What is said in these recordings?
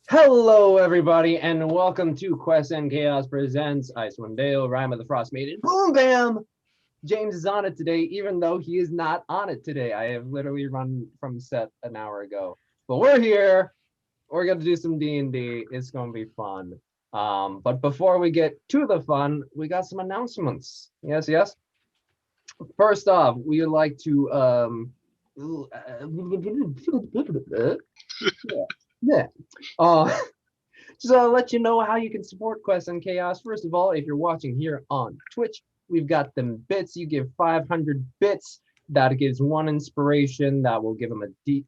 Hello, everybody, and welcome to Quest and Chaos presents Icewind Dale Rime of the Frostmaiden. Boom, bam! James is on it today, even though he is not on it today. I have literally run from set an hour ago, but we're here. We're gonna do some D&D. It's gonna be fun. But before we get to the fun, we got some announcements. Yes. First off, we would like to yeah. Just to let you know how you can support Quest and Chaos. First of all, if you're watching here on Twitch, we've got them bits. You give 500 bits. That gives 1 inspiration. That will give them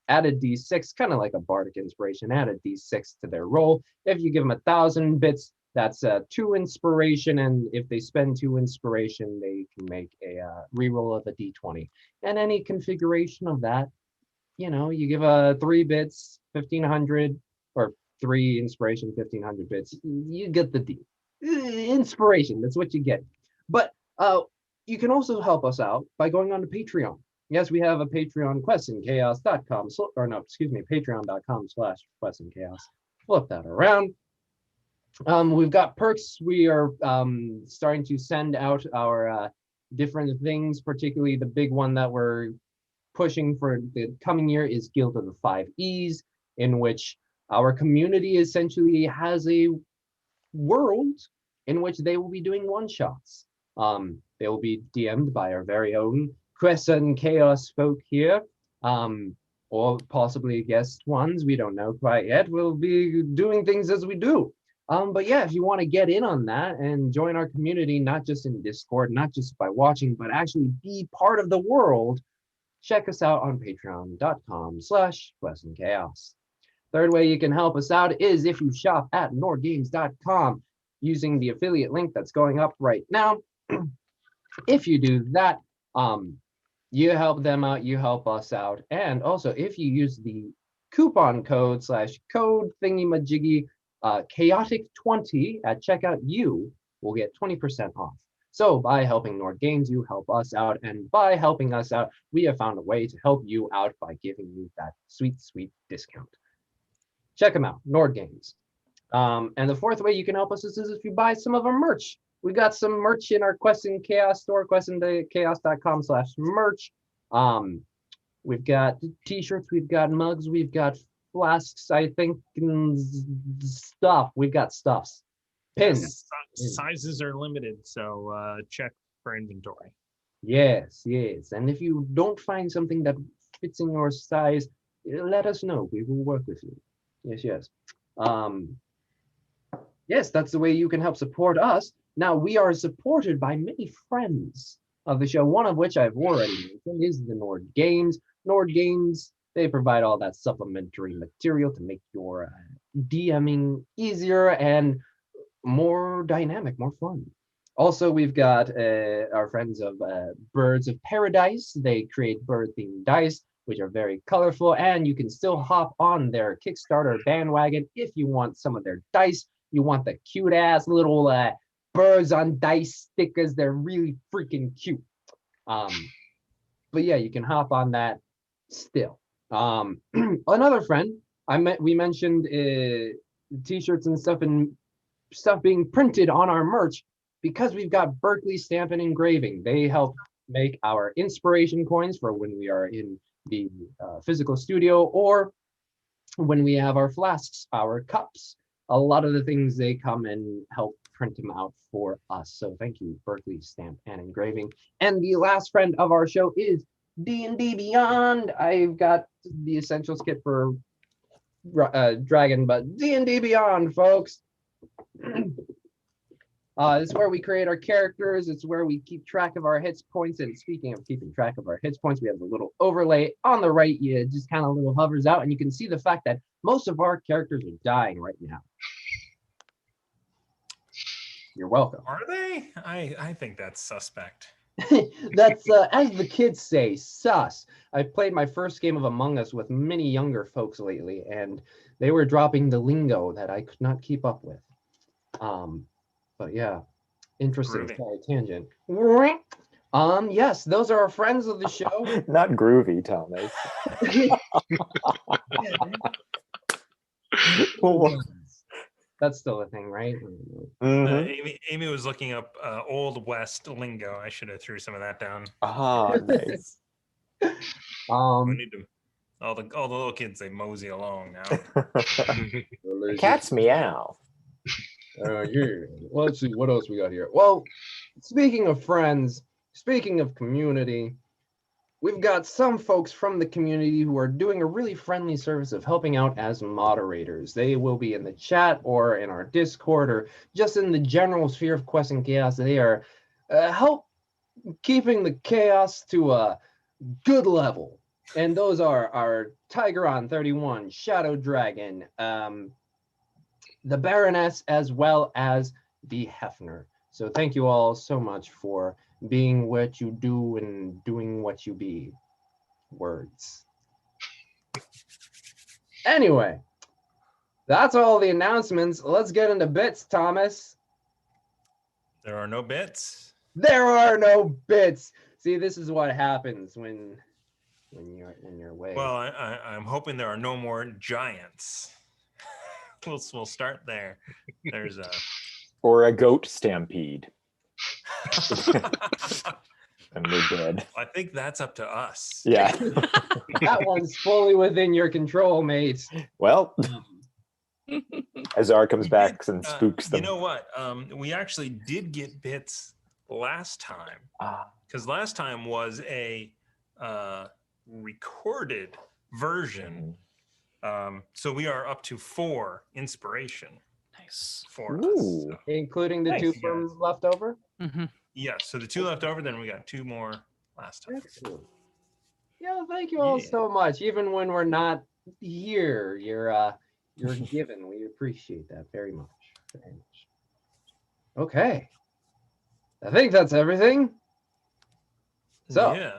add a D6, kind of like a bardic inspiration. Add a D6 to their roll. If you give them 1,000 bits, that's 2 inspiration. And if they spend 2 inspiration, they can make a reroll of a D20. And any configuration of that, you give 3 bits, 1,500, or 3 inspiration, 1,500 bits. You get the D. Inspiration, that's what you get. But you can also help us out by going on to Patreon. Yes, we have a Patreon, questandchaos.com, or no, excuse me, patreon.com/questandchaos. Flip that around. We've got perks. We are starting to send out our different things, particularly the big one that we're pushing for the coming year is Guild of the 5Es, in which our community essentially has a world in which they will be doing one-shots. They will be DM'd by our very own Quest and Chaos folk here, or possibly guest ones. We don't know quite yet. We'll be doing things as we do. But yeah, if you want to get in on that and join our community, not just in Discord, not just by watching, but actually be part of the world, check us out on patreon.com/questandchaos. Third way you can help us out is if you shop at nordgames.com using the affiliate link that's going up right now. If you do that, you help them out, you help us out. And also, if you use the coupon code /code thingy-majiggy chaotic20 at checkout, you will get 20% off. So by helping Nord Games, you help us out. And by helping us out, we have found a way to help you out by giving you that sweet, sweet discount. Check them out, Nord Games. And the fourth way you can help us is if you buy some of our merch. We got some merch in our Quest and Chaos store, questandchaos.com/merch. We've got t-shirts, we've got mugs, we've got flasks, I think, stuff. We've got stuffs. Pins. Sizes are limited, so check for inventory. Yes. And if you don't find something that fits in your size, let us know. We will work with you. Yes. Yes, that's the way you can help support us. Now, we are supported by many friends of the show, one of which I've already mentioned is the Nord Games. Nord Games, they provide all that supplementary material to make your DMing easier and more dynamic, more fun. Also, we've got our friends of Birds of Paradise. They create bird-themed dice, which are very colorful, and you can still hop on their Kickstarter bandwagon if you want some of their dice. You want the cute-ass little birds on dice stickers. They're really freaking cute. But yeah, you can hop on that still. Another friend, we mentioned t-shirts and stuff being printed on our merch because we've got Berkeley Stamp and Engraving. They help make our inspiration coins for when we are in the physical studio or when we have our flasks, our cups. A lot of the things they come and help print them out for us. So thank you, Berkeley Stamp and Engraving. And the last friend of our show is D&D Beyond. I've got the essentials kit for Dragon, but D&D Beyond, folks. This is where we create our characters. It's where we keep track of our hit points. And speaking of keeping track of our hit points, we have a little overlay on the right. It just kind of little hovers out, and you can see the fact that most of our characters are dying right now. You're welcome. Are they? I think that's suspect. That's as the kids say, sus. I played my first game of Among Us with many younger folks lately, and they were dropping the lingo that I could not keep up with. But yeah, interesting. Sorry, tangent. Yes, those are our friends of the show. Not groovy, Thomas. That's still a thing, right? Amy was looking up Old West lingo. I should have threw some of that down. Ah, nice. We need to. All the little kids, they mosey along now. Cat's meow. Yeah. Let's see what else we got here. Well, speaking of friends, speaking of community, we've got some folks from the community who are doing a really friendly service of helping out as moderators. They will be in the chat or in our Discord or just in the general sphere of Quest and Chaos. They are help keeping the chaos to a good level. And those are our Tigeron31, Shadow Dragon, the Baroness, as well as the Hefner. So thank you all so much for being what you do and doing what you be. Words. Anyway, that's all the announcements. Let's get into bits, Thomas. There are no bits. There are no bits. See, this is what happens when you're away. Well, I'm hoping there are no more giants. We'll start there. There's a or a goat stampede. And we're dead. I think that's up to us. Yeah. That one's fully within your control, mate. Well, Azar comes back and spooks them. You know what? We actually did get bits last time. Because last time was a recorded version. So we are up to 4 inspiration. Nice. For us. Ooh. So. Including the 2 from leftover? Yeah, so the 2 left over, then we got 2 more last time. Excellent. Yeah, thank you all so much. Even when we're not here, you're given. We appreciate that very much. Very much. Okay. I think that's everything. So yeah.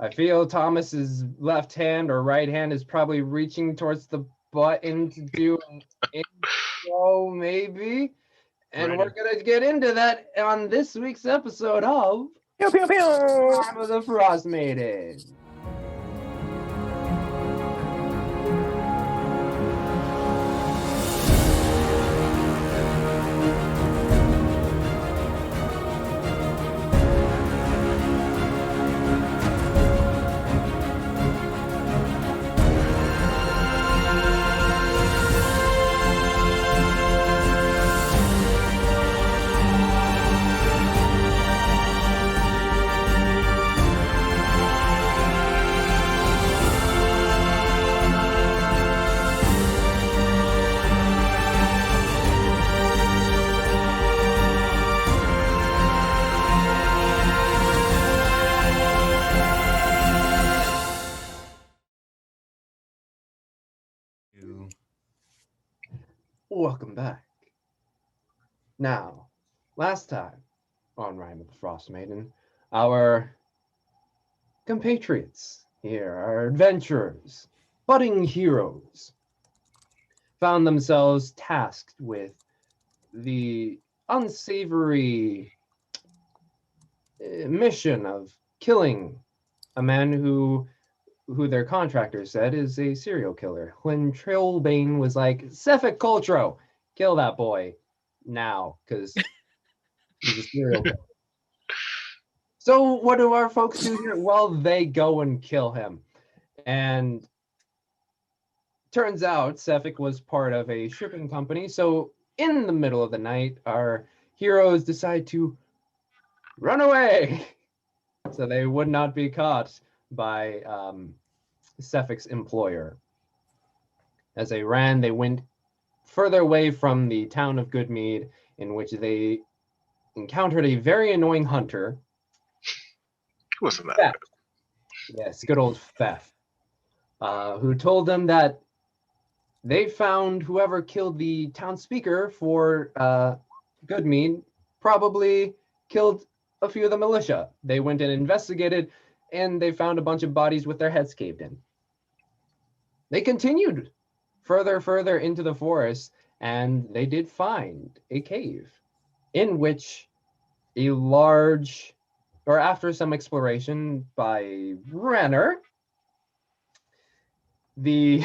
I feel Thomas's left hand or right hand is probably reaching towards the button to do an intro, maybe. And we're going to get into that on this week's episode of Pew, pew, pew. Time of the Frostmaiden. Welcome back. Now, last time on Rime of the Frostmaiden, our compatriots here, our adventurers, budding heroes, found themselves tasked with the unsavory mission of killing a man who their contractor said is a serial killer. When Trailbane was like, Cephik Coltro, kill that boy now, because he's a serial killer. So what do our folks do here? Well, they go and kill him. And turns out Cephik was part of a shipping company. So in the middle of the night, our heroes decide to run away so they would not be caught by Cephik's employer. As they ran, they went further away from the town of Goodmead, in which they encountered a very annoying hunter. Wasn't that Fef. Yes, good old Fef, who told them that they found whoever killed the town speaker for Goodmead probably killed a few of the militia. They went and investigated, and they found a bunch of bodies with their heads caved in. They continued further into the forest, and they did find a cave in which a large, or after some exploration by Renner, the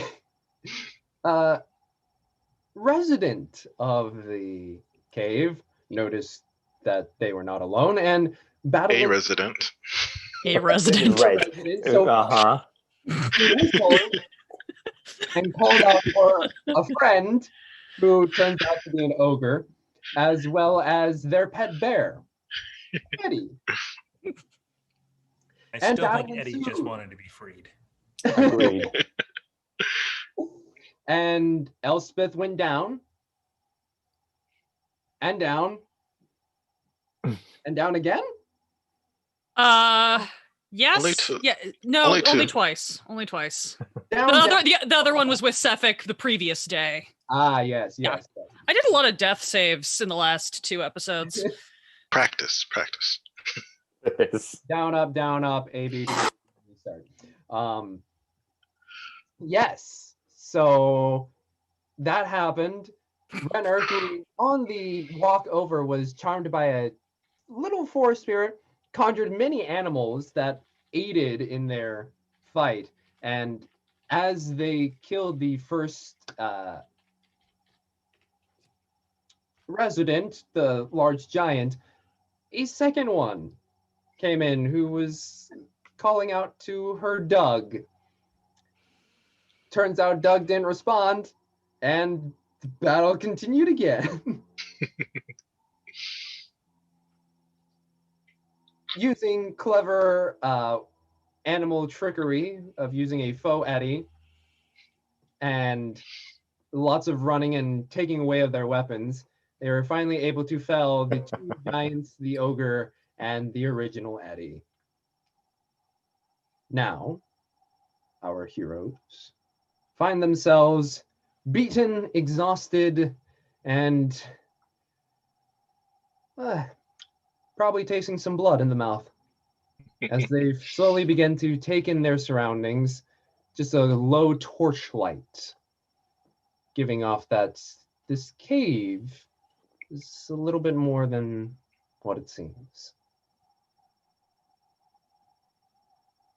resident of the cave noticed that they were not alone and battled A resident. A resident. Right. resident, so Uh-huh. he whistled and called out for a friend who turns out to be an ogre, as well as their pet bear, Eddie. I And still battle think Eddie just ensued. wanted to be freed. Agreed. And Elspeth went down, and down, and down again. Yes. Only two. Yeah. No, Only only two. twice. Only twice. Down, The other one was with Sefik the previous day. Ah, yes, Yeah. yes. yes. I did a lot of death saves in the last 2 episodes. Practice. Down, up, A, B, C. Start. Yes. So that happened. Renner, who on the walk over was charmed by a little forest spirit, conjured many animals that aided in their fight. And as they killed the first resident, the large giant, a second one came in who was calling out to her Doug. Turns out Doug didn't respond, and the battle continued again. Using clever animal trickery of using a faux Eddie and lots of running and taking away of their weapons, they were finally able to fell the 2 giants, the ogre, and the original Eddie. Now, our heroes find themselves beaten, exhausted, and probably tasting some blood in the mouth as they slowly begin to take in their surroundings. Just a low torchlight giving off that this cave is a little bit more than what it seems.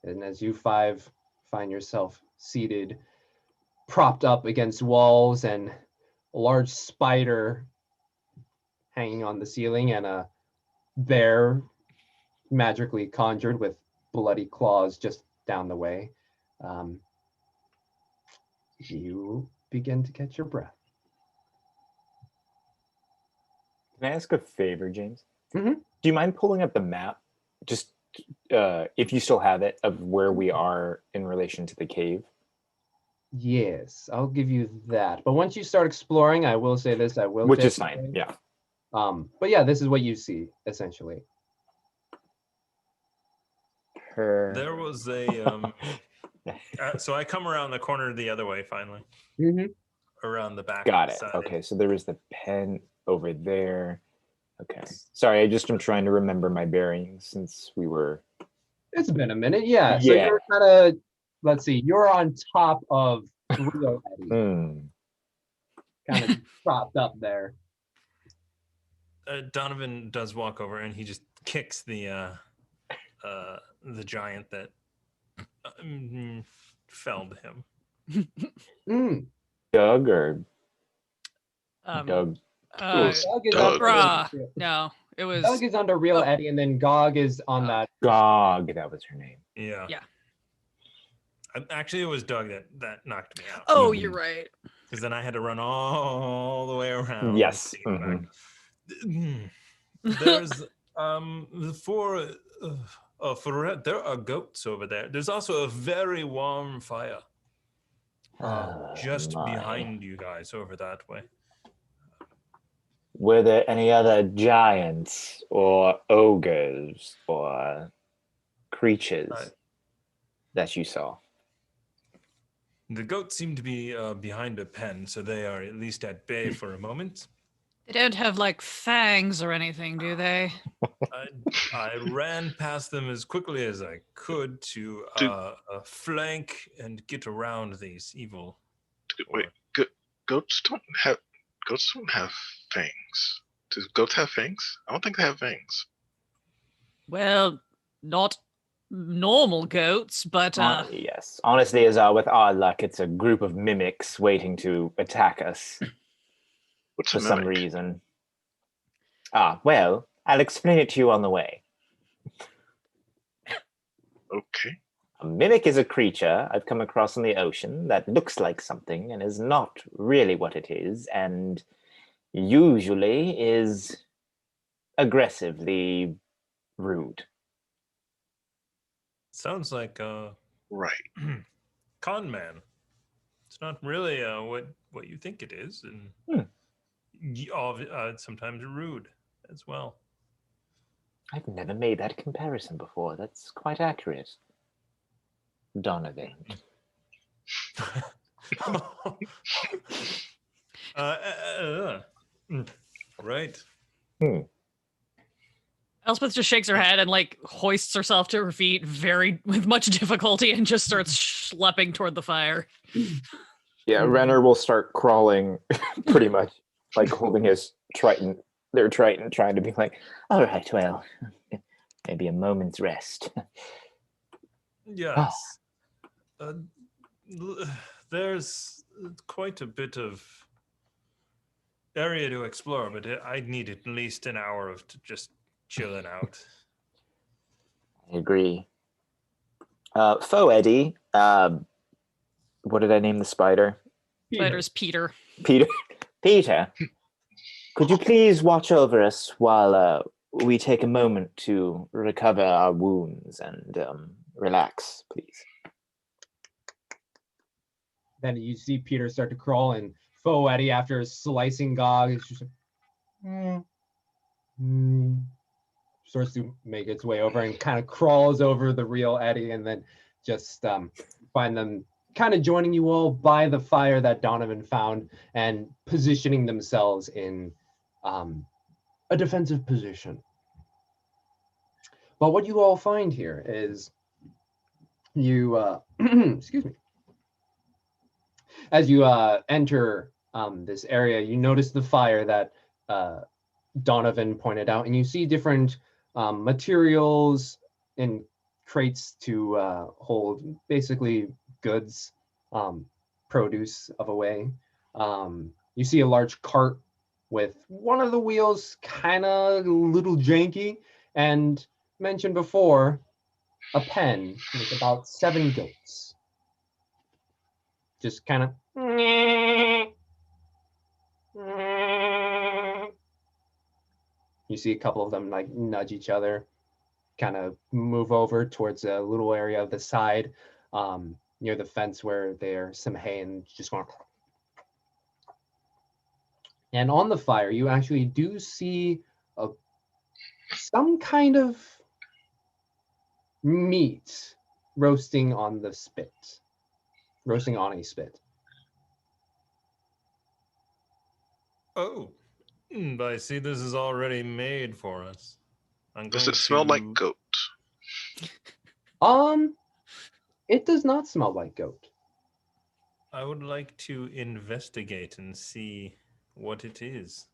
And as you 5 find yourself seated, propped up against walls, and a large spider hanging on the ceiling, and a bear magically conjured with bloody claws just down the way, you begin to catch your breath. Can I ask a favor, James? Mhm. Do you mind pulling up the map? Just if you still have it, of where we are in relation to the cave. Yes, I'll give you that. But once you start exploring, I will say this, I will Which take is fine, away. yeah. But yeah, this is what you see, essentially. There was a so I come around the corner the other way finally. Mm-hmm. Around the back. Got of it. the side. Okay, so there was the pen over there. Okay. Sorry, I'm trying to remember my bearings since we were... It's been a minute, yeah. So Yeah. you're kind of, let's see, you're on top of Rio Eddie, kind of propped up there. Donovan does walk over and he just kicks the giant that felled him. Doug or Doug Doug? is Doug. No, it was Doug is under Real Eddie, and then Gog is on that. Gog, that was her name. Yeah. Yeah. Actually, it was Doug that knocked me out. Oh, you're right. Because then I had to run all the way around. Yes. There's there are goats over there. There's also a very warm fire just behind you guys over that way. Were there any other giants or ogres or creatures that you saw? The goats seem to be behind a pen, so they are at least at bay for a moment. They don't have like fangs or anything, do they? I ran past them as quickly as I could to flank and get around these evil. Wait, goats don't have fangs. Do goats have fangs? I don't think they have fangs. Well, not normal goats, but Yes. Honestly, as with our luck, it's a group of mimics waiting to attack us What's for a some mimic? reason. Well, I'll explain it to you on the way. Okay. A mimic is a creature I've come across in the ocean that looks like something and is not really what it is, and usually is aggressively rude. Sounds like a Right. con man. It's not really what you think it is, and sometimes rude as well. I've never made that comparison before. That's quite accurate. Donovan. Right. Elspeth just shakes her head and like hoists herself to her feet with much difficulty and just starts schlepping toward the fire. Yeah, Renner will start crawling pretty much, like holding his trident, their trident, trying to be like, all right, well, maybe a moment's rest. Yes. There's quite a bit of area to explore, but I'd need at least an hour of just chilling out. I agree. Faux Eddie, what did I name the spider? Spider's Peter. Peter. Peter, could you please watch over us while we take a moment to recover our wounds and relax, please? Then you see Peter start to crawl, and Faux Eddie, after slicing Gog, is just like, starts to make its way over and kind of crawls over the real Eddie, and then just find them kind of joining you all by the fire that Donovan found and positioning themselves in a defensive position. But what you all find here is you, excuse me, as you enter this area, you notice the fire that Donovan pointed out, and you see different materials and crates to hold basically goods, produce of a way. You see a large cart with one of the wheels kind of a little janky, and mentioned before, a pen with about 7 goats. Just kind of you see a couple of them like nudge each other, kind of move over towards a little area of the side near the fence where there's some hay, and just going. And on the fire, you actually do see some kind of meat roasting on a spit. Oh, I see this is already made for us. Does it smell like goat? It does not smell like goat. I would like to investigate and see what it is.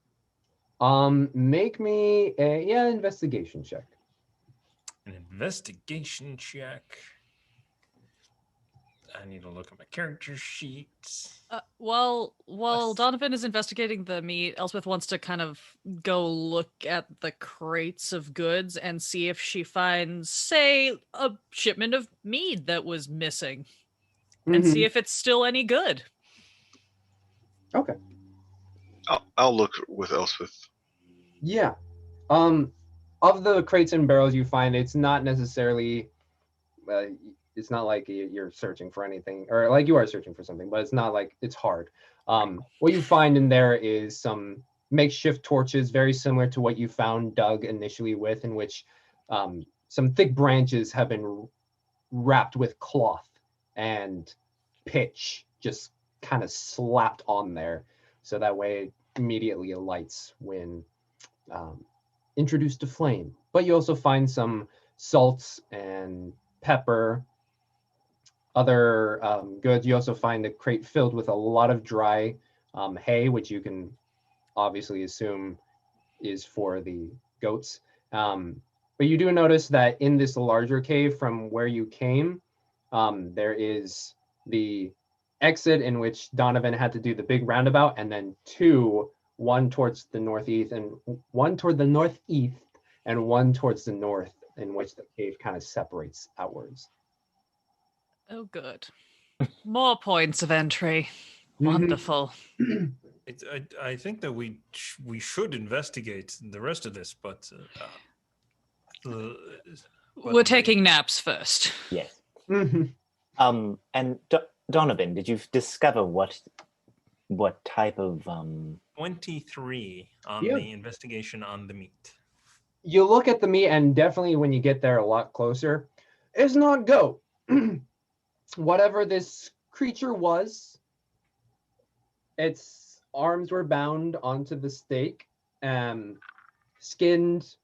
Make me a investigation check. An investigation check. I need to look at my character sheet. While Donovan is investigating the meat, Elspeth wants to kind of go look at the crates of goods and see if she finds, say, a shipment of mead that was missing, and see if it's still any good. Okay. I'll look with Elspeth. Yeah. Of the crates and barrels you find, it's not necessarily it's not like you're searching for anything, or like you are searching for something, but it's not like it's hard. What you find in there is some makeshift torches, very similar to what you found Doug initially with, in which some thick branches have been wrapped with cloth and pitch just kind of slapped on there, so that way it immediately lights when introduced to flame. But you also find some salts and pepper, other goods. You also find a crate filled with a lot of dry hay, which you can obviously assume is for the goats. But you do notice that in this larger cave from where you came, there is the exit in which Donovan had to do the big roundabout, and then one towards the northeast and one toward the northeast and one towards the north, in which the cave kind of separates outwards. Oh, good. More points of entry. Mhm. Wonderful. I think that we should investigate the rest of this, but We're taking naps first. Yes. Mhm. And Donovan, did you discover what type of 23 on Yeah. the investigation on the meat. You look at the meat, and definitely when you get there a lot closer, it's not goat. Whatever this creature was, its arms were bound onto the stake, skinned,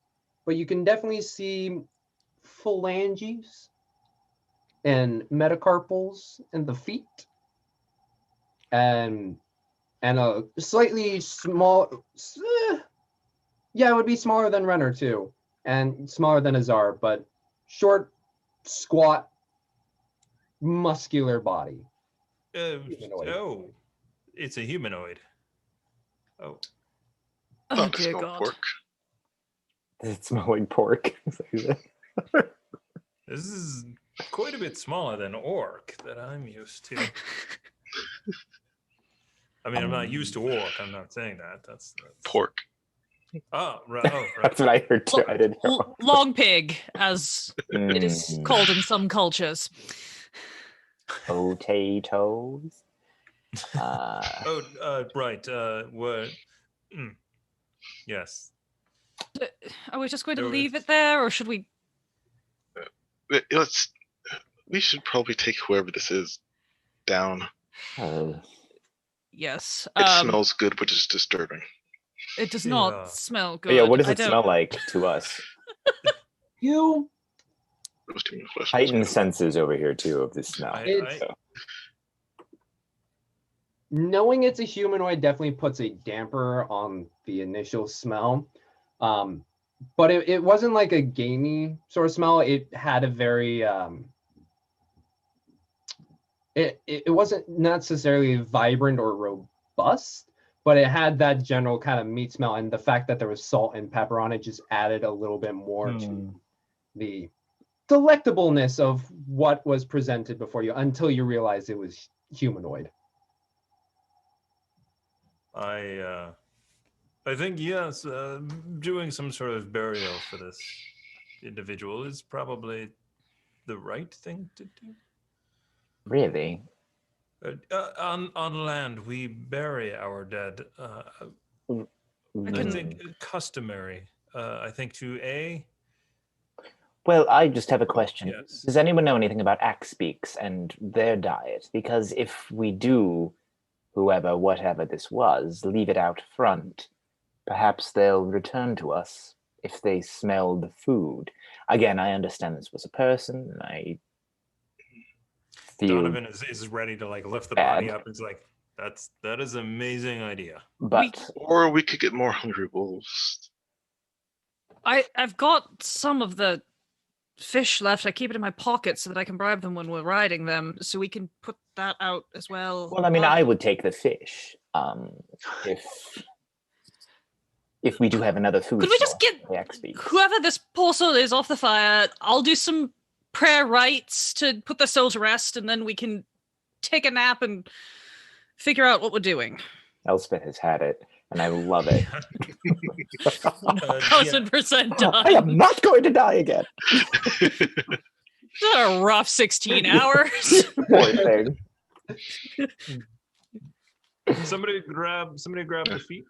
but you can definitely see phalanges and metacarpals in the feet, and a slightly small, yeah, it would be smaller than Renner too, and smaller than Azar, but short, squat, muscular body. Humanoid. Oh, it's a humanoid. Oh, Oh, Thought it dear smelled God. pork. does it smell like pork? this is quite a bit smaller than orc that I'm used to. I mean, I'm not used to orc. I'm not saying that. That's... Pork. Oh, right. Oh, right. That's what I heard too. I didn't know. Long pig, as it is Mm, called in some cultures. potatoes. Right. What? Yes. Are we just going to There leave was- it there, or should we? We should probably take whoever this is down. Yes. It smells good, which is disturbing. It does Yeah. not smell good. Yeah, what does I it don't- smell like to us? You Roasting the flesh. Heightened senses over here too of this smell. It's- knowing it's a humanoid definitely puts a damper on the initial smell. But it wasn't like a gamey sort of smell. It had a very it wasn't necessarily vibrant or robust, but it had that general kind of meat smell, and the fact that there was salt and pepper on it just added a little bit more to the delectableness of what was presented before you, until you realized it was humanoid. I think, yes, doing some sort of burial for this individual is probably the right thing to do. Really? On land, we bury our dead. I think customary. I think to Well, I just have a question. Yes. Does anyone know anything about axe beaks and their diet? Because if we do, whatever this was, leave it out front, perhaps they'll return to us if they smell the food. Again, I understand this was a person, and I feel Donovan is ready to like lift the bad. body up. It's like that is an amazing idea. But Or we could get more hungry wolves. I've got some of the fish left. I keep it in my pocket so that I can bribe them when we're riding them, so we can put that out as well. I mean, I would take the fish. If we do have another food. Could we just source, get the axe beaks. whoever this poor soul is off the fire? I'll do some prayer rites to put the soul to rest, and then we can take a nap and figure out what we're doing. Elspeth has had it, and I love it. 1000% done. I am not going to die again. It's been a rough 16 hours. Poor thing. Somebody grab the feet.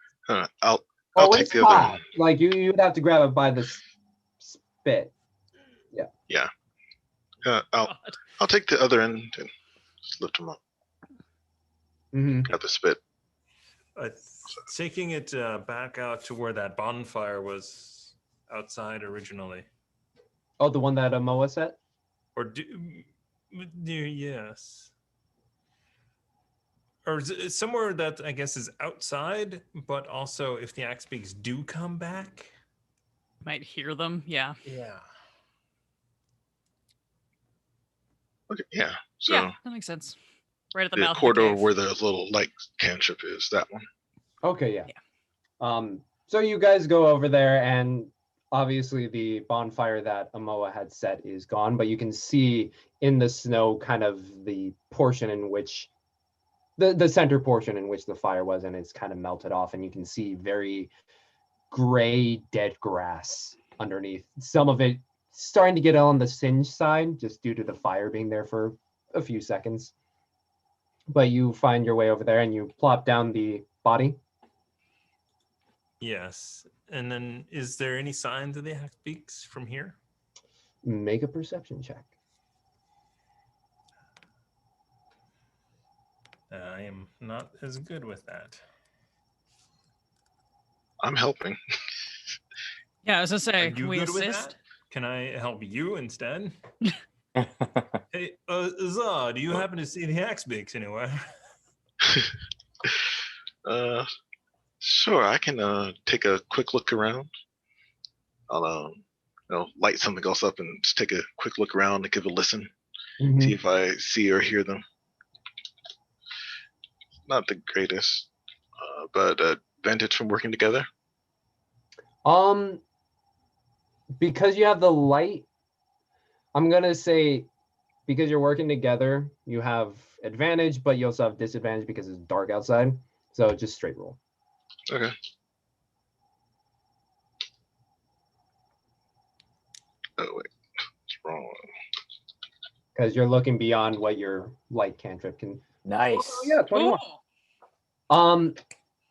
I'll Oh, take it's the other. hot. Like you'd have to grab it by the spit. I'll take the other end and just lift them up. Mm-hmm. Grab the spit. Taking it back out to where that bonfire was outside originally. Oh, the one that Moa set? Or yes. Or is it somewhere that I guess is outside, but also if the axe beaks do come back, Might hear them. Yeah. Yeah. Okay, yeah. So Yeah, that makes sense. Right at the the mouth of the corridor cave. where the little light cantrip is, that one. Okay, yeah. Yeah. So you guys go over there, and obviously the bonfire that Amoa had set is gone, but you can see in the snow kind of the portion in which the center portion in which the fire was, and it's kind of melted off, and you can see very gray dead grass underneath. Some of it starting to get on the singe side just due to the fire being there for a few seconds. But you find your way over there and you plop down the body. Yes. And then, is there any signs of the axe beaks from here? Make a perception check. I am not as good with that. I'm helping. Yeah, I was gonna Are say, you can we good with assist? that? Can I help you instead? Hey, Zah, do you happen to see the axe beaks anywhere? Sure, I can take a quick look around. I'll light something else up and just take a quick look around and give a listen. See if I see or hear them. Not the greatest, but advantage from working together. Because you have the light, I'm gonna say because you're working together, you have advantage, but you also have disadvantage because it's dark outside. So just straight roll. Okay. Oh wait, it's wrong. Because you're looking beyond what your light cantrip can. Nice. Oh, yeah, 21. Ooh.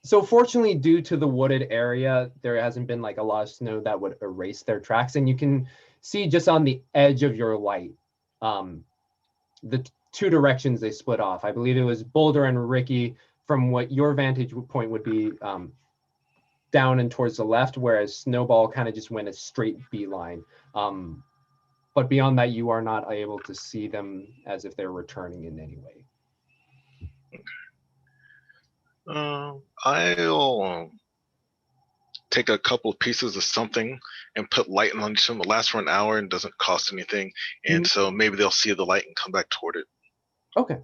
So fortunately, due to the wooded area, there hasn't been like a lot of snow that would erase their tracks, and you can see just on the edge of your light, the two directions they split off. I believe it was Boulder and Ricky, from what your vantage point would be, down and towards the left, whereas Snowball kind of just went a straight beeline. But beyond that, you are not able to see them as if they're returning in any way. I'll take a couple of pieces of something and put light on each of them. It lasts for an hour and doesn't cost anything. And so maybe they'll see the light and come back toward it. Okay.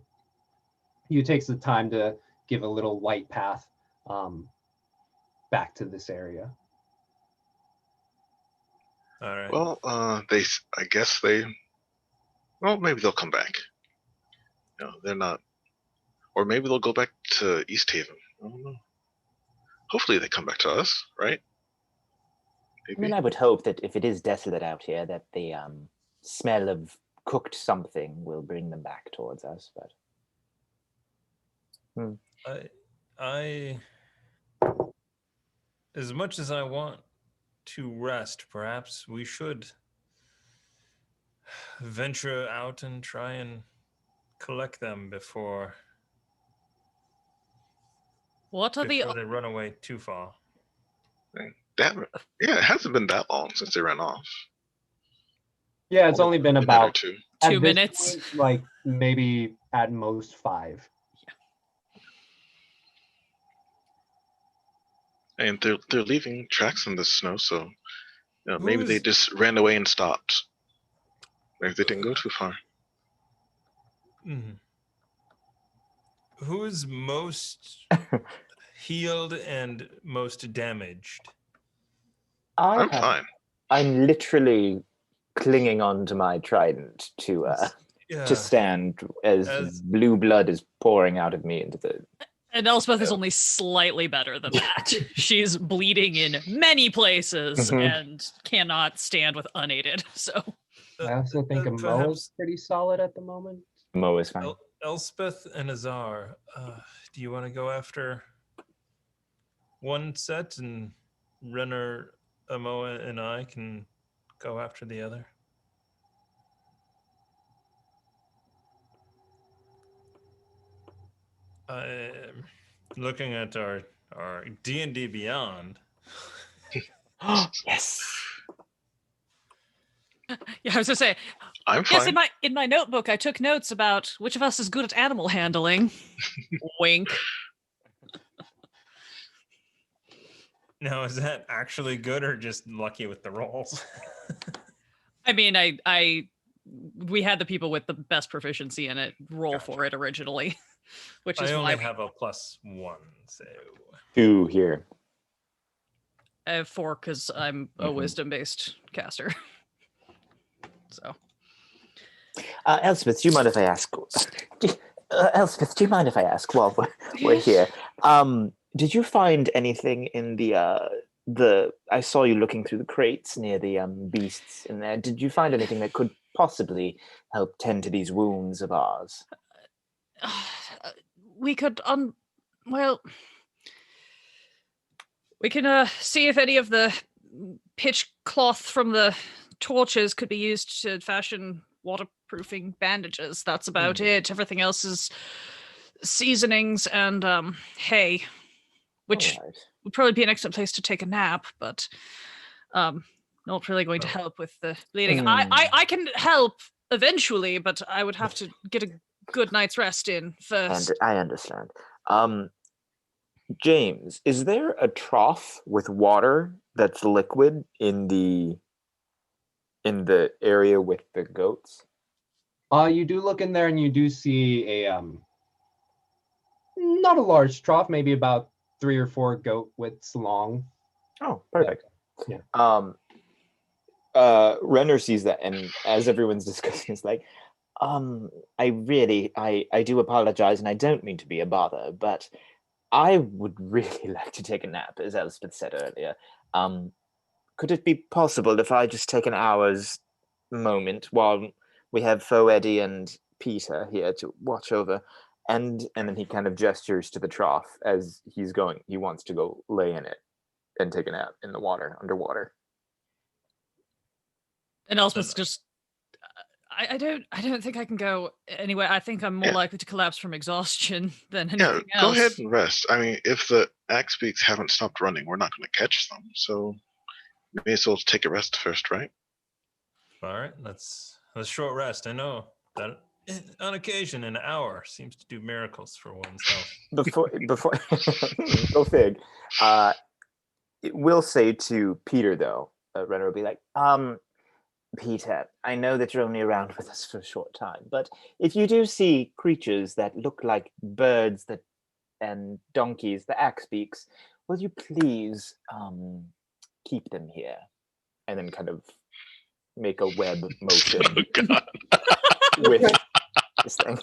You takes the time to give a little light path back to this area. All right. Well, well, maybe they'll come back. No, they're not. Or maybe they'll go back to East Haven. I don't know. Hopefully they come back to us, right? I mean, I would hope that if it is desolate out here, that the smell of cooked something will bring them back towards us. But I as much as I want to rest, perhaps we should venture out and try and collect them before they run away too far. It hasn't been that long since they ran off. Yeah, it's only been about 2. at 2 this minutes. point, like maybe at most 5. And they're leaving tracks in the snow, so maybe they just ran away and stopped. Maybe they didn't go too far. Mm-hmm. Who is most healed and most damaged? I'm fine. I'm literally clinging on to my trident to stand as blue blood is pouring out of me into the... And Elspeth is only slightly better than that. She's bleeding in many places and cannot stand with unaided. So I also think Mo is pretty solid at the moment. Mo is fine. Elspeth and Azar, do you want to go after one set and Renner, Amoa, and I can go after the other? Looking at our D&D Beyond. Yes. yeah, I was gonna say. I'm fine. Yes, in my notebook, I took notes about which of us is good at animal handling. Wink. Now, is that actually good or just lucky with the rolls? I mean, we had the people with the best proficiency in it roll for it originally, which is I why only have a +1, so 2 here. I have 4 because I'm a Mhm. wisdom-based caster. So, Elspeth, do you mind if I ask? Elspeth, do you mind if I ask while we're Yes. here? Did you find anything in the? I saw you looking through the crates near the beasts in there. Did you find anything that could possibly help tend to these wounds of ours? we could well, we can see if any of the pitch cloth from the torches could be used to fashion waterproofing bandages. That's about it. Everything else is seasonings and hay, which Alright. would probably be an excellent place to take a nap, but not really going to Oh. help with the bleeding. I can help eventually, but I would have to get a good night's rest in first. And I understand. James, is there a trough with water that's liquid in the area with the goats? You do look in there and you do see a not a large trough, maybe about 3 or 4 goat widths long. Oh, perfect. Yeah. Renner sees that, and as everyone's discussing, it's like, I do apologize, and I don't mean to be a bother, but I would really like to take a nap, as Elspeth said earlier. Could it be possible if I just take an hour's moment while we have Faux Eddie and Peter here to watch over? And then he kind of gestures to the trough as he wants to go lay in it and take a nap in the water, underwater. And Elspeth's just I don't think I can go anywhere. I think I'm more Yeah. likely to collapse from exhaustion than Yeah, anything go else. ahead and rest. I mean, if the axe beaks haven't stopped running, we're not going to catch them. So we may as well take a rest first, right? all right, let's short rest. I know that on occasion an hour seems to do miracles for one's health. Before go fig. It will say to Peter though, Renner will be like, Peter, I know that you're only around with us for a short time, but if you do see creatures that look like birds and donkeys, the axe beaks, will you please keep them here? And then kind of make a web motion Oh God! with this thing.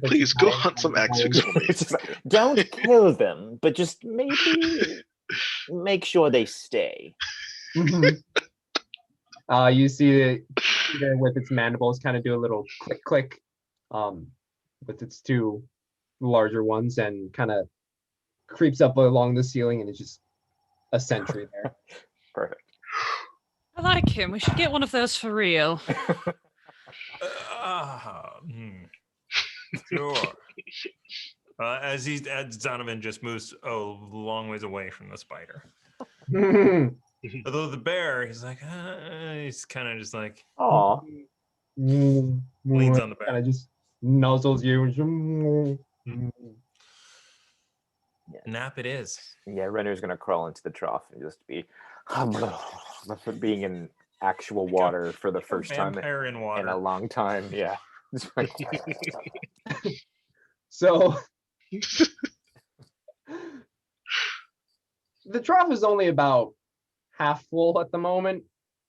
Please go hunt some axe beaks for me. It's just like, don't kill them, but just maybe make sure they stay. You see it there with its mandibles kind of do a little click click with its 2 larger ones and kind of creeps up along the ceiling, and it's just a sentry there. Perfect. I like him. We should get one of those for real. Sure. As Donovan just moves a long ways away from the spider. Although the bear, he's like, he's kind of just like Aw. leans on the bear. Kind of just nuzzles you. Nap it is. Yeah, Renner's gonna crawl into the trough and just be being in actual water for the first time Vampire in water. in a long time. Yeah. It's like, So the trough is only about half full at the moment,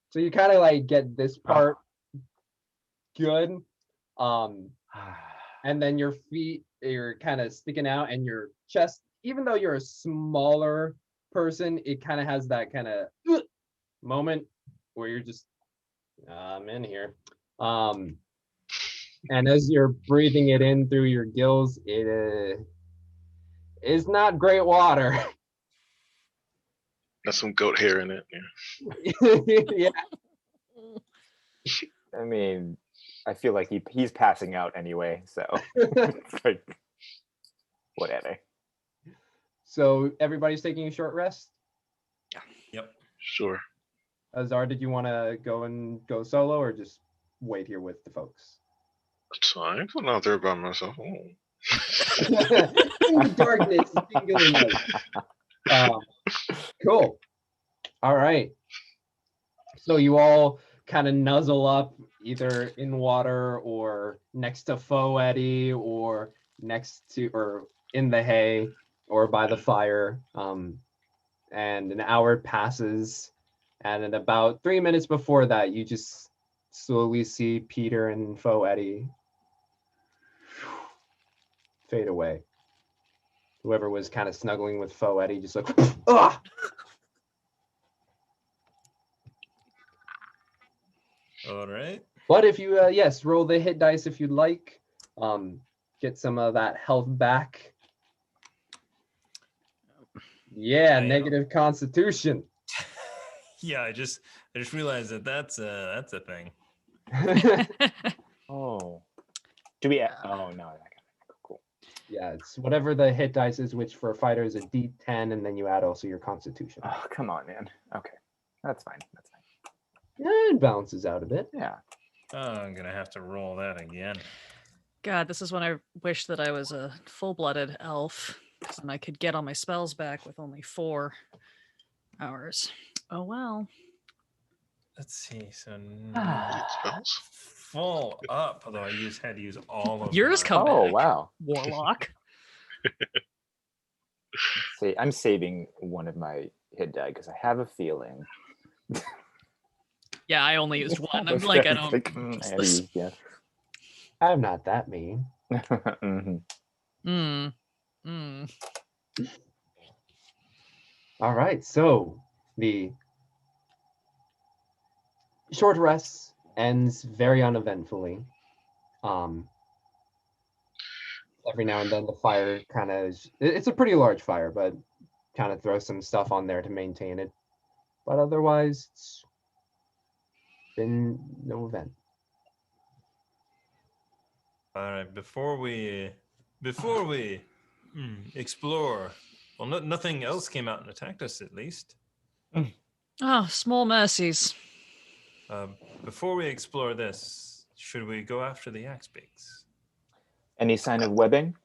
so you kind of like get this part good, and then your feet are kind of sticking out, and your chest, even though you're a smaller person, it kind of has that kind of moment where you're just I'm in here, and as you're breathing it in through your gills, it is not great water. Got some goat hair in it. Yeah. I mean, I feel like he's passing out anyway, so like, whatever. So everybody's taking a short rest. Yep. Sure. Azar, did you want to go solo or just wait here with the folks? It's fine. I'm not there by myself. In the darkness, singular night. Cool. All right. So you all kind of nuzzle up either in water or next to Faux Eddie or in the hay or by the fire. And an hour passes. And in about 3 minutes before that, you just slowly see Peter and Faux Eddie fade away. Whoever was kind of snuggling with Faux Eddie just like, ah! All right. But if you, yes, roll the hit dice if you'd like. Get some of that health back. Yeah, negative constitution. Yeah, I just realized that's a thing. Oh. Do we? Oh no. Cool. Yeah, it's whatever the hit dice is, which for a fighter is a D10, and then you add also your constitution. Oh, come on, man. Okay, that's fine. That's fine. Yeah, it balances out a bit. Yeah. Oh, I'm gonna have to roll that again. God, this is when I wish that I was a full-blooded elf, because then I could get all my spells back with only 4 hours. Oh well. Let's see. So Spells? full up, although I had to use all of Yours my- come Oh back. wow. Warlock. See, I'm saving one of my hit die because I have a feeling. Yeah, I only used one. I'm like, I don't. I had to use, yeah. I'm not that mean. Mhm. Mm. Mm. All right, so the short rest ends very uneventfully. Every now and then the fire kind of, it's a pretty large fire, but kind of throw some stuff on there to maintain it. But otherwise, it's been no event. All right. Before we explore, well, nothing else came out and attacked us, at least. Oh, small mercies. Before we explore this, should we go after the axe beaks? Any sign of webbing?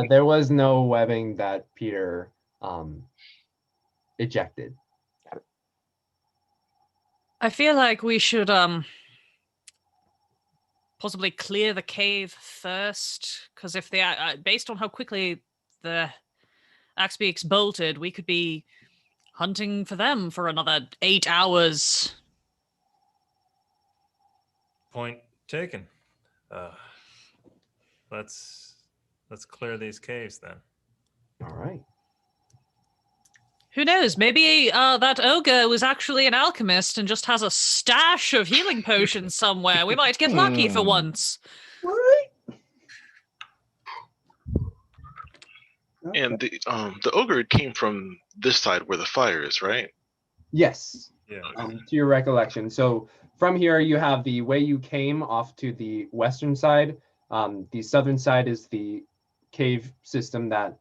There was no webbing that Peter ejected. I feel like we should possibly clear the cave first, because if the based on how quickly the Axebeaks bolted, we could be hunting for them for another 8 hours. Point taken. Let's clear these caves then. All right. Who knows? Maybe that ogre was actually an alchemist and just has a stash of healing potions somewhere. We might get lucky for once. Right. And the ogre came from this side where the fire is, right? Yes. Yeah. To your recollection. So from here, you have the way you came off to the western side. The southern side is the cave system that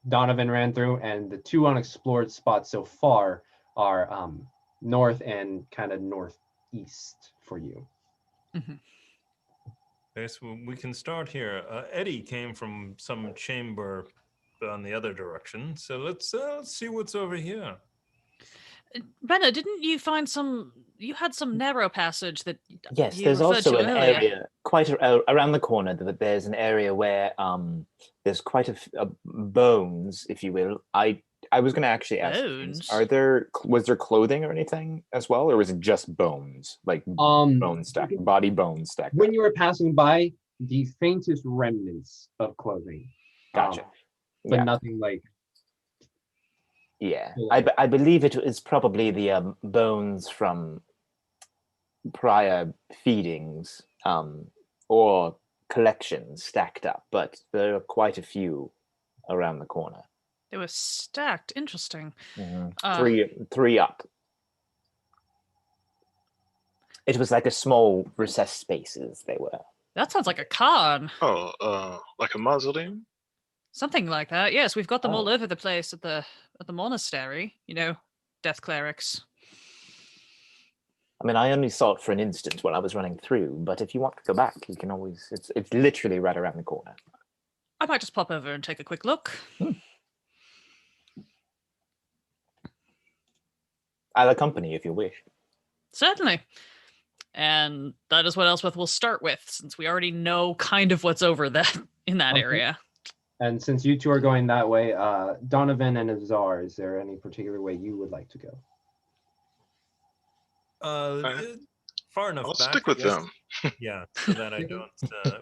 Donovan ran through, and the 2 unexplored spots so far are north and kind of northeast for you. Mm-hmm. Okay, so we can start here. Eddie came from some chamber on the other direction, so let's see what's over here. Renna, didn't you find some? You had some narrow passage that. Yes, you there's referred also to an earlier. area quite around the corner. That there's an area where there's quite a bones, if you will. I was going to actually ask, Bones? was there clothing or anything as well, or was it just bones, like bone stack, body bones stacked? When you were passing by, the faintest remnants of clothing. Gotcha. But Yeah. nothing like. Yeah, Yeah. I believe it is probably the bones from prior feedings or collections stacked up, but there are quite a few around the corner. They were stacked. Interesting. Three up. It was like a small recessed spaces they were. That sounds like a Khan. Oh, like a mausoleum? Something like that. Yes, we've got them all Oh. over the place at the monastery. You know, death clerics. I mean, I only saw it for an instant when I was running through, but if you want to go back, you can always. It's literally right around the corner. I might just pop over and take a quick look. I'll accompany if you wish. Certainly. And that is what Elspeth will start with, since we already know kind of what's over that in that Okay. area. And since you two are going that way, Donovan and Azar, is there any particular way you would like to go? Far enough I'll back. stick I with guess. them. Yeah, so that I don't.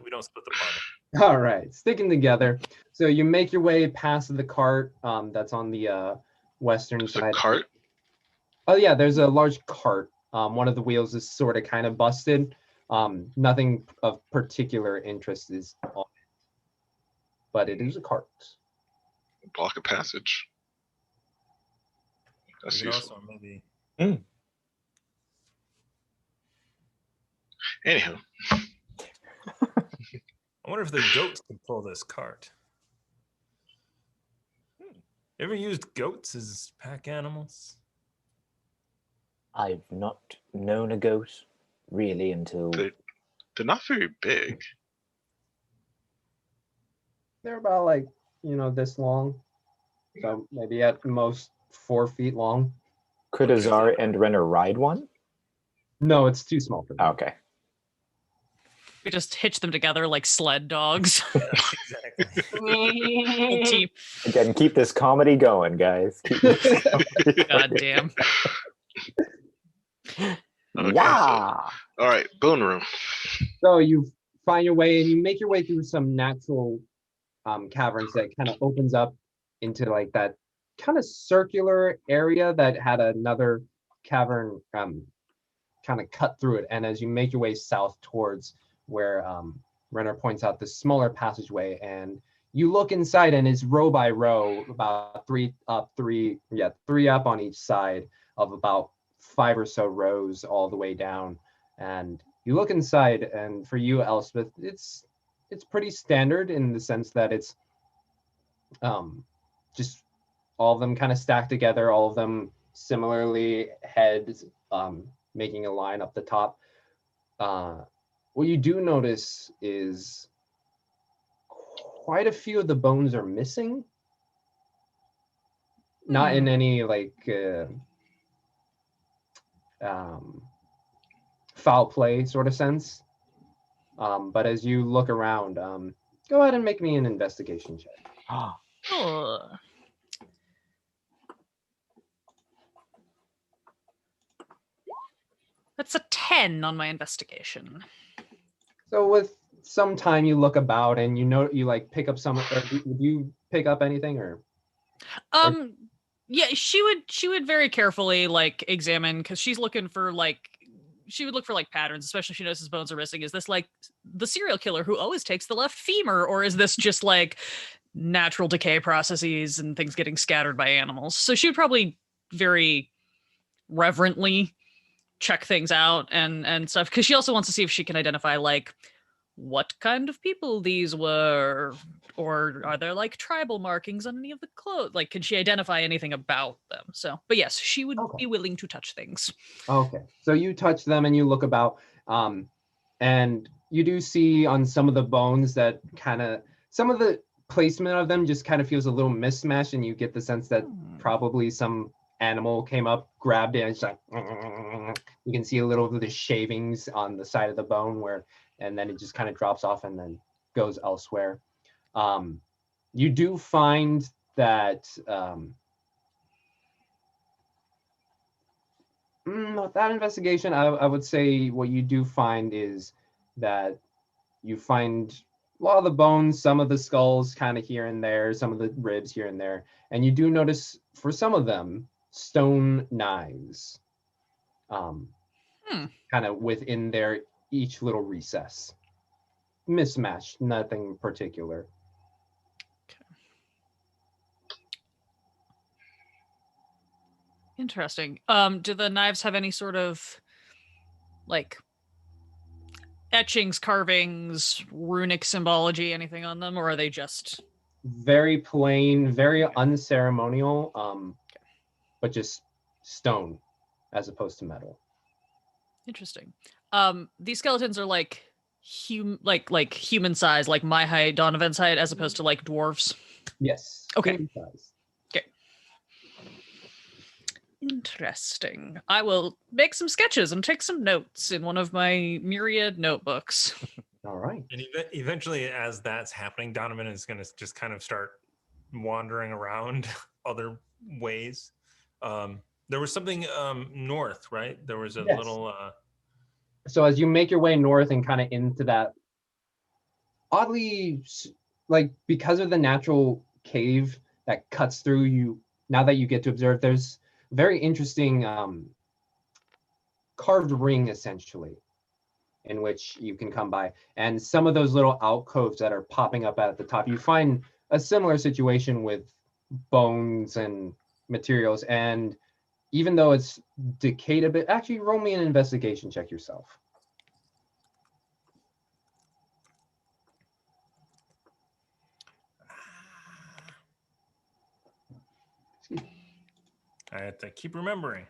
We don't split the party. All right, sticking together. So you make your way past the cart that's on the western There's a side. cart. Oh yeah, there's a large cart. One of the wheels is sort of kind of busted. Nothing of particular interest is on it, but it is a cart. Block of passage. We That's could useful. also maybe. Anywho, I wonder if the goats could pull this cart. Ever used goats as pack animals? I've not known a goat really until. they're not very big. They're about like, this long. So maybe at most 4 feet long. Could Azar and Renner ride one? No, it's too small for them. Okay. We just hitch them together like sled dogs. Exactly. Whole team. Again, keep this comedy going, guys. Keep this comedy God going. damn. Okay, Yeah. All right, bone room. So you find your way and you make your way through some natural caverns that kind of opens up into like that kind of circular area that had another cavern kind of cut through it. And as you make your way south towards where Renner points out this smaller passageway, and you look inside and it's row by row, about three up on each side of about 5 or so rows all the way down. And you look inside, and for you, Elspeth, it's pretty standard in the sense that it's just all of them kind of stacked together, all of them similarly heads, making a line up the top. What you do notice is quite a few of the bones are missing. Not in any like foul play sort of sense. But as you look around, go ahead and make me an investigation check. Oh. That's a 10 on my investigation. So with some time, you look about and you like pick up some. Would you pick up anything or? Yeah, she would very carefully like examine, because she's looking for like, she would look for like patterns, especially if she notices bones are missing. Is this like the serial killer who always takes the left femur, or is this just like natural decay processes and things getting scattered by animals? So she would probably very reverently check things out and stuff, because she also wants to see if she can identify like what kind of people these were, or are there like tribal markings on any of the clothes? Like, can she identify anything about them? So, but yes, she would be willing to touch things. Okay, so you touch them and you look about, and you do see on some of the bones that kind of, some of the placement of them just kind of feels a little mismatched, and you get the sense that probably some animal came up, grabbed it, and it's like, you can see a little of the shavings on the side of the bone where, and then it just kind of drops off and then goes elsewhere. You do find that with that investigation, I would say what you do find is that you find a lot of the bones, some of the skulls kind of here and there, some of the ribs here and there, and you do notice for some of them stone knives kind of within their each little recess. Mismatched, nothing particular. Interesting. Do the knives have any sort of like etchings, carvings, runic symbology, anything on them, or are they just very plain, very unceremonial, but just stone as opposed to metal? Interesting. These skeletons are like human size, like my height, Donovan's height, as opposed to like dwarves. Yes. Okay. Human size. Interesting. I will make some sketches and take some notes in one of my myriad notebooks. All right. And eventually, as that's happening, Donovan is going to just kind of start wandering around other ways. There was something north, right? There was a Yes. little. So as you make your way north and kind of into that, oddly, like because of the natural cave that cuts through you, now that you get to observe, there's very interesting carved ring essentially in which you can come by, and some of those little alcoves that are popping up at the top, you find a similar situation with bones and materials. And even though it's decayed a bit, actually roll me an investigation check yourself. I have to keep remembering.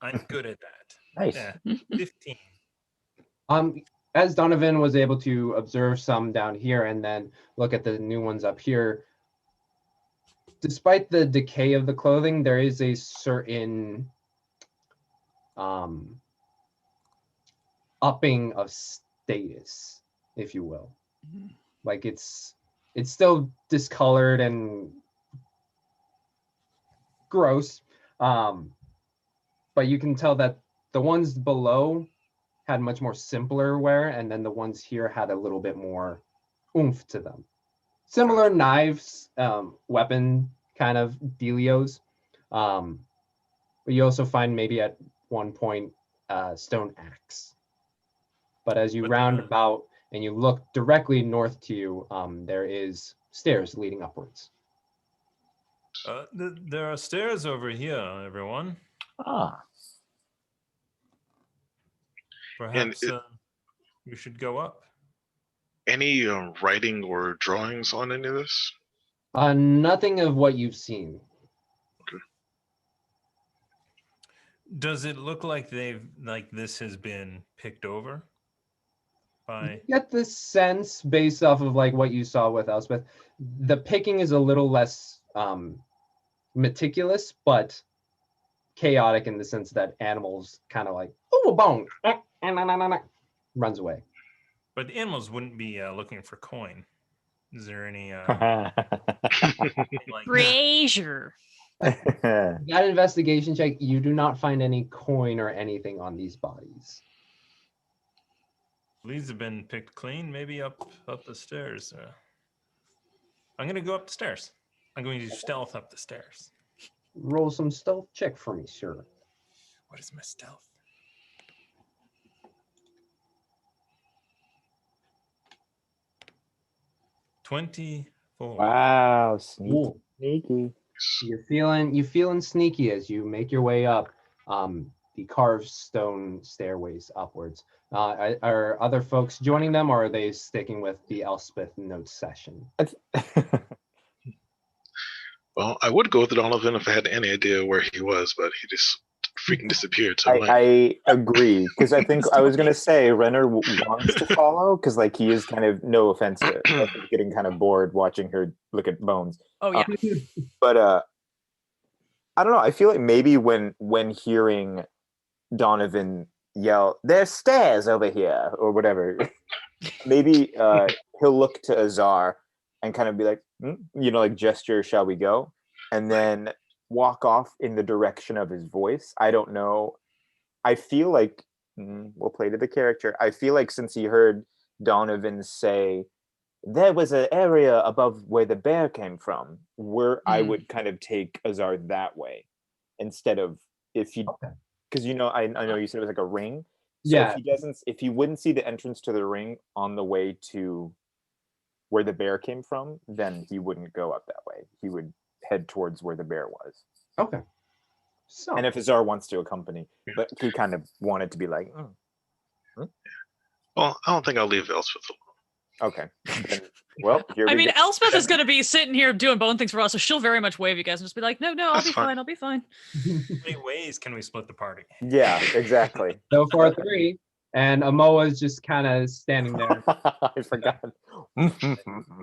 I'm good at that. Nice. Yeah, 15. As Donovan was able to observe some down here and then look at the new ones up here, despite the decay of the clothing, there is a certain upping of status, if you will. Like it's still discolored and gross, but you can tell that the ones below had much more simpler wear, and then the ones here had a little bit more oomph to them. Similar knives, weapon kind of dealios, but you also find maybe at one point stone axe. But as you round about and you look directly north to you, there is stairs leading upwards. There are stairs over here, everyone. Ah. Perhaps we should go up. Any writing or drawings on any of this? Nothing of what you've seen. Does it look like this has been picked over by? You get this sense based off of like what you saw with Elspeth. The picking is a little less meticulous, but chaotic in the sense that animals kind of like, oh, a bone, runs away. But the animals wouldn't be looking for coin. Is there any like Brazier. That investigation check, you do not find any coin or anything on these bodies. These have been picked clean. Maybe up the stairs. I'm going to go up the stairs. I'm going to stealth up the stairs. Roll some stealth check for me, sir. What is my stealth? Wow, sneaky. Ooh. Sneaky. You feeling sneaky as you make your way up the carved stone stairways upwards. Are other folks joining them, or are they sticking with the Elspeth notes session? Well, I would go with Donovan if I had any idea where he was, but he just freaking disappeared. So I agree, because I think I was going to say Renner wants to follow, because like he is kind of, no offense, getting kind of bored watching her look at bones. Oh yeah. But I don't know. I feel like maybe when hearing Donovan yell, "There's stairs over here," or whatever, maybe he'll look to Azar and kind of be like, like gesture, "Shall we go?" And then walk off in the direction of his voice. I don't know. I feel like we'll play to the character. I feel like since he heard Donovan say, "There was an area above where the bear came from," I would kind of take Azar that way instead of if he, because I know you said it was like a ring. So Yeah. if he wouldn't see the entrance to the ring on the way to where the bear came from, then he wouldn't go up that way. He would head towards where the bear was. Okay. So. And if Azar wants to accompany, but he kind of wanted to be like, Well, I don't think I'll leave Elspeth alone. Okay. Then Well, here I we mean, go. Elspeth is going to be sitting here doing bone things for us, so she'll very much wave you guys and just be like, no, I'll That's be fine. fine. I'll be fine. How many ways can we split the party? Yeah, exactly. So far 3, and Amoa's just kind of standing there. I forgot.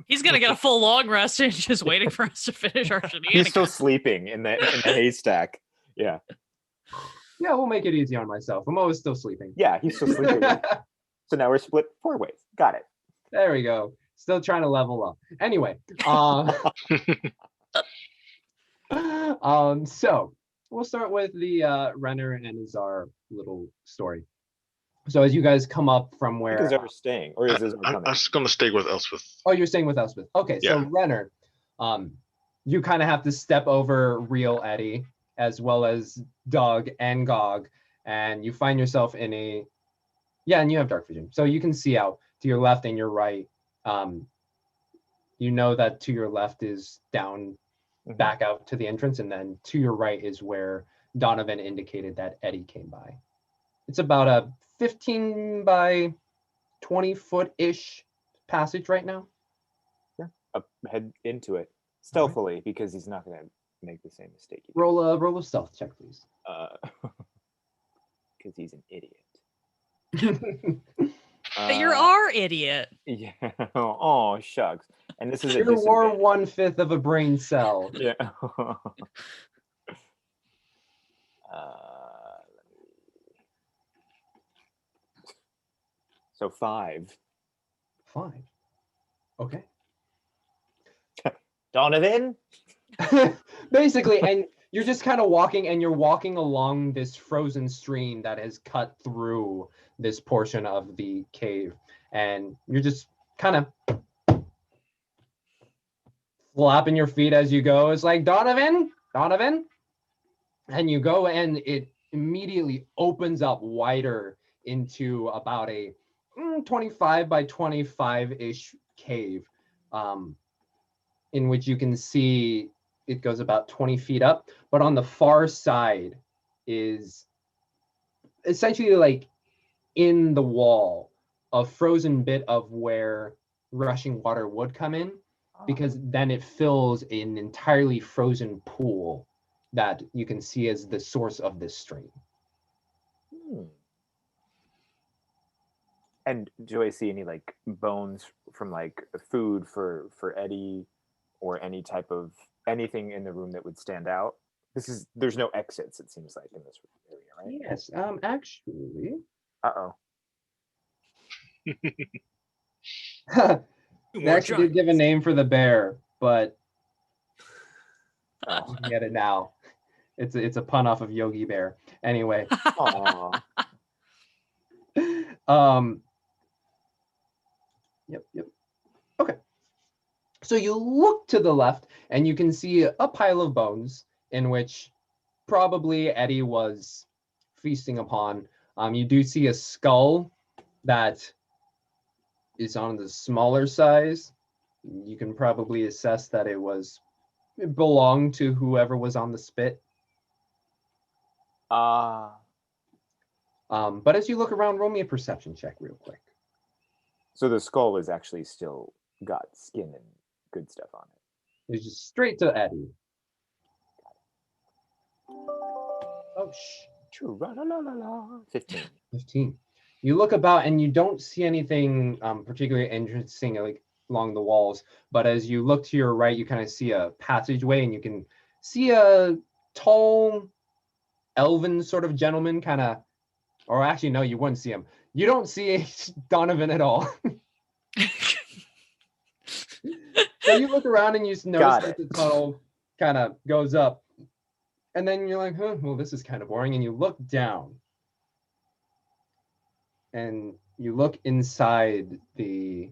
He's going to get a full long rest and just waiting for us to finish our shenanigans. He's still sleeping in the haystack. Yeah. Yeah, we'll make it easy on myself. Amoa's still sleeping. Yeah, he's still sleeping. So now we're split 4 ways. Got it. There we go. Still trying to level up. Anyway, so we'll start with the Renner and Azar little story. So as you guys come up from where Is Azar staying, or is Azar I'm coming? just gonna stay with Elspeth. Oh, you're staying with Elspeth. Okay, so Yeah. Renner, you kind of have to step over real Eddie as well as Doug and Gog, and you find yourself in a and you have dark vision, so you can see out to your left and your right. You know that to your left is down back out to the entrance, and then to your right is where Donovan indicated that Eddie came by. It's about a 15 by 20 foot-ish passage right now. Up, head into it stealthily because he's not going to make the same mistake. He did. Roll a stealth check, please. Because he's an idiot. You're our idiot. Yeah. Oh, shucks. And this is a You were disadvantage. 1/5 of a brain cell. Yeah. So 5. 5. Okay. Donovan? Basically, and you're just kind of walking, and you're walking along this frozen stream that has cut through this portion of the cave, and you're just kind of flapping your feet as you go. It's like, Donovan, and you go, and it immediately opens up wider into about a 25 by 25-ish cave, in which you can see it goes about 20 feet up, but on the far side is essentially like in the wall a frozen bit of where rushing water would come in, because then it fills an entirely frozen pool that you can see as the source of this stream. And do I see any like bones from like food for Eddie, or any type of anything in the room that would stand out? There's no exits, it seems like, in this area, right? Yes, actually. Uh-oh. They actually did give a name for the bear, but Oh. you get it now. It's a pun off of Yogi Bear. Anyway. Aw. Yep. Okay. So you look to the left and you can see a pile of bones in which probably Eddie was feasting upon. You do see a skull that is on the smaller size. You can probably assess that it belonged to whoever was on the spit. But as you look around, roll me a perception check real quick. So the skull is actually still got skin and good stuff on it. It's just straight to Eddie. Oh, True. 15. 15. You look about and you don't see anything particularly interesting like along the walls, but as you look to your right, you kind of see a passageway, and you can see a tall, elven sort of gentleman or actually, no, you wouldn't see him. You don't see Donovan at all. So you look around and you notice that the tunnel kind of goes up. And then you're like, well, this is kind of boring. And you look down. And you look inside the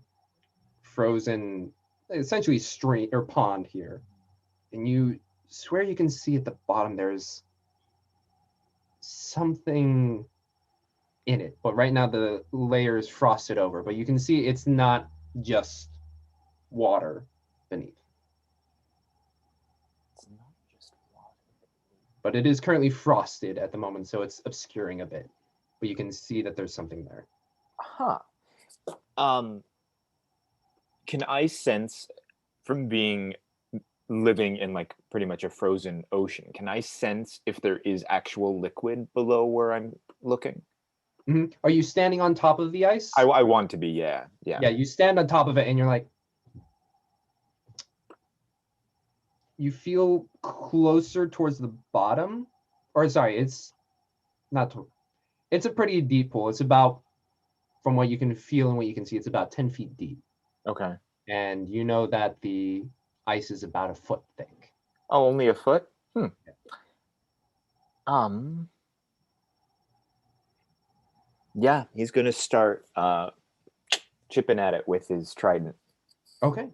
frozen, essentially stream or pond here. And you swear you can see at the bottom there's something in it. But right now the layer is frosted over. But you can see it's not just water beneath. It's not just water. But it is currently frosted at the moment, so it's obscuring a bit. But you can see that there's something there. Huh. Can I sense from living in like pretty much a frozen ocean, can I sense if there is actual liquid below where I'm looking? Are you standing on top of the ice? I want to be, yeah. Yeah, you stand on top of it and you're like, you feel closer towards the bottom, or sorry, it's not, it's a pretty deep pool. It's about, from what you can feel and what you can see, it's about 10 feet deep. Okay. And you know that the ice is about a foot thick. Oh, only a foot? Yeah, he's gonna start chipping at it with his trident. Okay.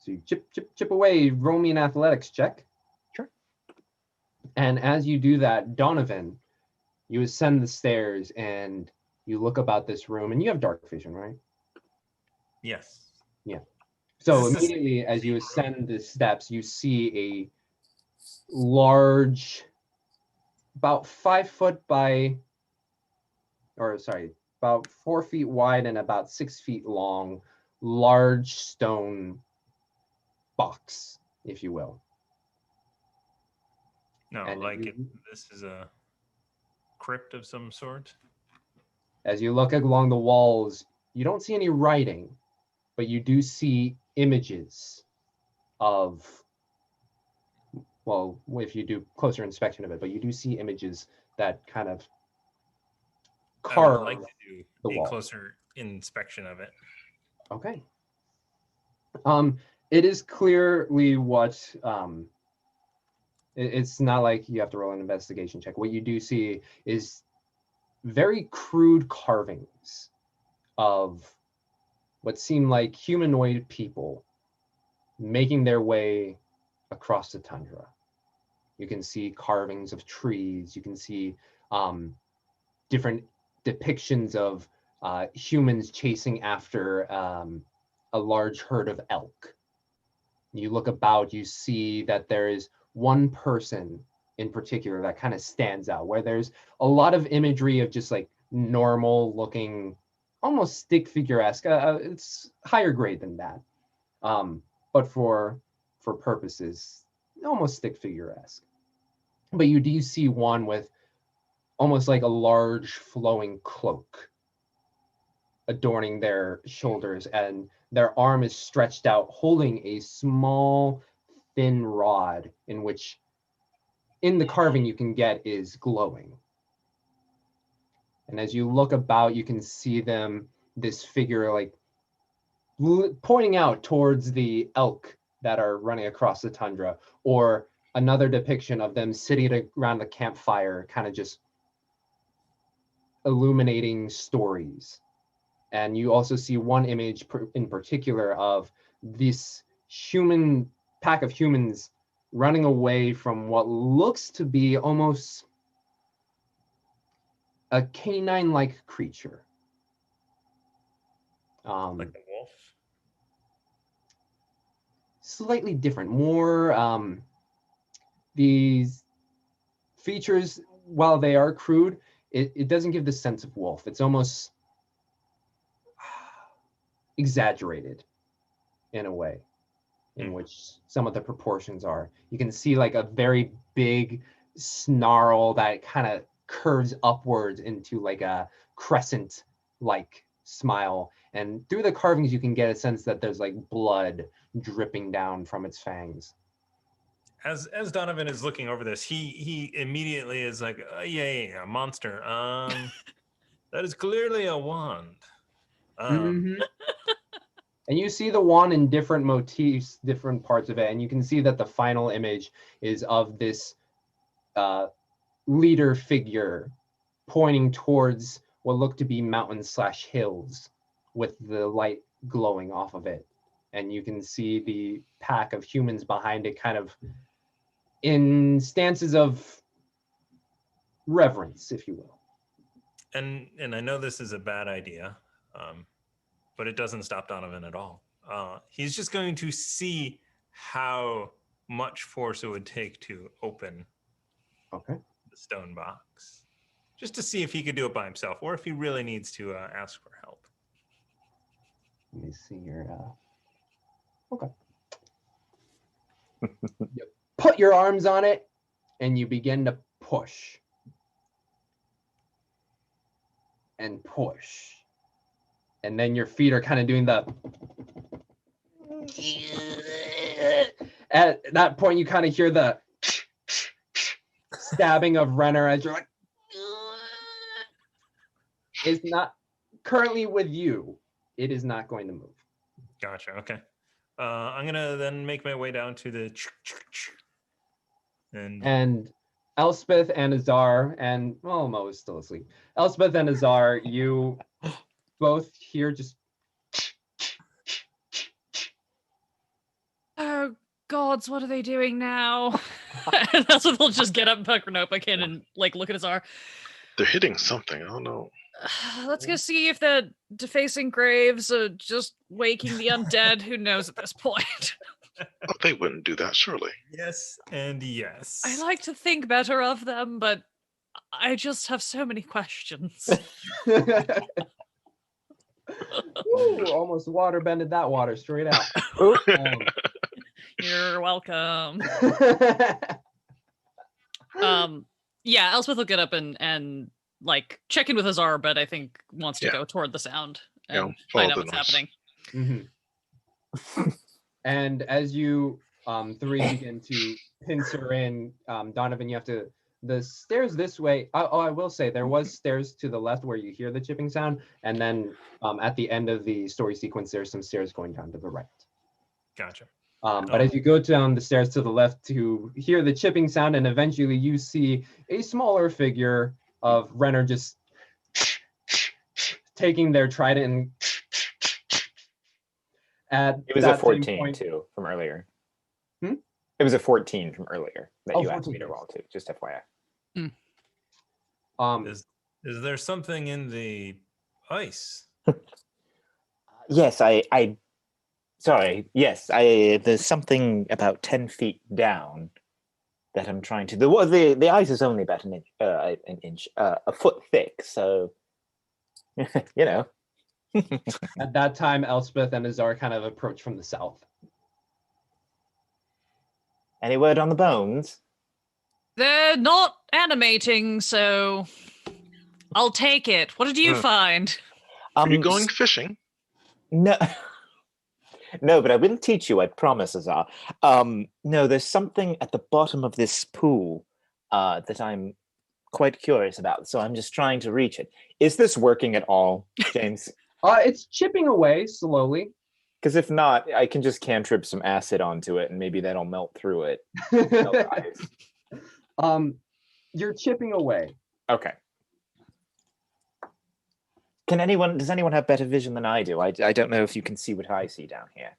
So you chip away, roll me an athletics check. Sure. And as you do that, Donovan, you ascend the stairs and you look about this room, and you have dark vision, right? Yes. Yeah. So Is this the immediately as you same ascend the steps, you see a large, about 5 foot by, or sorry, about 4 feet wide and about 6 feet long, large stone box, if you will. No, And like this is a crypt of some sort. as you look along the walls, you don't see any writing, but you do see images of, well, if you do closer inspection of it, but you do see images that kind of I would carve like to do the a wall. closer inspection of it. Okay. It is clearly what it's not like you have to roll an investigation check. What you do see is very crude carvings of what seem like humanoid people making their way across the tundra. You can see carvings of trees. You can see different depictions of humans chasing after a large herd of elk. You look about, you see that there is one person in particular that kind of stands out, where there's a lot of imagery of just like normal looking, almost stick figure-esque. It's higher grade than that, but for purposes, almost stick figure-esque. But you do see one with almost like a large flowing cloak adorning their shoulders, and their arm is stretched out holding a small thin rod in which in the carving you can get is glowing. And as you look about, you can see them, this figure like pointing out towards the elk that are running across the tundra, or another depiction of them sitting around the campfire kind of just illuminating stories. And you also see one image in particular of this human pack of humans running away from what looks to be almost a canine-like creature. Like a wolf. Slightly different, more these features, while they are crude, it doesn't give the sense of wolf. It's almost exaggerated in a way in which some of the proportions are. You can see like a very big snarl that kind of curves upwards into like a crescent like smile, and through the carvings you can get a sense that there's like blood dripping down from its fangs. As Donovan is looking over this, he immediately is like, yeah, monster. That is clearly a wand. And you see the wand in different motifs, different parts of it, and you can see that the final image is of this leader figure pointing towards what look to be mountains/hills with the light glowing off of it. And you can see the pack of humans behind it kind of in stances of reverence, if you will. And I know this is a bad idea, but it doesn't stop Donovan at all. He's just going to see how much force it would take to open the stone box, just to see if he could do it by himself or if he really needs to ask for help. Let me see here. Okay. You put your arms on it, and you begin to push. And push. And then your feet are kind of doing the... At that point, you kind of hear the stabbing of Renner as you're like... It's not currently with you. It is not going to move. Gotcha. Okay. I'm gonna then make my way down to the And Elspeth and Azar and Mo is still asleep. Elspeth and Azar, you both hear just... Oh gods, what are they doing now? And that's when they'll just get up and pucker notebook in and like look at Azar. They're hitting something. I don't know. Let's go see if the defacing graves are just waking the undead. Who knows at this point? Oh, they wouldn't do that, surely. yes and yes. I like to think better of them, but I just have so many questions. Ooh, almost water bended that water straight out. You're welcome. Yeah, Elspeth will get up and like check in with Azar, but I think wants to go toward the sound and find out what's happening. Mm-hmm. And as you three begin to pincer in, Donovan, you have to... The stairs this way... I will say, there was stairs to the left where you hear the chipping sound, and then at the end of the story sequence, there's some stairs going down to the right. Gotcha. But as you go down the stairs to the left to hear the chipping sound, and eventually you see a smaller figure of Renner just taking their trident and... It was a 14 too from earlier. Hmm? It was a 14 from earlier that you asked 14, me to roll too, just FYI. Is there something in the ice? Yes, there's something about 10 feet down that I'm trying to... The ice is only about a foot thick, so, you know. At that time, Elspeth and Azar kind of approach from the south. Any word on the bones? They're not animating, so I'll take it. What did you find? Are you going fishing? No. No, but I will teach you, I promise, Azar. No, there's something at the bottom of this pool that I'm quite curious about, so I'm just trying to reach it. Is this working at all, James? It's chipping away slowly. Because if not, I can just cantrip some acid onto it, and maybe that'll melt through it. Melt the ice. You're chipping away. Okay. Does anyone have better vision than I do? I don't know if you can see what I see down here.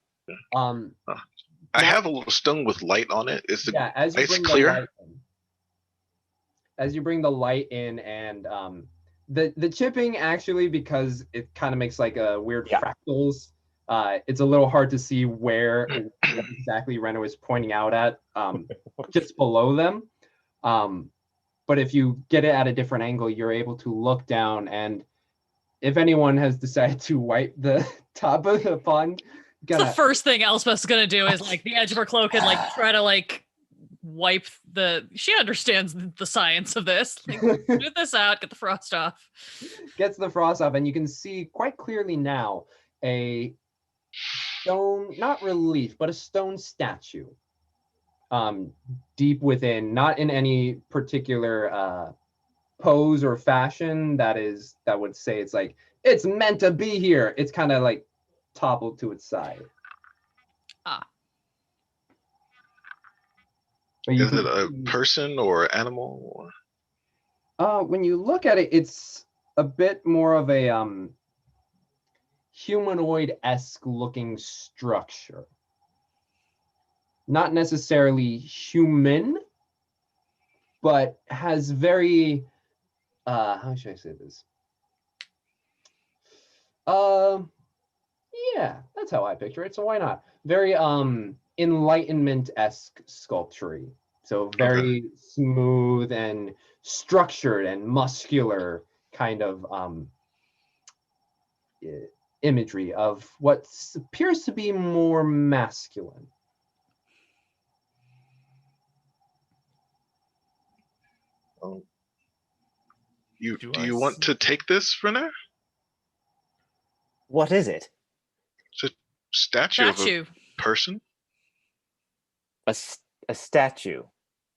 I have a little stone with light on it. Is the as you ice bring clear? The light in, as you bring the light in, and the chipping actually, because it kind of makes like a weird fractals. It's a little hard to see where exactly Renner was pointing out at, just below them. But if you get it at a different angle, you're able to look down, and if anyone has decided to wipe the top of the pond, The first thing Elspeth's gonna do is like the edge of her cloak and like try to like wipe the... She understands the science of this. Like, smooth this out, get the frost off. Gets the frost off, and you can see quite clearly now a stone, not relief, but a stone statue. Deep within, not in any particular pose or fashion that would say it's like it's meant to be here. It's kind of like toppled to its side. Is it a person or animal? When you look at it, it's a bit more of a humanoid-esque looking structure. Not necessarily human, but has very how should I say this? Yeah, that's how I picture it, so why not? Very Enlightenment-esque sculpture. So very smooth and structured and muscular kind of imagery of what appears to be more masculine. Do you want to take this, Renee? What is it? It's a statue of a Statue. person. A statue.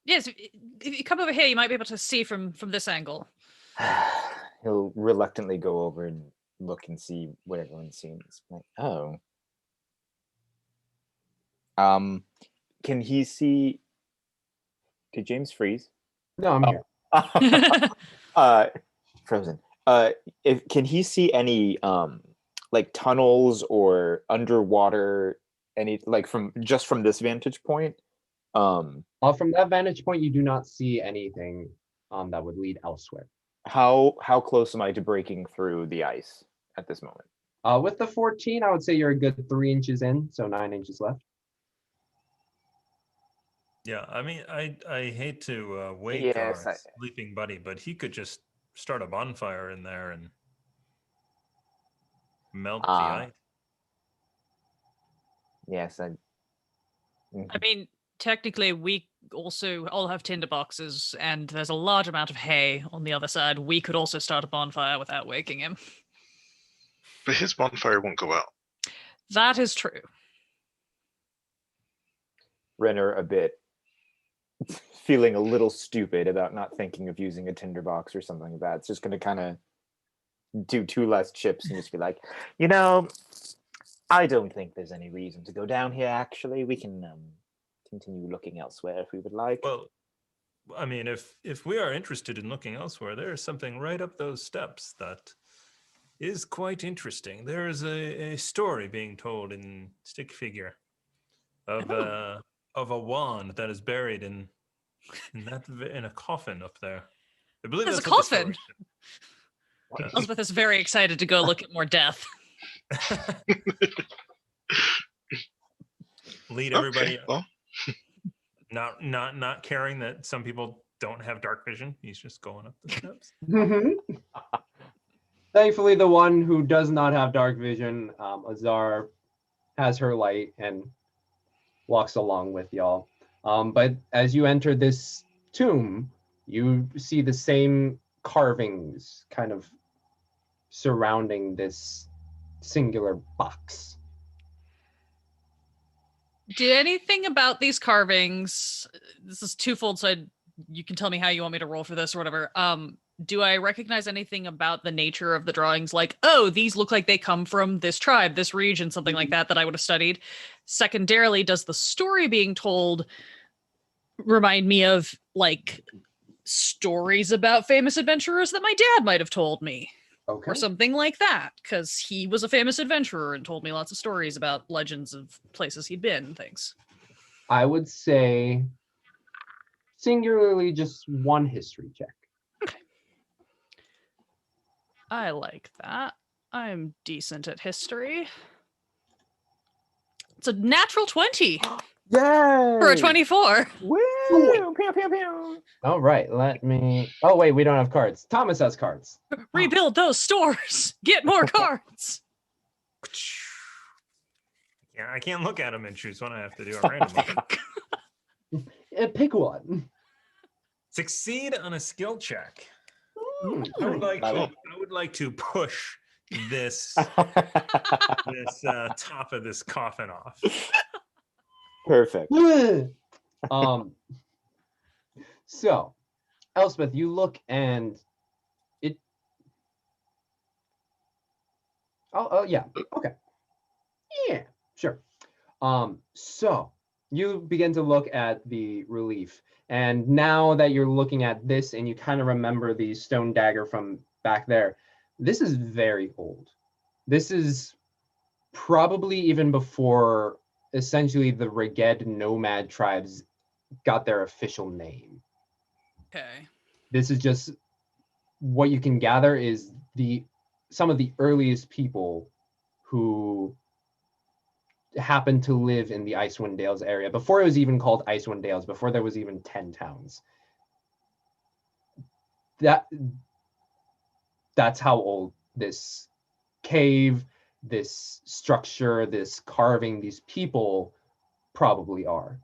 Yes, if you come over here, you might be able to see from this angle. He'll reluctantly go over and look and see what everyone sees. Like, oh. Can he see? Did James freeze? No, I'm here. Frozen. Can he see any like tunnels or underwater, any like from this vantage point? From that vantage point, you do not see anything that would lead elsewhere. How close am I to breaking through the ice at this moment? With the 14, I would say you're a good 3 inches in, so 9 inches left. Yeah, I mean, I hate to wake Yes, our sleeping buddy, but he could just start a bonfire in there and melt the ice. Yes, I mean, technically, we also all have tinder boxes, and there's a large amount of hay on the other side. We could also start a bonfire without waking him. But his bonfire won't go out. That is true. Renner a bit feeling a little stupid about not thinking of using a tinderbox or something like that. It's just going to kind of do 2 less chips and just be like, I don't think there's any reason to go down here, actually. We can continue looking elsewhere if we would like. Well, I mean, if we are interested in looking elsewhere, there is something right up those steps that is quite interesting. There is a story being told in stick figure of a wand that is buried in a coffin up there. I believe There's that's a what the coffin. story said. Elizabeth is very excited to go look at more death. Lead everybody Okay, well. not caring that some people don't have dark vision. He's just going up the steps. Thankfully, the one who does not have dark vision, Azar, has her light and walks along with y'all. But as you enter this tomb, you see the same carvings kind of surrounding this singular box. Do anything about these carvings? This is twofold, so you can tell me how you want me to roll for this or whatever. Do I recognize anything about the nature of the drawings? Like, oh, these look like they come from this tribe, this region, something like that I would have studied. Secondarily, does the story being told remind me of like stories about famous adventurers that my dad might have told me? Okay. Or something like that, because he was a famous adventurer and told me lots of stories about legends of places he'd been and things. I would say singularly just 1 history check. Okay. I like that. I'm decent at history. It's a natural 20 Yay! for a 24. Woo! Pew, pew, pew. All right, let me... Oh, wait, we don't have cards. Thomas has cards. Rebuild those stores. Get more cards. Yeah, I can't look at them and choose one. I have to do it randomly. Pick one. Succeed on a skill check. Hmm. I would like to push this top of this coffin off. Perfect. So, Elspeth, you look and it... Oh, yeah. Okay. Yeah, sure. So you begin to look at the relief, and now that you're looking at this and you kind of remember the stone dagger from back there, this is very old. This is probably even before essentially the Reged nomad tribes got their official name. Okay. This is just what you can gather is some of the earliest people who happened to live in the Icewind Dales area before it was even called Icewind Dales, before there was even 10 towns. That's how old this cave, this structure, this carving, these people probably are.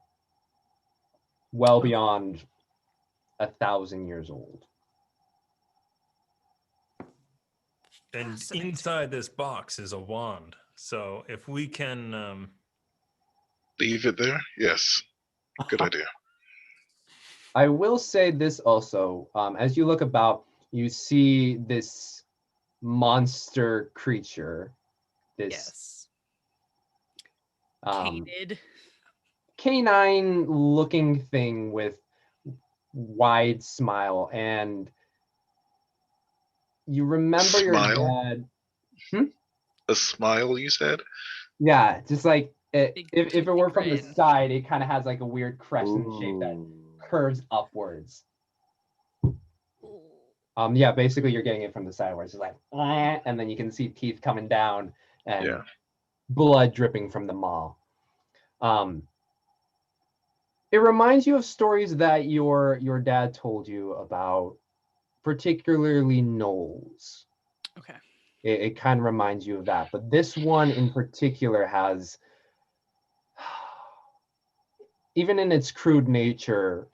Well beyond 1,000 years old. And Fascinating. inside this box is a wand. So if we can, Leave it there? Yes. Good idea. I will say this also, as you look about, you see this monster creature, this Yes. um, Canid. canine looking thing with wide smile, and you remember your Smile? dad. A smile, you said? Yeah, just like Big if it were from the grin. side, it kind of has like a weird crescent shape that Ooh. curves upwards. Yeah, basically you're getting it from the side where it's just like, and then you can see teeth coming down and Yeah. blood dripping from the maw. It reminds you of stories that your dad told you about, particularly gnolls. Okay. It kind of reminds you of that, but this one in particular has, even in its crude nature,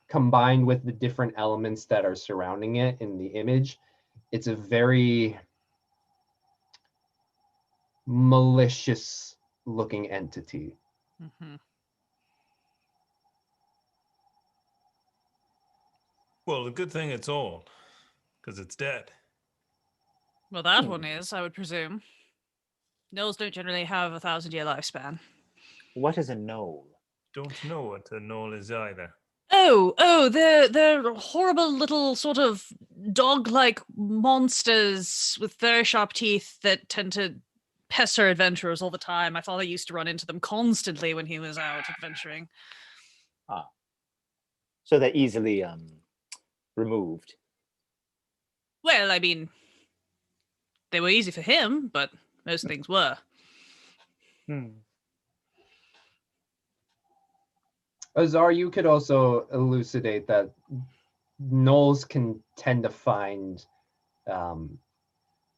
combined with the different elements that are surrounding it in the image, it's a very malicious looking entity. Mm-hmm. well, the good thing it's old, because it's dead. Well, that one is, I would presume. Gnolls don't generally have 1,000-year lifespan. What is a knoll? Don't know what a knoll is either. Oh, they're horrible little sort of dog-like monsters with very sharp teeth that tend to pester adventurers all the time. My father used to run into them constantly when he was out adventuring. Ah. So they're easily removed. Well, I mean, they were easy for him, but most things were. Azar, you could also elucidate that gnolls can tend to find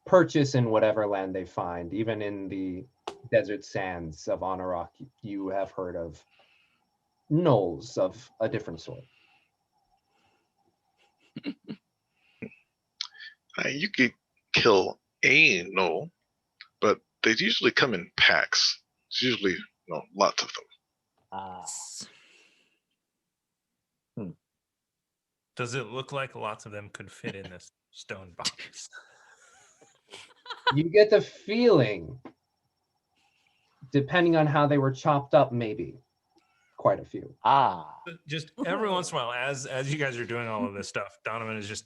purchase in whatever land they find, even in the desert sands of Anorok. You have heard of gnolls of a different sort. You could kill a gnoll, but they usually come in packs. It's usually lots of them. Ah. Does it look like lots of them could fit in this stone box? You get the feeling, depending on how they were chopped up, maybe quite a few. Ah. Just every once in a while, as you guys are doing all of this stuff, Donovan is just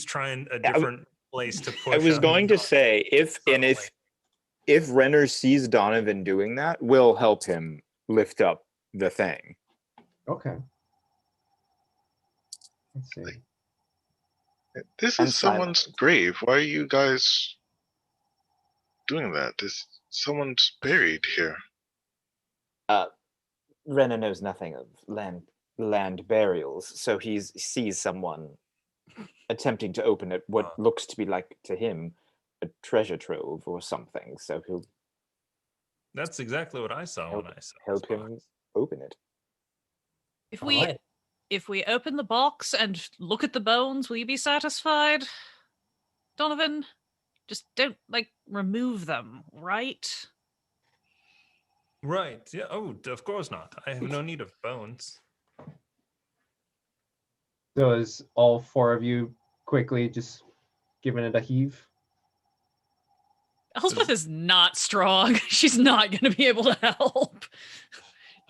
trying a different place to push. I was on going the to say subtly. if Renner sees Donovan doing that, we'll help him lift up the thing. Okay. Let's see. This And is someone's silent. grave. Why are you guys doing that? Someone's buried here. Renner knows nothing of land burials, so he sees someone attempting to open it, what looks to be like to him a treasure trove or something. So he'll That's exactly what I saw when I saw help this him box. open it. If All we right. if we open the box and look at the bones, will you be satisfied, Donovan? Just don't remove them, right? Right. Yeah. Oh, of course not. I have no need of bones. So is all four of you quickly just giving it a heave? Elspeth is not strong. She's not going to be able to help.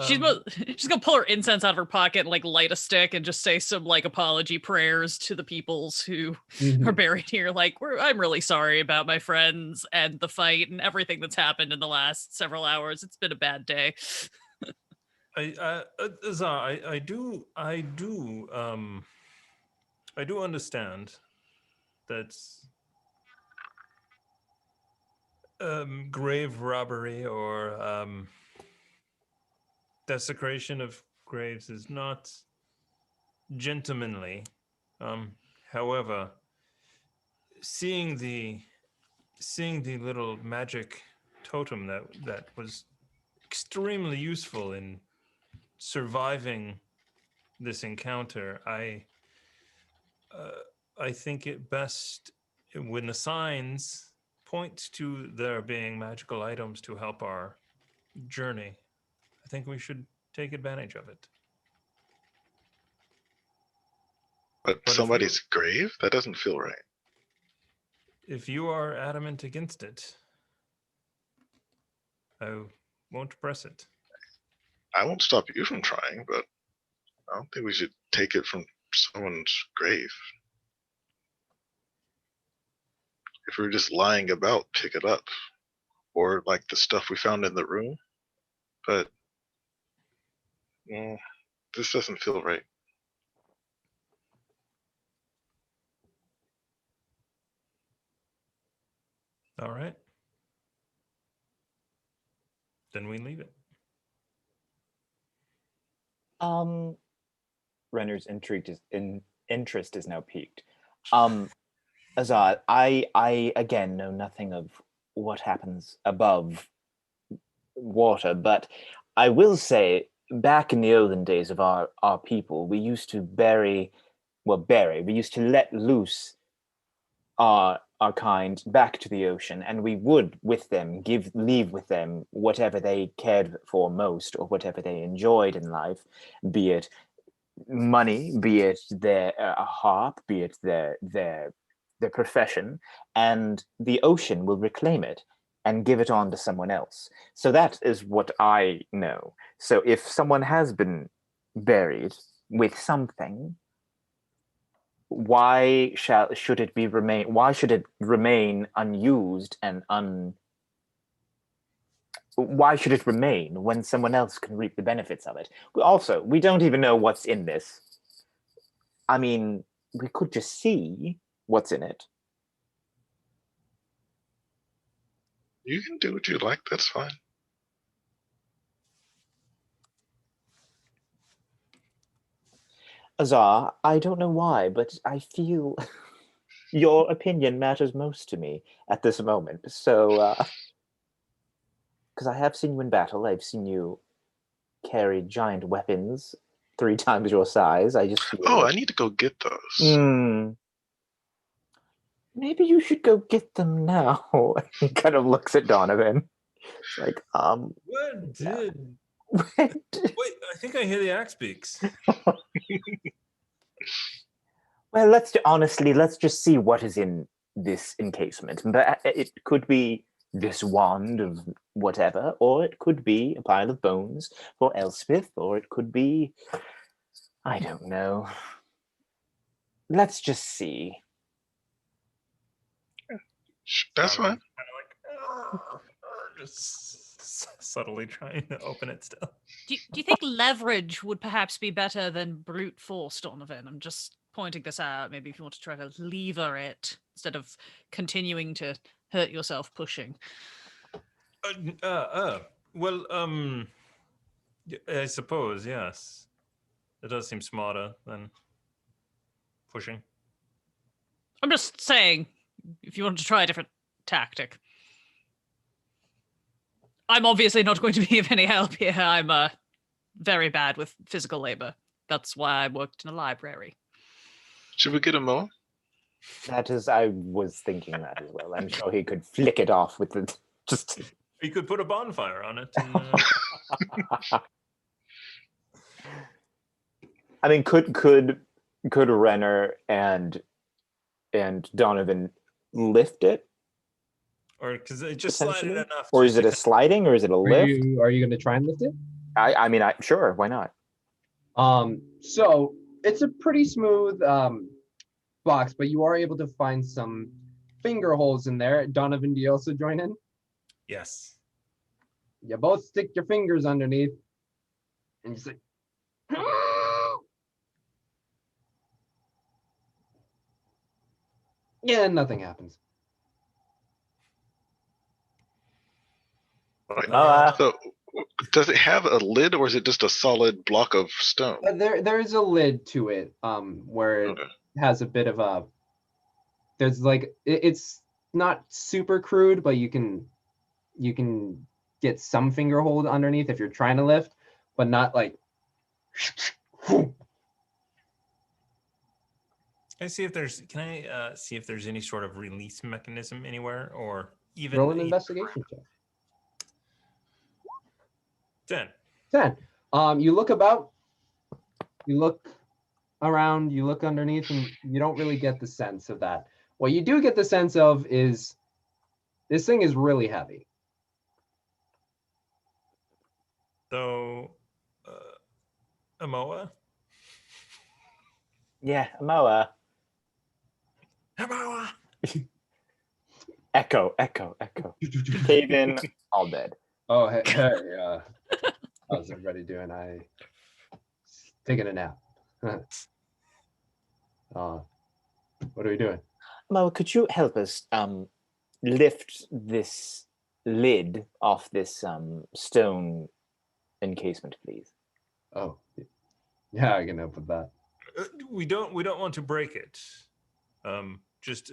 She's gonna pull her incense out of her pocket and light a stick and just say some apology prayers to the peoples who are buried here. I'm really sorry about my friends and the fight and everything that's happened in the last several hours. It's been a bad day. Azar, I do understand that grave robbery or desecration of graves is not gentlemanly. However, seeing the seeing the little magic totem that was extremely useful in surviving this encounter, I think it best when the signs point to there being magical items to help our journey. I think we should take advantage of it. But But if somebody's grave? That doesn't feel right. If you are adamant against it, I won't press it. I won't stop you from trying, but I don't think we should take it from someone's grave. If we were just lying about, pick it up. Or like the stuff we found in the room. But this doesn't feel right. All right. Then we leave it. Renner's interest is now piqued. Azad, I again know nothing of what happens above water, but I will say, back in the olden days of our people, we used to we used to let loose our kind back to the ocean, and we would with them leave with them whatever they cared for most or whatever they enjoyed in life, be it money, be it their a harp, be it their profession, and the ocean will reclaim it and give it on to someone else. So that is what I know. So if someone has been buried with something, why should it remain unused and why should it remain when someone else can reap the benefits of it? Also, we don't even know what's in this. I mean, we could just see what's in it. You can do what you like, that's fine. Azar, I don't know why, but I feel your opinion matters most to me at this moment. So, because I have seen you in battle, I've seen you carry giant weapons 3 times your size. I just feel... Oh, I need to go get those. Maybe you should go get them now. He kind of looks at Donovan. It's like, What did... Wait, I think I hear the axe beaks. Well, let's just see what is in this encasement. But it could be this wand of whatever, or it could be a pile of bones for Elspeth, or it could be, I don't know. Let's just see. That's fine. Just subtly trying to open it still. Do you think leverage would perhaps be better than brute force, Donovan? I'm just pointing this out. Maybe if you want to try to lever it instead of continuing to hurt yourself pushing. Well, I suppose, yes. It does seem smarter than pushing. I'm just saying, if you want to try a different tactic. I'm obviously not going to be of any help here. I'm very bad with physical labor. That's why I worked in a library. Should we get a mower? That is, I was thinking that as well. I'm sure he could flick it off with the just. He could put a bonfire on it. And, I mean, could Renner and Donovan lift it? Or because it just slided enough. Or is it a sliding, or is it a lift? Are you going to try and lift it? I mean, sure, why not? So it's a pretty smooth box, but you are able to find some finger holes in there. Donovan, do you also join in? Yes. You both stick your fingers underneath, and you say, yeah, nothing happens. Right. So, does it have a lid, or is it just a solid block of stone? There is a lid to it, where it has a bit of a. There's like it's not super crude, but you can get some finger hold underneath if you're trying to lift, but not like. Can I see if there's see if there's any sort of release mechanism anywhere, or even Roll an investigation check. 10. 10. You look about, you look around, you look underneath, and you don't really get the sense of that. What you do get the sense of is this thing is really heavy. So, Amoa? Yeah, Amoa. Amoa! Echo. Cave in, all dead. Oh, hey, how's everybody doing? Taking a nap. What are we doing? Amoa, could you help us lift this lid off this stone encasement, please? Oh, yeah, I can help with that. We don't want to break it. Just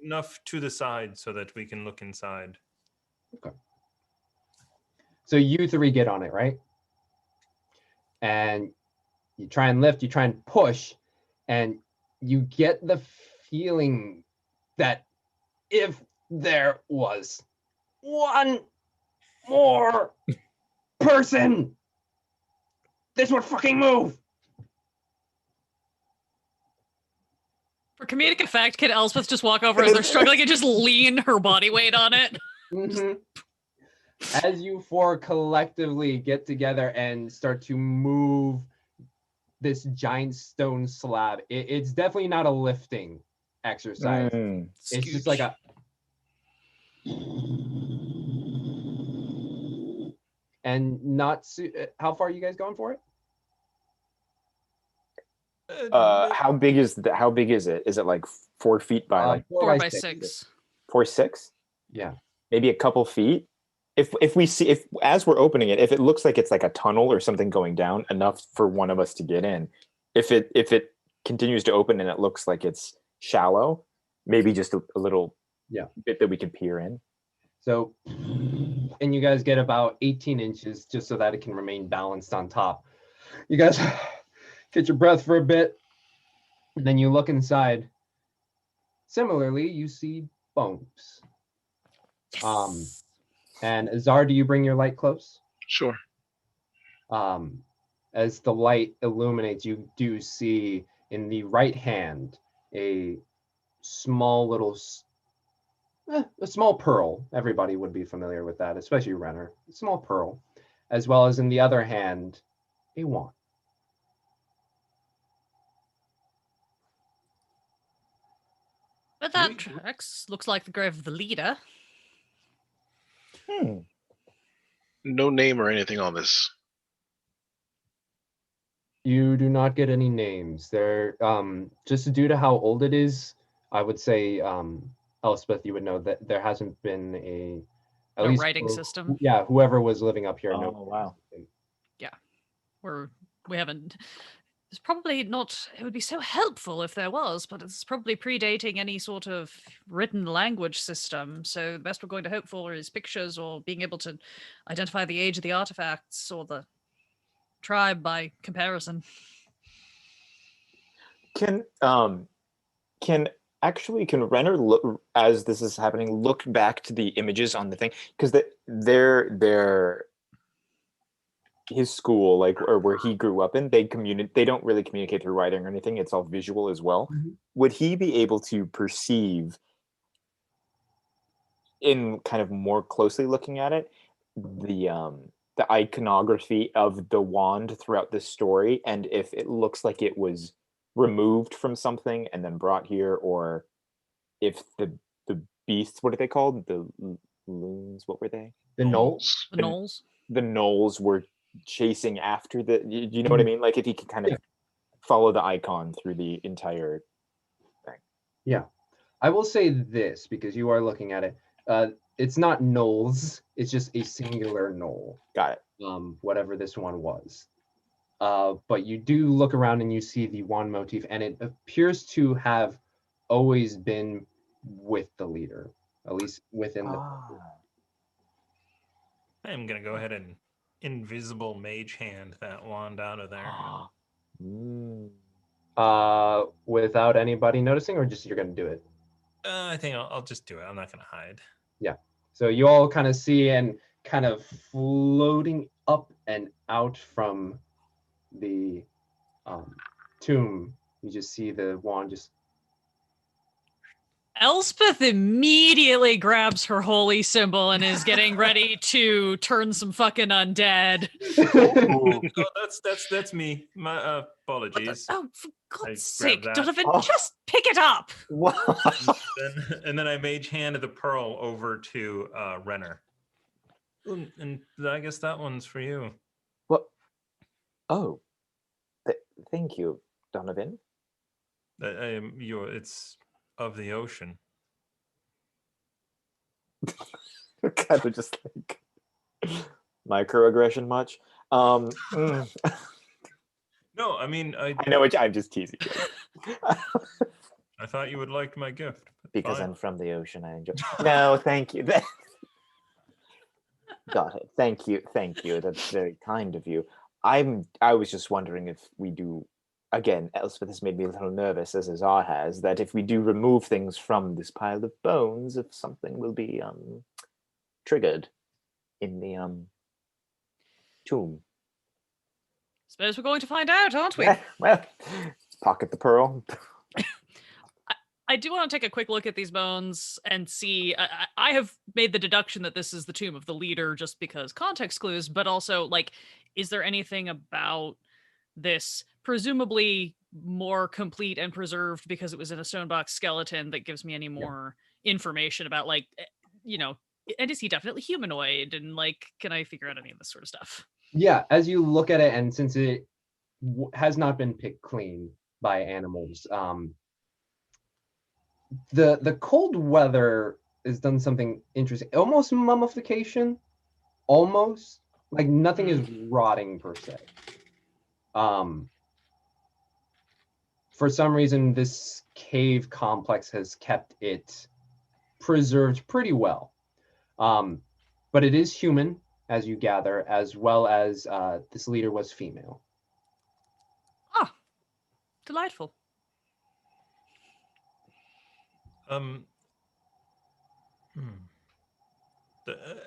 enough to the side so that we can look inside. Okay. So you three get on it, right? And you try and lift, you try and push, and you get the feeling that if there was one more person, this would fucking move. For comedic effect, can Elspeth just walk over as they're struggling and just lean her body weight on it? Mm-hmm. As you four collectively get together and start to move this giant stone slab, it's definitely not a lifting exercise. It's just like a... And not... How far are you guys going for it? How big is it? Is it like 4 feet by like 4 by 6? 4, 6? Yeah. Maybe a couple feet. If we see, if as we're opening it, if it looks like it's like a tunnel or something going down, enough for one of us to get in. If it continues to open and it looks like it's shallow, maybe just a little bit that we can peer in. So, and you guys get about 18 inches just so that it can remain balanced on top. You guys get your breath for a bit, and then you look inside. Similarly, you see bones. Yes. And Azar, do you bring your light close? Sure. As the light illuminates, you do see in the right hand a small little, a small pearl. Everybody would be familiar with that, especially Renner. A small pearl, as well as in the other hand, a wand. But that tracks. Looks like the grave of the leader. No name or anything on this. You do not get any names. They're just due to how old it is. I would say, Elspeth, you would know that there hasn't been at least writing system. Yeah, whoever was living up here. Oh wow. Yeah, we haven't. It's probably not. It would be so helpful if there was, but it's probably predating any sort of written language system. So the best we're going to hope for is pictures or being able to identify the age of the artifacts or the tribe by comparison. Can Renner look, as this is happening, look back to the images on the thing, because they're his school, like, or where he grew up in, they don't really communicate through writing or anything. It's all visual as well. Mm-hmm. Would he be able to perceive, in kind of more closely looking at it, the iconography of the wand throughout this story, and if it looks like it was removed from something and then brought here, or if the beasts, what are they called? The loons, what were they? The gnolls. The gnolls. The gnolls were chasing after the, you know what I mean? Like if he could kind of follow the icon through the entire thing. Yeah. I will say this, because you are looking at it. It's not gnolls, it's just a singular gnoll. Got it. Whatever this one was. But you do look around and you see the wand motif, and it appears to have always been with the leader, at least within the. I'm gonna go ahead and invisible mage hand that wand out of there. Mm. Without anybody noticing, or just you're gonna do it? I think I'll just do it. I'm not gonna hide. Yeah. So you all kind of see, and kind of floating up and out from the tomb, you just see the wand just. Elspeth immediately grabs her holy symbol and is getting ready to turn some fucking undead. Oh, that's me. My apologies. Oh, for I God's sake, grabbed that. Donovan, Oh. just pick it up. And then I mage handed the pearl over to Renner. And I guess that one's for you. What? Oh, thank you, Donovan. It's of the ocean. Kind of just like microaggression much. No, I mean I know what I'm just teasing you. I thought you would like my gift. Because fine. I'm from the ocean, I enjoy. No, thank you. Got it. Thank you. That's very kind of you. I was just wondering if we do. Again, Elspeth has made me a little nervous, as Azar has, that if we do remove things from this pile of bones, if something will be triggered in the tomb. Suppose we're going to find out, aren't we? Well, pocket the pearl. I do want to take a quick look at these bones and see. I have made the deduction that this is the tomb of the leader just because context clues, but also, like, is there anything about this presumably more complete and preserved because it was in a stone box skeleton that gives me any more information about, like, and is he definitely humanoid? And, like, can I figure out any of this sort of stuff? Yeah, as you look at it, and since it has not been picked clean by animals, the cold weather has done something interesting, almost mummification, almost like nothing is rotting per se. For some reason, this cave complex has kept it preserved pretty well. But it is human, as you gather, as well as this leader was female. Ah, delightful. I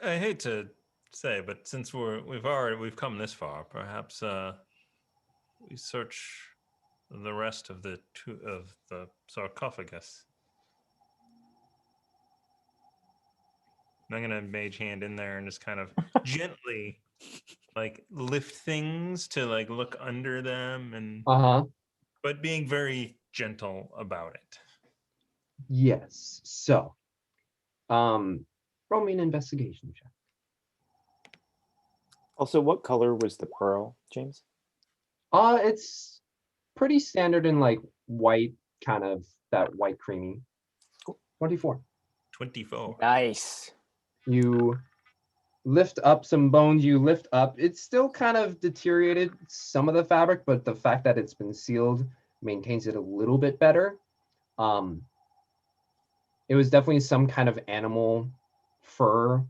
hate to say, but since we've come this far, perhaps we search the rest of the sarcophagus. I'm gonna mage hand in there and just kind of gently, like, lift things to, like, look under them, and but being very gentle about it. Yes. So, roll me an investigation check. Also, what color was the pearl, James? It's pretty standard in, like, white, kind of that white creamy. 24. 24. Nice. You lift up some bones. You lift up. It's still kind of deteriorated, some of the fabric, but the fact that it's been sealed maintains it a little bit better. It was definitely some kind of animal fur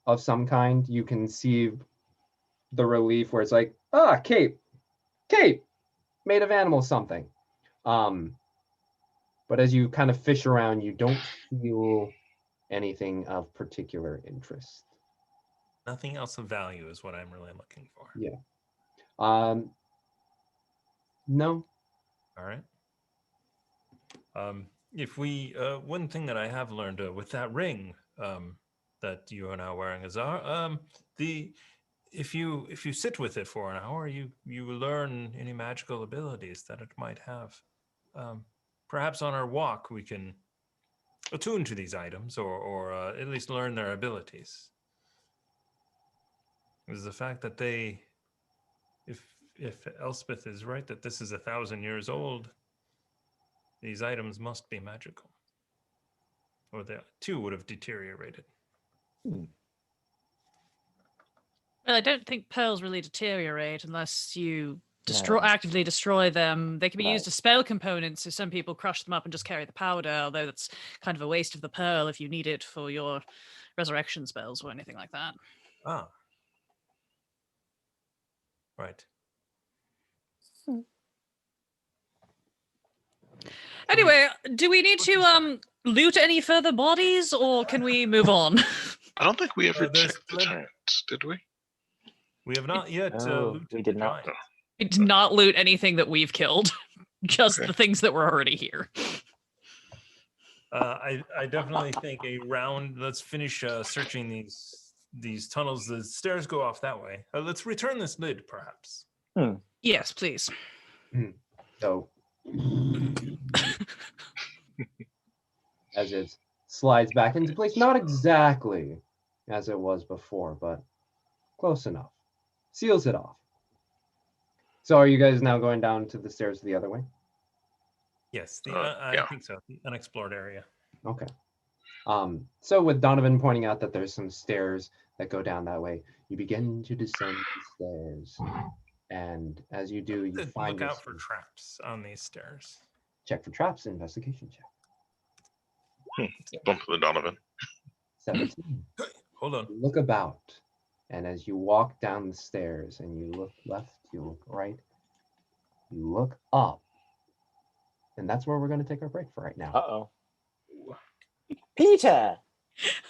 of some kind. You can see the relief where it's like, cape, made of animal something. But as you kind of fish around, you don't feel anything of particular interest. Nothing else of value is what I'm really looking for. Yeah. No. All right. If we, one thing that I have learned with that ring that you are now wearing, Azar, if you sit with it for an hour, you learn any magical abilities that it might have. Perhaps on our walk we can attune to these items, or at least learn their abilities. Is the fact that if Elspeth is right that this is 1,000 years old, these items must be magical, or they too would have deteriorated. Well, I don't think pearls really deteriorate unless you actively destroy them. They can be used Right. as spell components, so some people crush them up and just carry the powder, although that's kind of a waste of the pearl if you need it for your resurrection spells or anything like that. Ah. Right. Anyway, do we need to loot any further bodies, or can we move on? I don't think we ever there's checked the plenty- turrets, did we? We have not yet No, looted we did the not. giant. We did not loot anything that we've killed, just Okay. the things that were already here. I definitely think a round. Let's finish searching these tunnels. The stairs go off that way. Let's return this lid, perhaps. Yes, please. So, as it slides back into place, not exactly as it was before, but close enough. Seals it off. So are you guys now going down to the stairs the other way? Yes, yeah. I think so. The unexplored area. Okay. So with Donovan pointing out that there's some stairs that go down that way, you begin to descend the stairs. And as you do, you find Look out for yourself- traps on these stairs. check for traps, investigation check. Bump the Donovan. 17. Hold on. You look about, and as you walk down the stairs and you look left, you look right, you look up, and that's where we're going to take our break for right now. Uh-oh. Peter!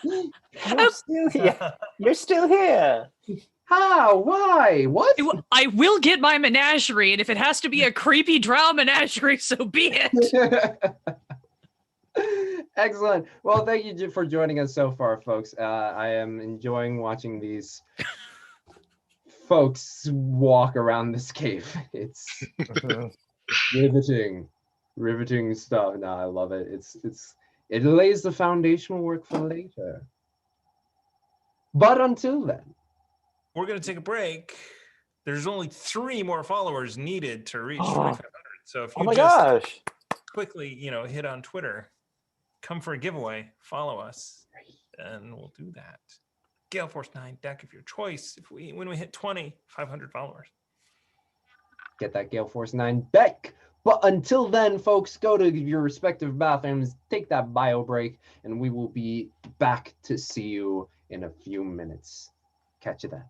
You're still here. You're still here. How? Why? What? I will get my menagerie, and if it has to be a creepy drow menagerie, so be it. Excellent. Well, thank you for joining us so far, folks. I am enjoying watching these folks walk around this cave. It's riveting stuff. No, I love it. It lays the foundational work for later. But until then, We're going to take a break. There's only 3 more followers needed to reach Oh. 2,500. So if Oh you my just gosh. quickly, hit on Twitter, come for a giveaway, follow us, and we'll do that. Gale Force 9 deck of your choice. When we hit 500 followers. get that Gale Force 9 deck. But until then, folks, go to your respective bathrooms, take that bio break, and we will be back to see you in a few minutes. Catch you then.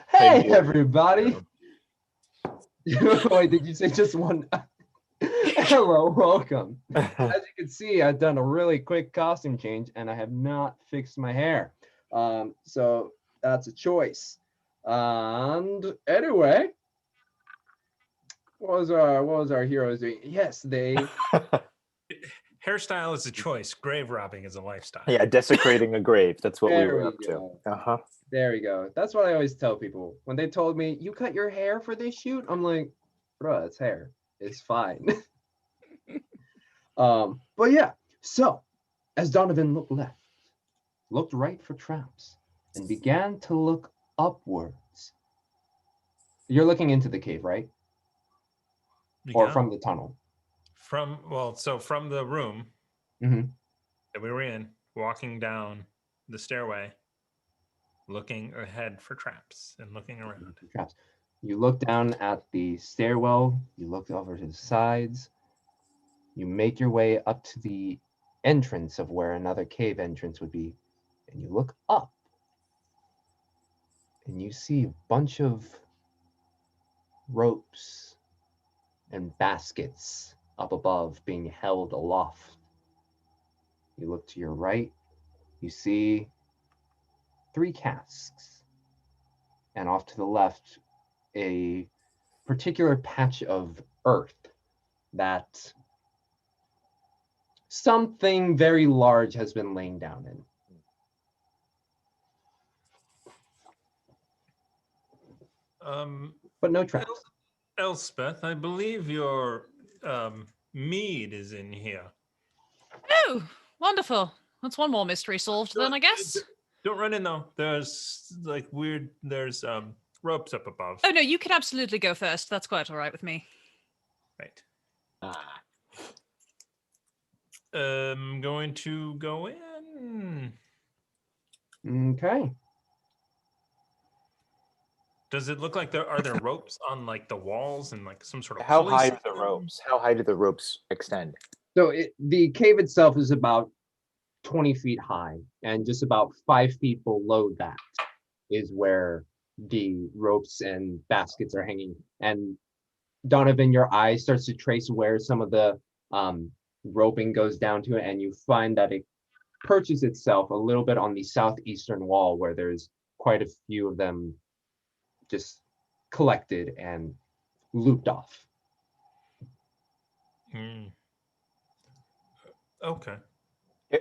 Hey, you. everybody. Wait, did you say just one? Hello, welcome. As you can see, I've done a really quick costume change and I have not fixed my hair. So that's a choice. And anyway, what was our heroes doing? Yes, they Hairstyle is a choice. Grave robbing is a lifestyle. Yeah, desecrating a grave. That's what we There were we up to. go. Uh-huh. There we go. That's what I always tell people. When they told me, you cut your hair for this shoot? I'm like, bro, it's hair. It's fine. But yeah, so as Donovan looked left, looked right for traps, and began to look upwards. You're looking into the cave, right? Or Yeah. from the tunnel? From the room Mm-hmm. that we were in, walking down the stairway, looking ahead for traps and looking around. Traps. You look down at the stairwell, you look over to the sides, you make your way up to the entrance of where another cave entrance would be, and you look up, and you see a bunch of ropes and baskets up above being held aloft. You look to your right, you see 3 casks, and off to the left, a particular patch of earth that something very large has been laying down in. But no traps. Elspeth, I believe your mead is in here. Oh, wonderful. That's one more mystery solved then, I guess. Don't run in though. There's there's ropes up above. Oh no, you can absolutely go first. That's quite all right with me. Right. I'm going to go in. Okay. Does it look like are there ropes on like the walls and like some sort of How pulley high are the system? ropes? How high do the ropes extend? So the cave itself is about 20 feet high, and just about 5 feet below that is where the ropes and baskets are hanging. And Donovan, your eye starts to trace where some of the roping goes down to, and you find that it perches itself a little bit on the southeastern wall, where there's quite a few of them just collected and looped off. Hmm. Okay.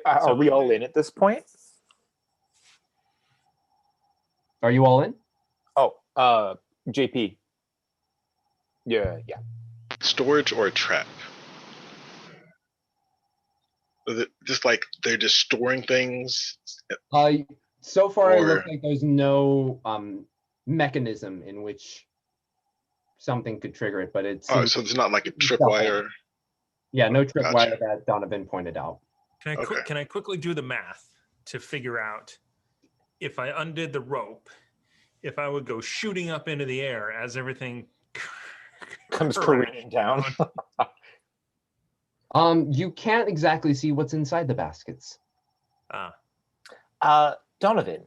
Are So- we all in at this point? Are you all in? Oh, JP. Yeah. Storage or a trap? Is it just like they're just storing things? So far it Or- looks like there's no mechanism in which something could trigger it, but it's Oh, so it's not like a tripwire. yeah, no Gotcha. tripwire that Donovan pointed out. Okay. Can I quickly do the math to figure out if I undid the rope, if I would go shooting up into the air as everything Comes Correct. careening down. You can't exactly see what's inside the baskets. Donovan,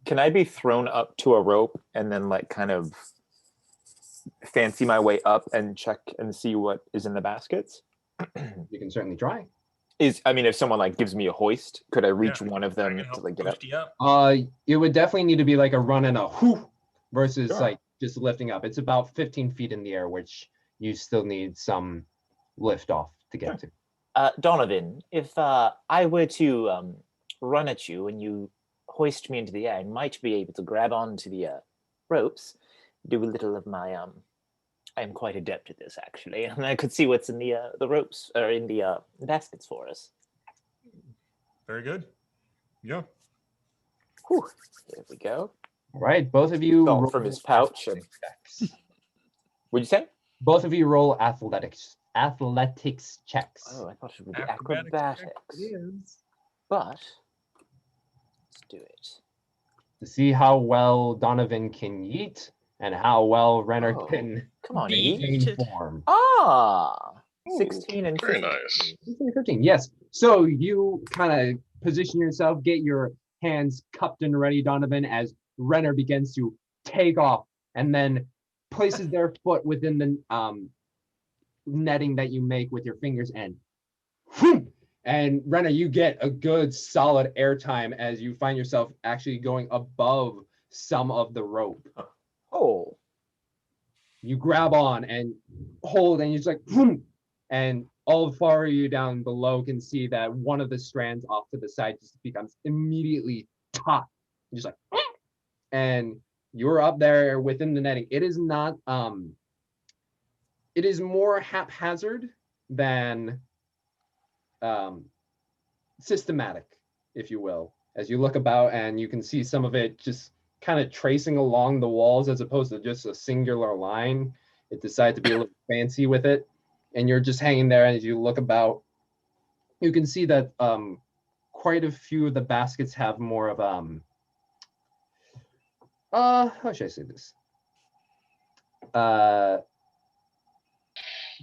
can I be thrown up to a rope and then like kind of fancy my way up and check and see what is in the baskets? You can certainly try. If someone like gives me a hoist, could I reach one of I them can to help like get up? boost you up. It would definitely need to be like a run and a whoo versus Sure. like just lifting up. It's about 15 feet in the air, which you still need some lift off to get to. Donovan, if I were to run at you and you hoist me into the air, I might be able to grab onto the ropes, do a little of my I am quite adept at this actually, and I could see what's in the ropes or in the baskets for us. Very good. Yeah. Whew. Here we go. All right, both of you Felt roll from his pouch and- checks. What'd you say? Both of you roll athletics checks. Oh, I thought it would be Acrobatics check acrobatics. it is. But let's do it. To see how well Donovan can yeet and how well Renner Oh, can Come on, Be- E. gain Yeeted. form. Ah, Ooh, 16 and very 15. nice. 13, yes. So you kind of position yourself, get your hands cupped and ready, Donovan, as Renner begins to take off and then places their foot within the netting that you make with your fingers and Renner, you get a good solid airtime as you find yourself actually going above some of the rope. Oh. You grab on and hold, and you're just like, and all far you down below can see that one of the strands off to the side just becomes immediately taut. You're just like, and you're up there within the netting. It is not, it is more haphazard than systematic, if you will, as you look about and you can see some of it just kind of tracing along the walls as opposed to just a singular line. It decided to be a little fancy with it, and you're just hanging there. As you look about, you can see that quite a few of the baskets have more of how should I say this?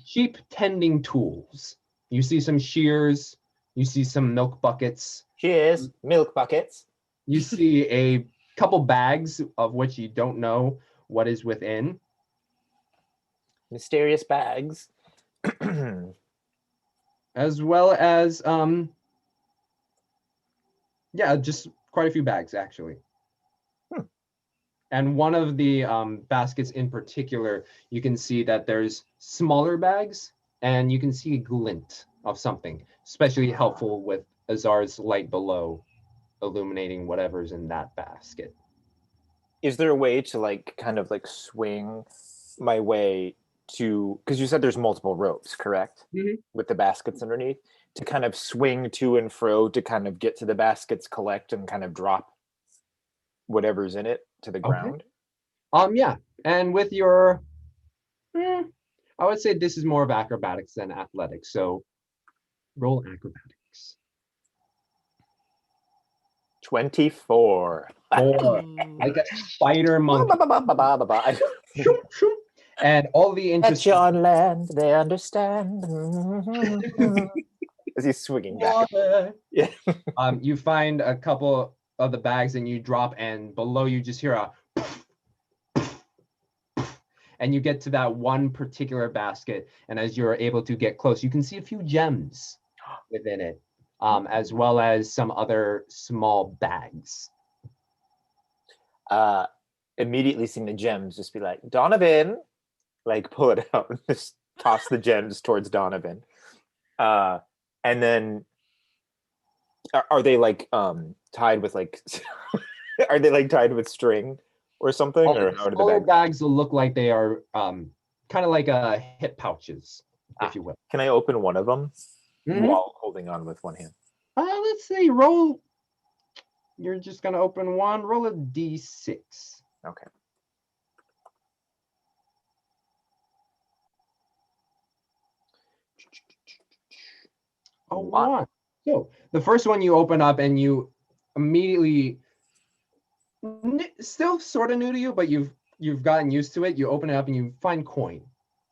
Sheep tending tools. You see some shears, you see some milk buckets. Cheers, milk buckets. You see a couple bags of which you don't know what is within. Mysterious bags. As well as yeah, just quite a few bags actually. And one of the baskets in particular, you can see that there's smaller bags and you can see a glint of something, especially helpful with Azar's light below illuminating whatever's in that basket. Is there a way to like kind of like swing my way to, because you said there's multiple ropes, correct? Mhm. With the baskets underneath, to kind of swing to and fro to kind of get to the baskets, collect, and kind of drop whatever's in it to the ground? Yeah, and with your, I would say this is more of acrobatics than athletics, so roll acrobatics. 24. 4, like a spider monkey. Shoom, shoom. And all the At interesting your land, they understand. As he's swinging back. water. Yeah. You find a couple of the bags and you drop, and below you just hear a and you get to that one particular basket, and as you're able to get close, you can see a few gems within it, as well as some other small bags. Immediately seeing the gems, just be like, Donovan, like pull it out and just toss the gems towards Donovan. And then are they like tied with like are they like tied with string or something? All Or the how do the smaller bags? bags will look like they are kind of like hip pouches, if you will. Can I open one of them Mhm. while holding on with one hand? Let's see, roll. You're just gonna open one. Roll a d6. Okay. A One. 1. So the first one you open up and you immediately, still sort of new to you, but you've gotten used to it. You open it up and you find coin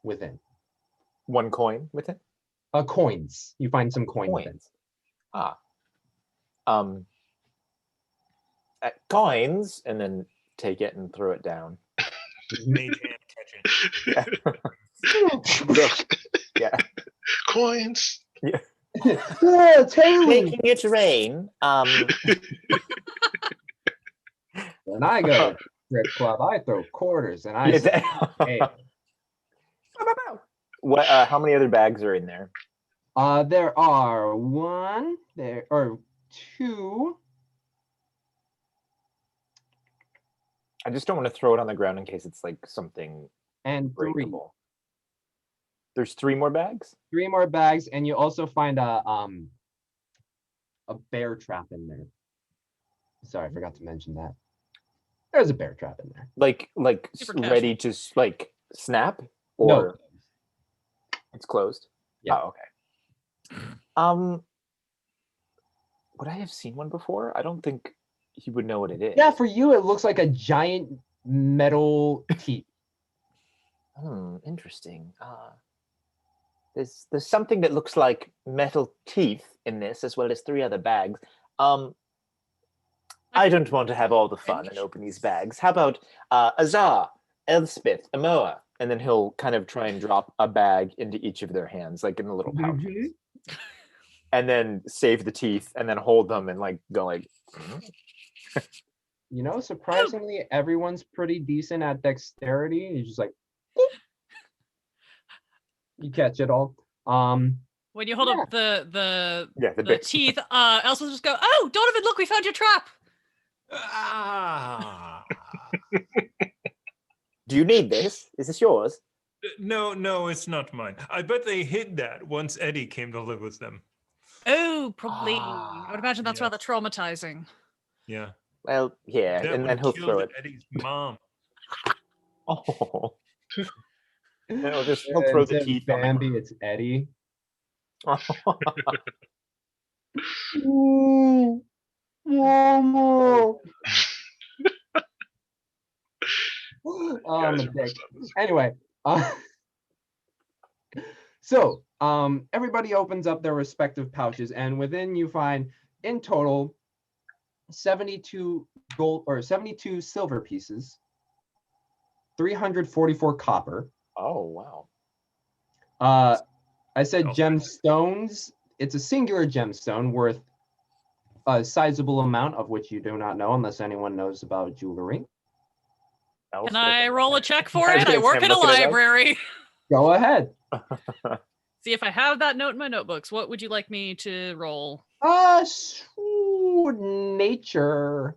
within. One coin with it? Coins. You find some coin within. Coins. Coins, and then take it and throw it down. Mage hand catching. Yeah. Coins. Yeah, tailings. Making it rain. When I go to strip club, I throw quarters and I Yeah, say, hey. What? How many other bags are in there? There are 2. I just don't want to throw it on the ground in case it's like something And 3. breakable. There's 3 more bags? 3 more bags, and you also find a bear trap in there. Sorry, I forgot to mention that. There's a bear trap in there. Like Super ready to like snap? Or No. it's closed? Yeah. Oh, okay. Would I have seen one before? I don't think he would know what it is. Yeah, for you, it looks like a giant metal teeth. Interesting. There's something that looks like metal teeth in this, as well as 3 other bags. I don't want to have all the fun and open these bags. How about Azar, Elspeth, Amoa? And then he'll kind of try and drop a bag into each of their hands, like in a little pouch. And then save the teeth and then hold them and like go like, You know, surprisingly, everyone's pretty decent at dexterity. You're just like, you catch it all. When you hold up the bits. teeth, Elsa will just go, "Oh, Donovan, look, we found your trap." Ah. Do you need this? Is this yours? No, it's not mine. I bet they hid that once Eddie came to live with them. Oh, probably. I would imagine that's rather traumatizing. Yeah. Well, yeah, That and would then he'll kill throw it. Eddie's mom. Oh. And he'll throw the Instead of teeth on the Bambi, it's Eddie. ground. I'm a dick. Anyway, so everybody opens up their respective pouches, and within you find in total 72 gold or 72 silver pieces, 344 copper. Oh, wow. I said gemstones. It's a singular gemstone worth a sizable amount, of which you do not know unless anyone knows about jewelry. Can I roll a check for I was it? I gonna say, work I'm in a looking it up. library. Go ahead. See if I have that note in my notebooks. What would you like me to roll? Nature.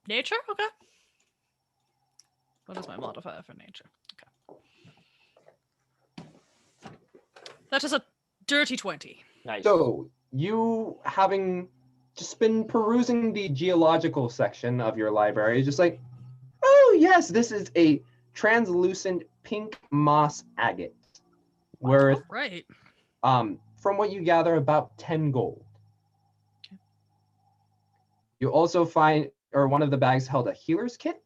Nature? Okay. What is my modifier for nature? Okay. That is a dirty 20. Nice. So you, having just been perusing the geological section of your library, just like, oh yes, this is a translucent pink moss agate worth, Right. from what you gather, about 10 gold. You also find, or one of the bags held a healer's kit,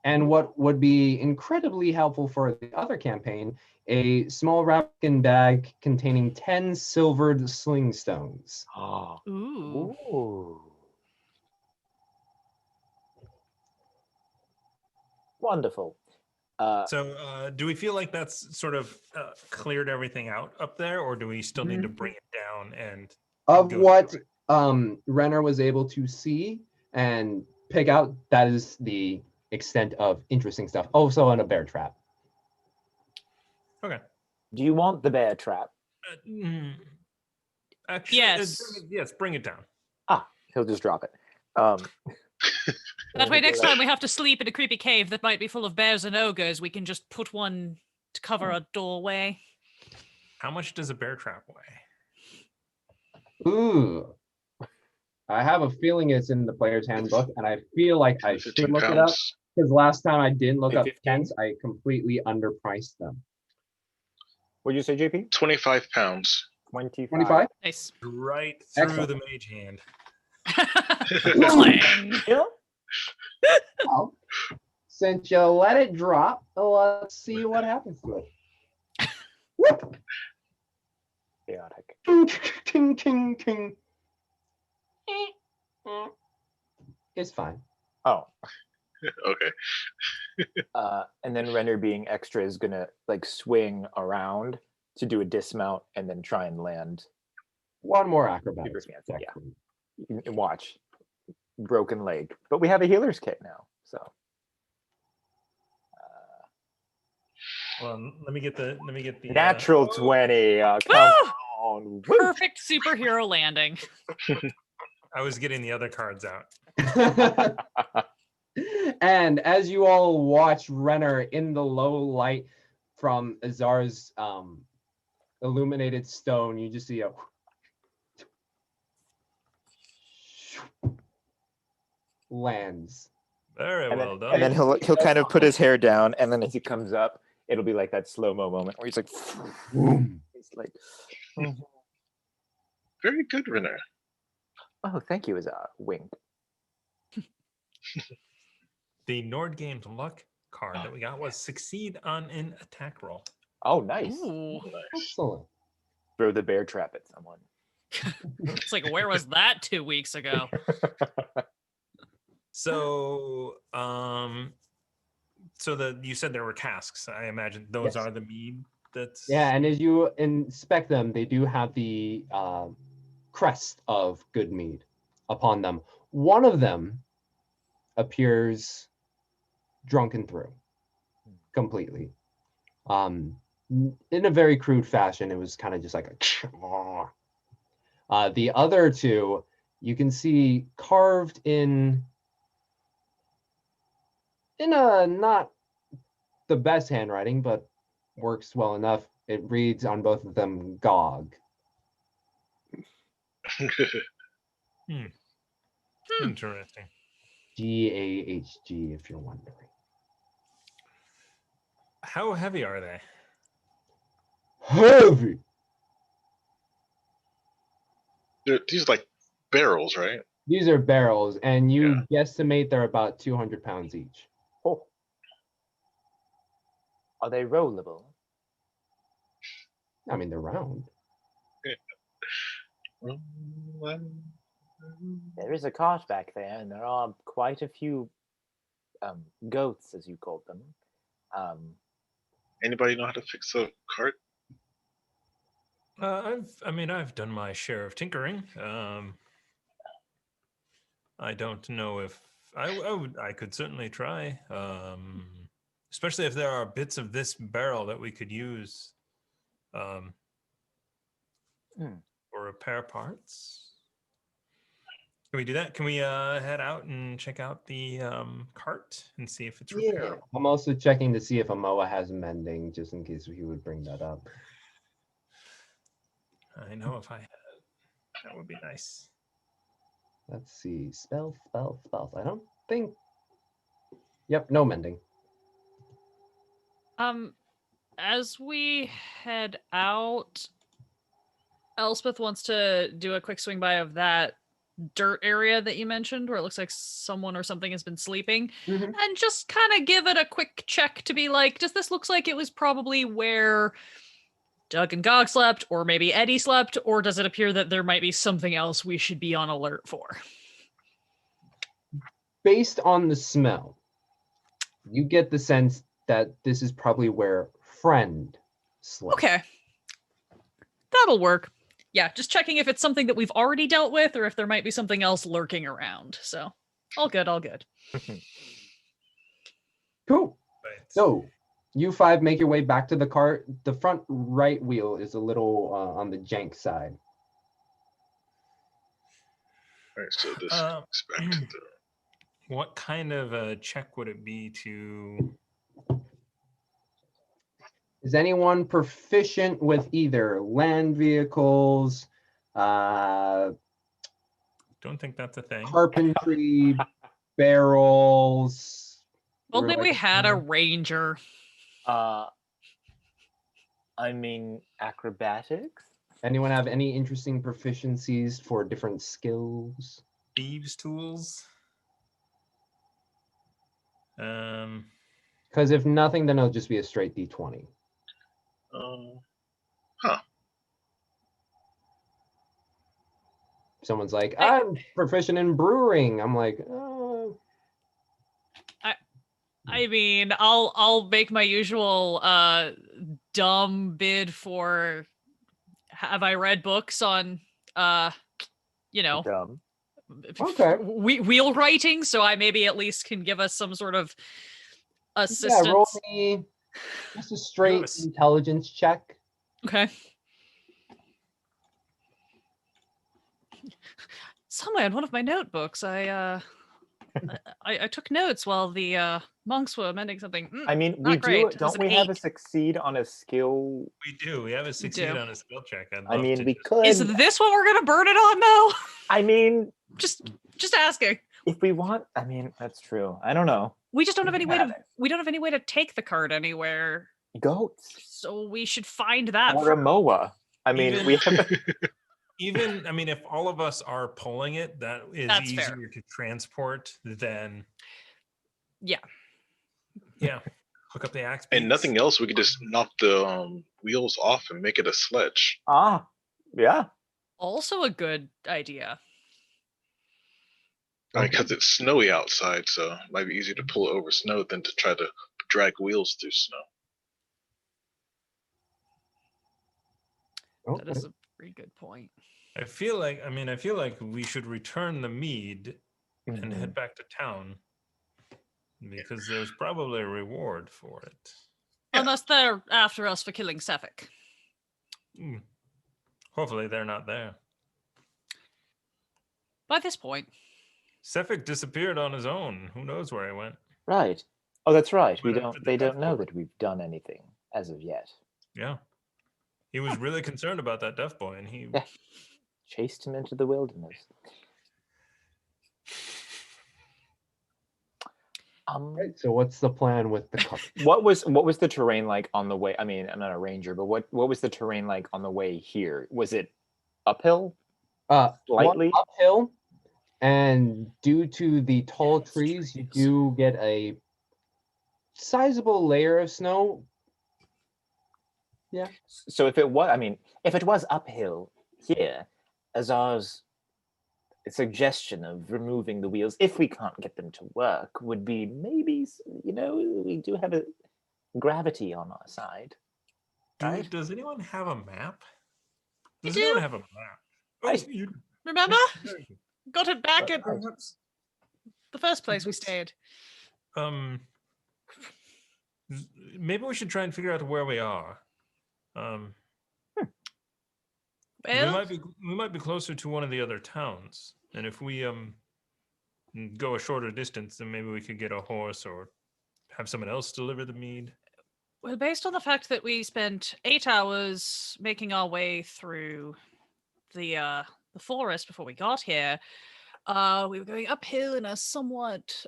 and what would be incredibly helpful for the other campaign, a small wrapping bag containing 10 silvered sling stones. Oh. Ooh. Ooh. Wonderful. So do we feel like that's sort of cleared everything out up there, or do we still need to bring it down and Of go what through it? Renner was able to see and pick out, that is the extent of interesting stuff. Also on a bear trap. Okay. Do you want the bear trap? Actually, Yes. Yes, bring it down. He'll just drop it. That way, next time we have to sleep in a creepy cave that might be full of bears and ogres, we can just put one to cover a doorway. How much does a bear trap weigh? Ooh. I have a feeling it's in the player's handbook, and I feel like I should 15 look it up, pounds. because last time I didn't look Like up 15? tents, I completely underpriced them. What'd you say, JP? 25 pounds. 25? Nice. Right through Excellent. the mage hand. Clang. Yeah. Well, since you let it drop, let's see what happens to it. Whoop! Chaotic. Ting, ting, ting, ting. It's fine. Oh. Okay. And then Renner, being extra, is gonna like swing around to do a dismount and then try and land. One more acrobatics. Super fancy, check, yeah. please. You can watch. Broken leg. But we have a healer's kit now, so. Well, let me get the Natural 20. Come Woo! on. Woo! Perfect superhero landing. I was getting the other cards out. And as you all watch Renner in the low light from Azar's illuminated stone, you just see a lands. Very And well then, done. and then he'll kind of put his hair down, and then as he comes up, it'll be like that slow-mo moment where he's like, he's like, Very good, Renner. oh, thank you, Azar. Wink. The Nord Games luck card that we got was succeed on an attack roll. Oh, nice. Ooh. Excellent. Throw the bear trap at someone. It's like, where was that 2 weeks ago? So, you said there were casks. I imagine those Yes. are the mead. That's Yeah, and as you inspect them, they do have the crest of good mead upon them. One of them appears drunken through completely. In a very crude fashion, it was kind of just like a the other two, you can see carved in a not the best handwriting, but works well enough. It reads on both of them Gog. interesting. G-A-H-G, if you're wondering. How heavy are they? Heavy. These are like barrels, right? These are barrels, and you guesstimate they're about 200 pounds each. Oh. Are they rollable? I mean, they're round. There is a cart back there, and there are quite a few goats, as you called them. Anybody know how to fix a cart? I've done my share of tinkering. I don't know if I could certainly try. Especially if there are bits of this barrel that we could use for repair parts. Can we do that? Can we head out and check out the cart and see if it's repairable? I'm also checking to see if Amoa has mending, just in case he would bring that up. I know if I had, that would be nice. Let's see. Spells. I don't think. Yep, no mending. As we head out, Elspeth wants to do a quick swing by of that dirt area that you mentioned where it looks like someone or something has been sleeping, and just kind of give it a quick check to be like, does this look like it was probably where Doug and Gog slept, or maybe Eddie slept, or does it appear that there might be something else we should be on alert for? Based on the smell, you get the sense that this is probably where Friend slept. Okay. That'll work. Yeah, just checking if it's something that we've already dealt with or if there might be something else lurking around. So, all good. Cool. Right. So, you five make your way back to the cart. The front right wheel is a little on the jank side. All right, so this goes back to the. What kind of a check would it be to? Is anyone proficient with either land vehicles, Don't think that's a thing. carpentry, barrels? Only we had a ranger. I mean, acrobatics? Anyone have any interesting proficiencies for different skills? Thieves' tools. Because if nothing, then it'll just be a straight D20. Someone's like, I'm proficient in brewing. I'm like, oh. I mean, I'll make my usual dumb bid for have I read books on Dumb. Okay. wheel writing, so I maybe at least can give us some sort of assistance. Yeah, roll me just a straight intelligence check. Okay. Somewhere in one of my notebooks, I took notes while the monks were mending something. I mean, we do. Don't we have a succeed on a skill? We do. We have a succeed on a skill check. I mean, we could. Is this what we're gonna burn it on, though? I mean, just asking. If we want, I mean, that's true. I don't know. We just don't have any way to. We don't have any way to take the card anywhere. Goats. So we should find that. Or a moa. I mean, we have. Even, I mean, if all of us are pulling it, that's easier fair to transport than. Yeah. Yeah. Hook up the axe. And nothing else, we could just knock the wheels off and make it a sledge. Yeah. Also a good idea. Because it's snowy outside, so it might be easier to pull it over snow than to try to drag wheels through snow. That is a pretty good point. I feel like we should return the mead and head back to town because there's probably a reward for it. Yeah. Unless they're after us for killing Sefik. Hopefully they're not there. By this point. Sefik disappeared on his own. Who knows where he went? Right. Oh, that's right. Went up to the They don't death know boy. that we've done anything as of yet. Yeah. He was really concerned about that deaf boy, and he Yeah. Chased him into the wilderness. Right, so what's the plan with the cart? What was the terrain like on the way? I mean, I'm not a ranger, but what was the terrain like on the way here? Was it uphill? Slightly? One uphill, and due to the tall trees, you do get a sizable layer of snow. Yeah. So if it was uphill here, Azar's suggestion of removing the wheels, if we can't get them to work, would be maybe, we do have a gravity on our side. Right? Does anyone have a map? You Does do. anyone have a map? Oh, Remember? Got it back at the first place we stayed. Maybe we should try and figure out where we are. Well, we might be closer to one of the other towns, and if we go a shorter distance, then maybe we could get a horse or have someone else deliver the mead. well, based on the fact that we spent 8 hours making our way through the forest before we got here, we were going uphill in a somewhat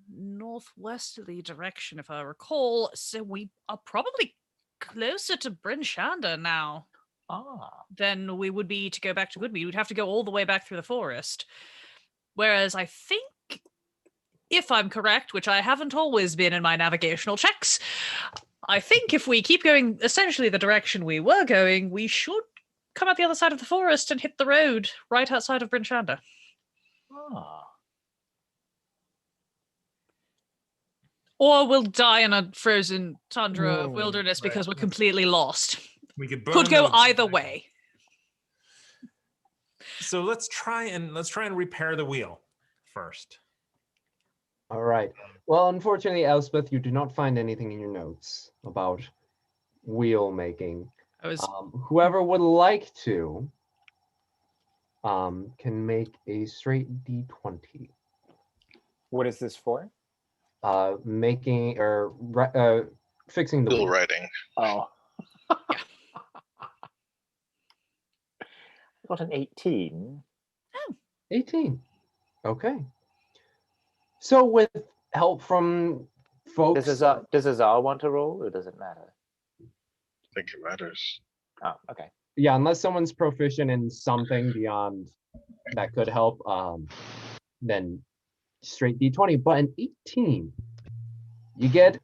northwesterly direction, if I recall. So we are probably closer to Bryn Shander now than we would be to go back to Goodmead. We'd have to go all the way back through the forest. Whereas I think, if I'm correct, which I haven't always been in my navigational checks, I think if we keep going essentially the direction we were going, we should come out the other side of the forest and hit the road right outside of Bryn Shander. Or we'll die in a frozen tundra wilderness because we're completely lost. We could go either way. So let's try and repair the wheel first. All right. Well, unfortunately, Elspeth, you do not find anything in your notes about wheel making. Whoever would like to can make a straight D20. What is this for? Making or fixing the Wheel wheel. riding. Oh. I got an 18. 18. Okay. So with help from folks, Does Azar want to roll, or does it matter? I think it matters. Oh, okay. yeah, unless someone's proficient in something beyond that could help, then straight D20. But an 18, you get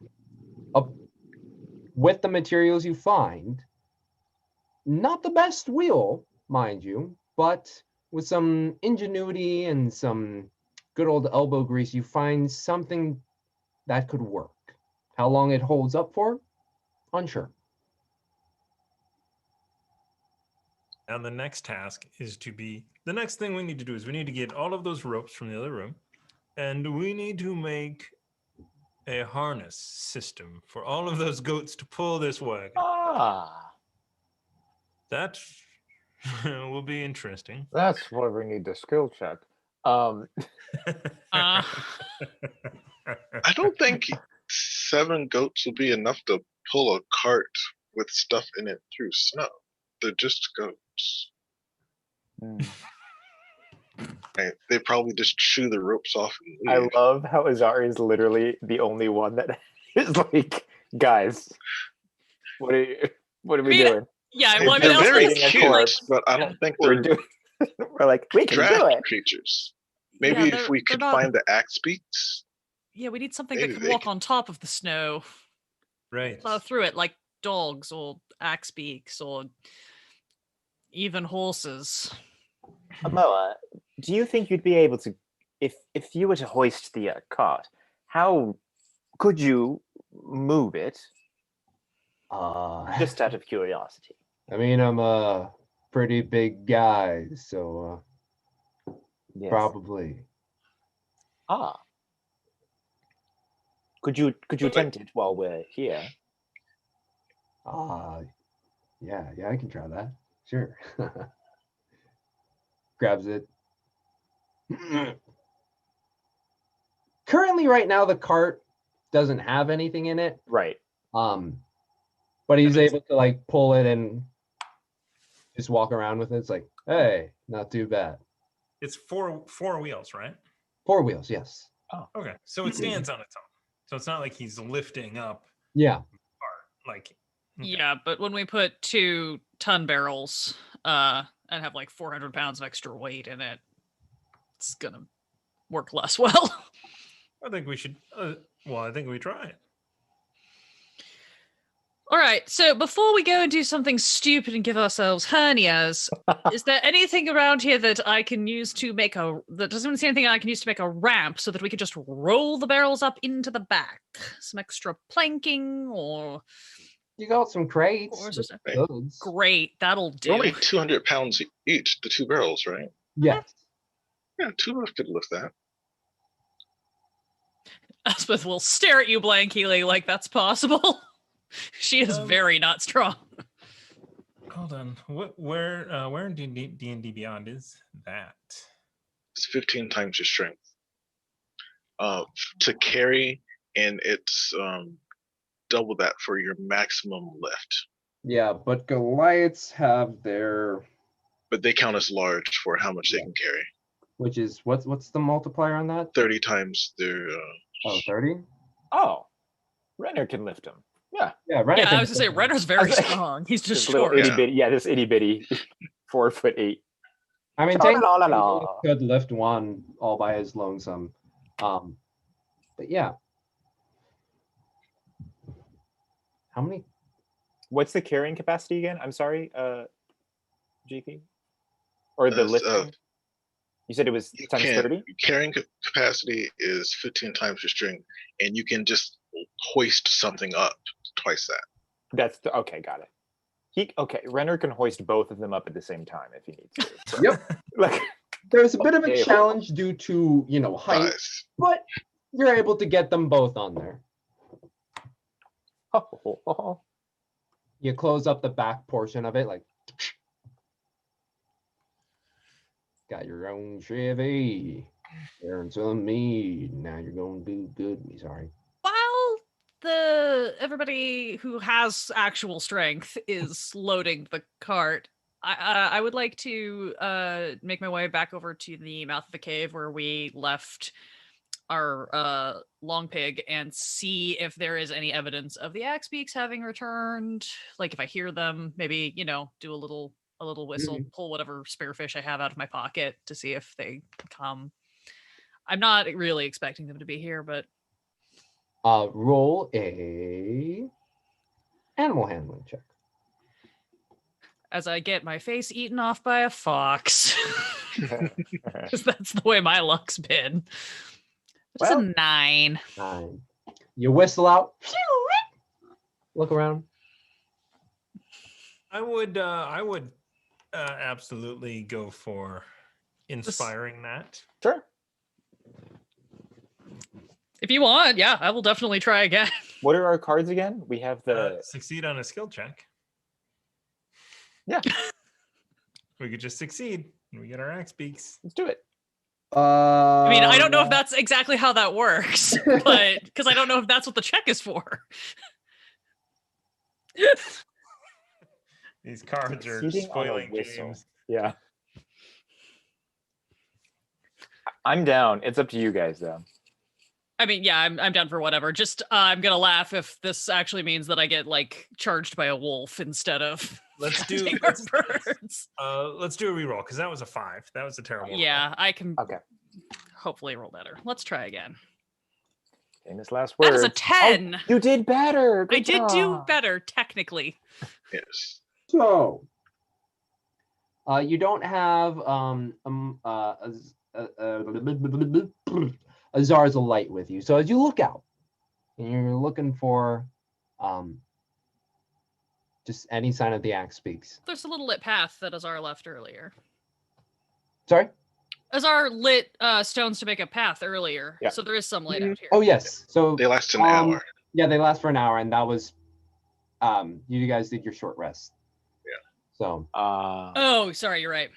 with the materials you find, not the best wheel, mind you, but with some ingenuity and some good old elbow grease, you find something that could work. How long it holds up for? Unsure. And the next task is the next thing we need to do is we need to get all of those ropes from the other room, and we need to make a harness system for all of those goats to pull this wagon. That will be interesting. That's why we need the skill check. I don't think 7 goats will be enough to pull a cart with stuff in it through snow. They're just goats. They probably just chew the ropes off and leave. I love how Azar is literally the only one that is like, guys, what are we doing? Yeah, They're well, I mean, very Elspeth- cute, but I don't think We're they're doing. We're like, we can do draft it. creatures. Maybe Yeah, if they're- we they're could not- find the axe beaks. yeah, we need something Maybe that can they walk can- on top of the snow, Right. plow through it like dogs or axe beaks or even horses. Moa, do you think you'd be able to, if you were to hoist the cart, how could you move it? Just out of curiosity. I mean, I'm a pretty big guy, so Yes. probably. Ah. Could you attempt it while we're here? Yeah, I can try that. Sure. Grabs it. Currently, right now, the cart doesn't have anything in it. Right. But he's able to like pull it and just walk around with it. It's like, hey, not too bad. It's four wheels, right? 4 wheels, yes. Oh, Okay, so it stands on its own. So it's not like he's lifting up. Yeah. Like. Yeah, but when we put 2 ton barrels and have like 400 pounds of extra weight in it, it's gonna work less well. I think we should. I think we try it. All right, so before we go and do something stupid and give ourselves hernias, is there anything around here that I can use to make doesn't see anything I can use to make a ramp so that we could just roll the barrels up into the back? Some extra planking or... You got some crates. Or is with it- goods. Great, that'll do. They're only 200 pounds each, the 2 barrels, right? Yes. Yeah, 2 of us could lift that. Elspeth will stare at you blankly like that's possible. She is very not strong. Hold on. Where in D&D Beyond is that? It's 15 times your strength. To carry, and it's double that for your maximum lift. Yeah, but Goliaths have their, But they count as large for how much they can carry. which is, what's the multiplier on that? 30 times their. 30? Oh, Renner can lift him. Yeah. Yeah, right. Yeah, I was gonna say Renner's very strong. He's just This little short. itty bitty. Yeah, this itty bitty, 4'8". I mean, Tra-la-la-la-la. technically he could lift one all by his lonesome. But yeah. How many? What's the carrying capacity again? I'm sorry, GP, or the lifting? You said it was times 30. Carrying capacity is 15 times your strength, and you can just hoist something up twice that. That's okay. Got it. Renner can hoist both of them up at the same time if he needs to. So, Yep. Like, There's a bit of a Okay. challenge due to, height, Size. but you're able to get them both on there. You close up the back portion of it, like, got your own Chevy. Earn some mead. Now you're going to do good. Me, sorry. While everybody who has actual strength is loading the cart, I would like to make my way back over to the mouth of the cave where we left our long pig and see if there is any evidence of the axe beaks having returned. Like if I hear them, maybe do a little whistle, pull whatever spare fish I have out of my pocket to see if they come. I'm not really expecting them to be here, but Roll a animal handling check. as I get my face eaten off by a fox, because that's the way my luck's been. It's Well- a 9. 9. You whistle out. Look around. I would absolutely go for inspiring that. Sure. If you want, yeah, I will definitely try again. What are our cards again? We have the Succeed on a skill check. Yeah. We could just succeed and we get our axe beaks. let's do it. I mean, I don't know if that's exactly how that works, but because I don't know if that's what the check is for. These cards are Succeeding on a spoiling whistle. James. Yeah. I'm down. It's up to you guys though. I mean, yeah, I'm down for whatever. Just I'm gonna laugh if this actually means that I get like charged by a wolf instead of Let's do catching our birds. let's do a reroll because that was a 5. That was a terrible. Yeah, I can Okay. hopefully roll better. Let's try again. Famous last word. That is a 10. You did better. I Good did do job. better technically. Yes. So, You don't have a Zarza light with you. So as you look out, and you're looking for just any sign of the axe speaks. There's a little lit path that Azar left earlier. Sorry? Azar lit stones to make a path earlier, Yeah. so there is some light out here. Oh yes. So They last an hour. Yeah, they last for an hour, and that was you guys did your short rest. Yeah. So Oh, sorry, you're right.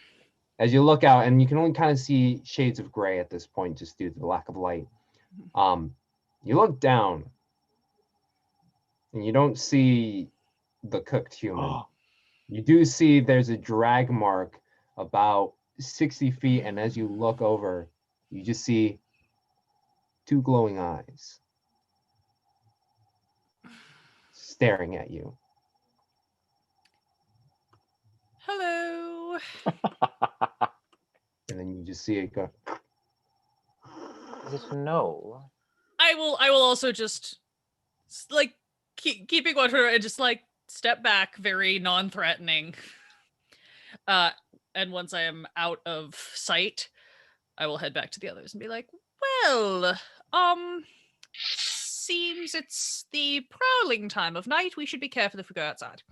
as you look out, and you can only kind of see shades of gray at this point just due to the lack of light. You look down, and you don't see the cooked human. You do see there's a drag mark about 60 feet, and as you look over, you just see 2 glowing eyes staring at you. Hello. And then you just see it go. Is it no? I will also just like keeping watch and just like step back, very non-threatening. And once I am out of sight, I will head back to the others and be like, well, seems it's the prowling time of night. We should be careful if we go outside.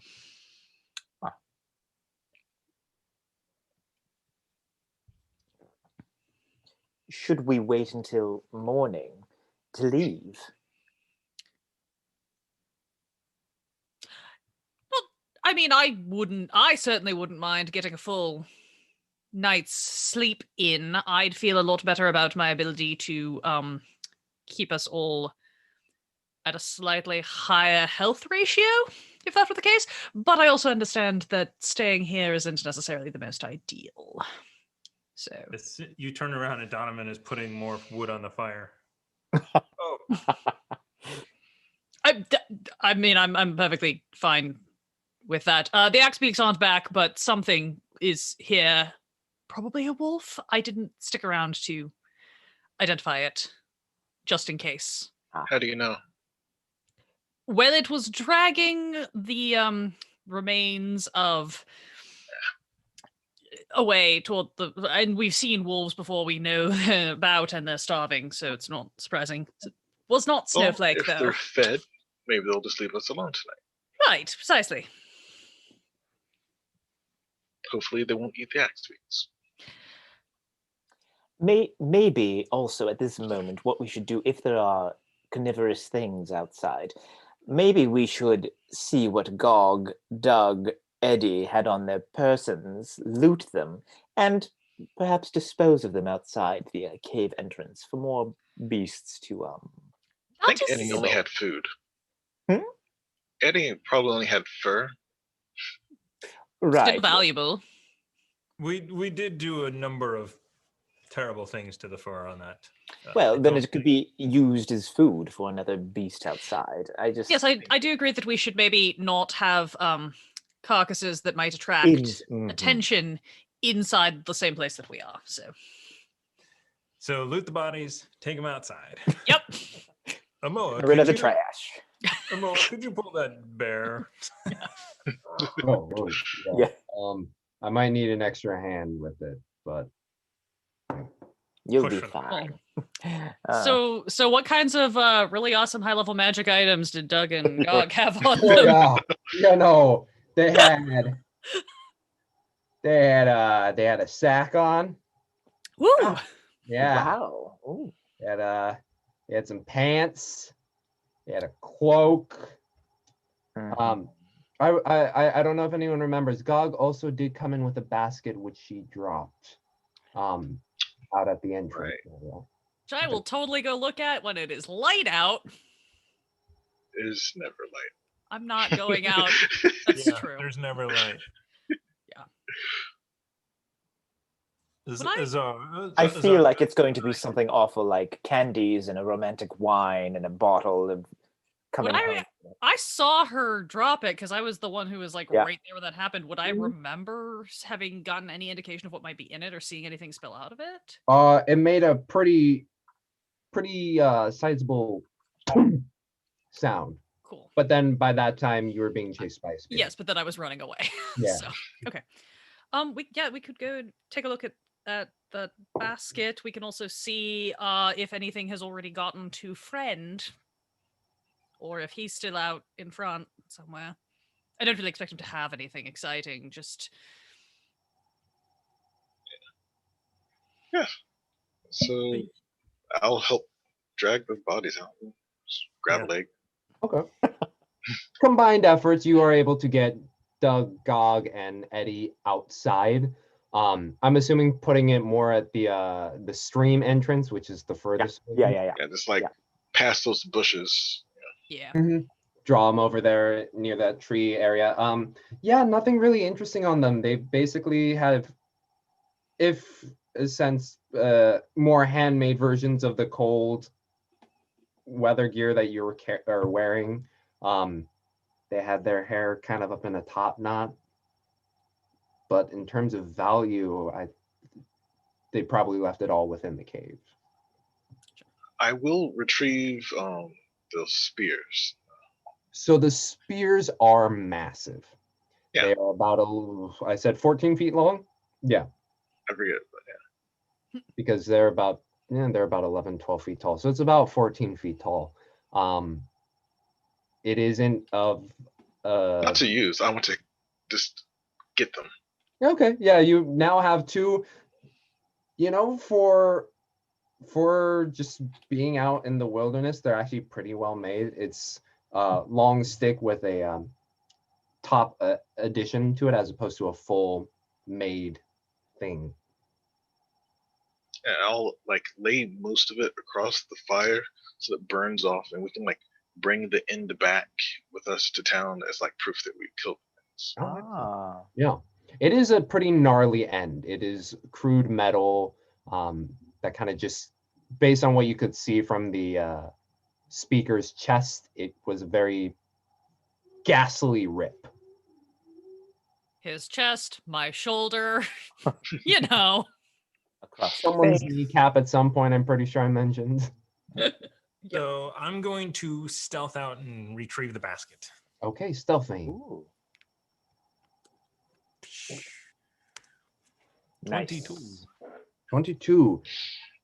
Should we wait until morning to leave? Well, I mean, I certainly wouldn't mind getting a full night's sleep in. I'd feel a lot better about my ability to keep us all at a slightly higher health ratio, if that were the case. But I also understand that staying here isn't necessarily the most ideal. So You turn around and Donovan is putting more wood on the fire. Oh, I mean, I'm perfectly fine with that. The axe beaks aren't back, but something is here. Probably a wolf. I didn't stick around to identify it, just in case. How do you know? Well, it was dragging the remains of away toward the, and we've seen wolves before. We know about, and they're starving, so it's not surprising. It was not Snowflake, if though. they're fed, maybe they'll just leave us alone tonight. Right, precisely. Hopefully, they won't eat the axe tweets. Maybe also at this moment, what we should do, if there are carnivorous things outside, maybe we should see what Gog, Doug, Eddie had on their persons, loot them, and perhaps dispose of them outside the cave entrance for more beasts to I think Eddie only had food. Eddie probably only had fur. Right. Still valuable. we did do a number of terrible things to the fur on that. Well, then it could be used as food for another beast outside. Yes, I do agree that we should maybe not have carcasses that might attract attention inside the same place that we are. So loot the bodies, take them outside. Yep. Amoa, rid of the trash. Amoa, could you pull that bear? Yeah. I might need an extra hand with it, but You'll Push be it. fine. So what kinds of really awesome high level magic items did Doug and Gog have on oh, them? yeah, no, they had a sack on. Woo! Yeah, Wow. Ooh. they had some pants. They had a cloak. Mhm. I don't know if anyone remembers. Gog also did come in with a basket which she dropped out at the entrance. Right. Which I will totally go look at when it is light out. It is never light. I'm not going out. That's Yeah, true. There's never light. Yeah. I feel like it's going to be something awful, like candies and a romantic wine and a bottle of coming home. I saw her drop it because I was the one who was like Yeah. right there when that happened. Would I remember having gotten any indication of what might be in it or seeing anything spill out of it? It made a pretty sizable sound. Cool. But then by that time you were being chased by a spirit. Yes, but then I was running away. Yeah. So, okay. We could go and take a look at the basket. We can also see if anything has already gotten to Friend, or if he's still out in front somewhere. I don't really expect him to have anything exciting. Just Yeah. So I'll help drag the bodies out. Just grab Yeah. a leg. Okay. Combined efforts, you are able to get Doug, Gog, and Eddie outside. I'm assuming putting it more at the stream entrance, which is the furthest. Yeah. Yeah, just like past those bushes. yeah. Draw them over there near that tree area. Yeah, nothing really interesting on them. They basically have, if a sense, more handmade versions of the cold weather gear that you were wearing. They had their hair kind of up in a top knot, but in terms of value, they probably left it all within the cave. I will retrieve those spears. So the spears are massive. Yeah. They are about I said 14 feet long. Yeah, I forget, but because they're about 11, 12 feet tall. So it's about 14 feet tall. It isn't of not to use. I want to just get them. okay, yeah, you now have two, for just being out in the wilderness, they're actually pretty well made. It's long stick with a top addition to it as opposed to a full made thing. And I'll like lay most of it across the fire so it burns off, and we can like bring the end back with us to town as like proof that we killed things. Ah. Yeah, it is a pretty gnarly end. It is crude metal that kind of just, based on what you could see from the speaker's chest, it was a very ghastly rip. His chest, my shoulder, you know. Across Someone's the face. kneecap at some point, I'm pretty sure I mentioned. So I'm going to stealth out and retrieve the basket. Okay, stealthing. Ooh. 22. Nice. 22.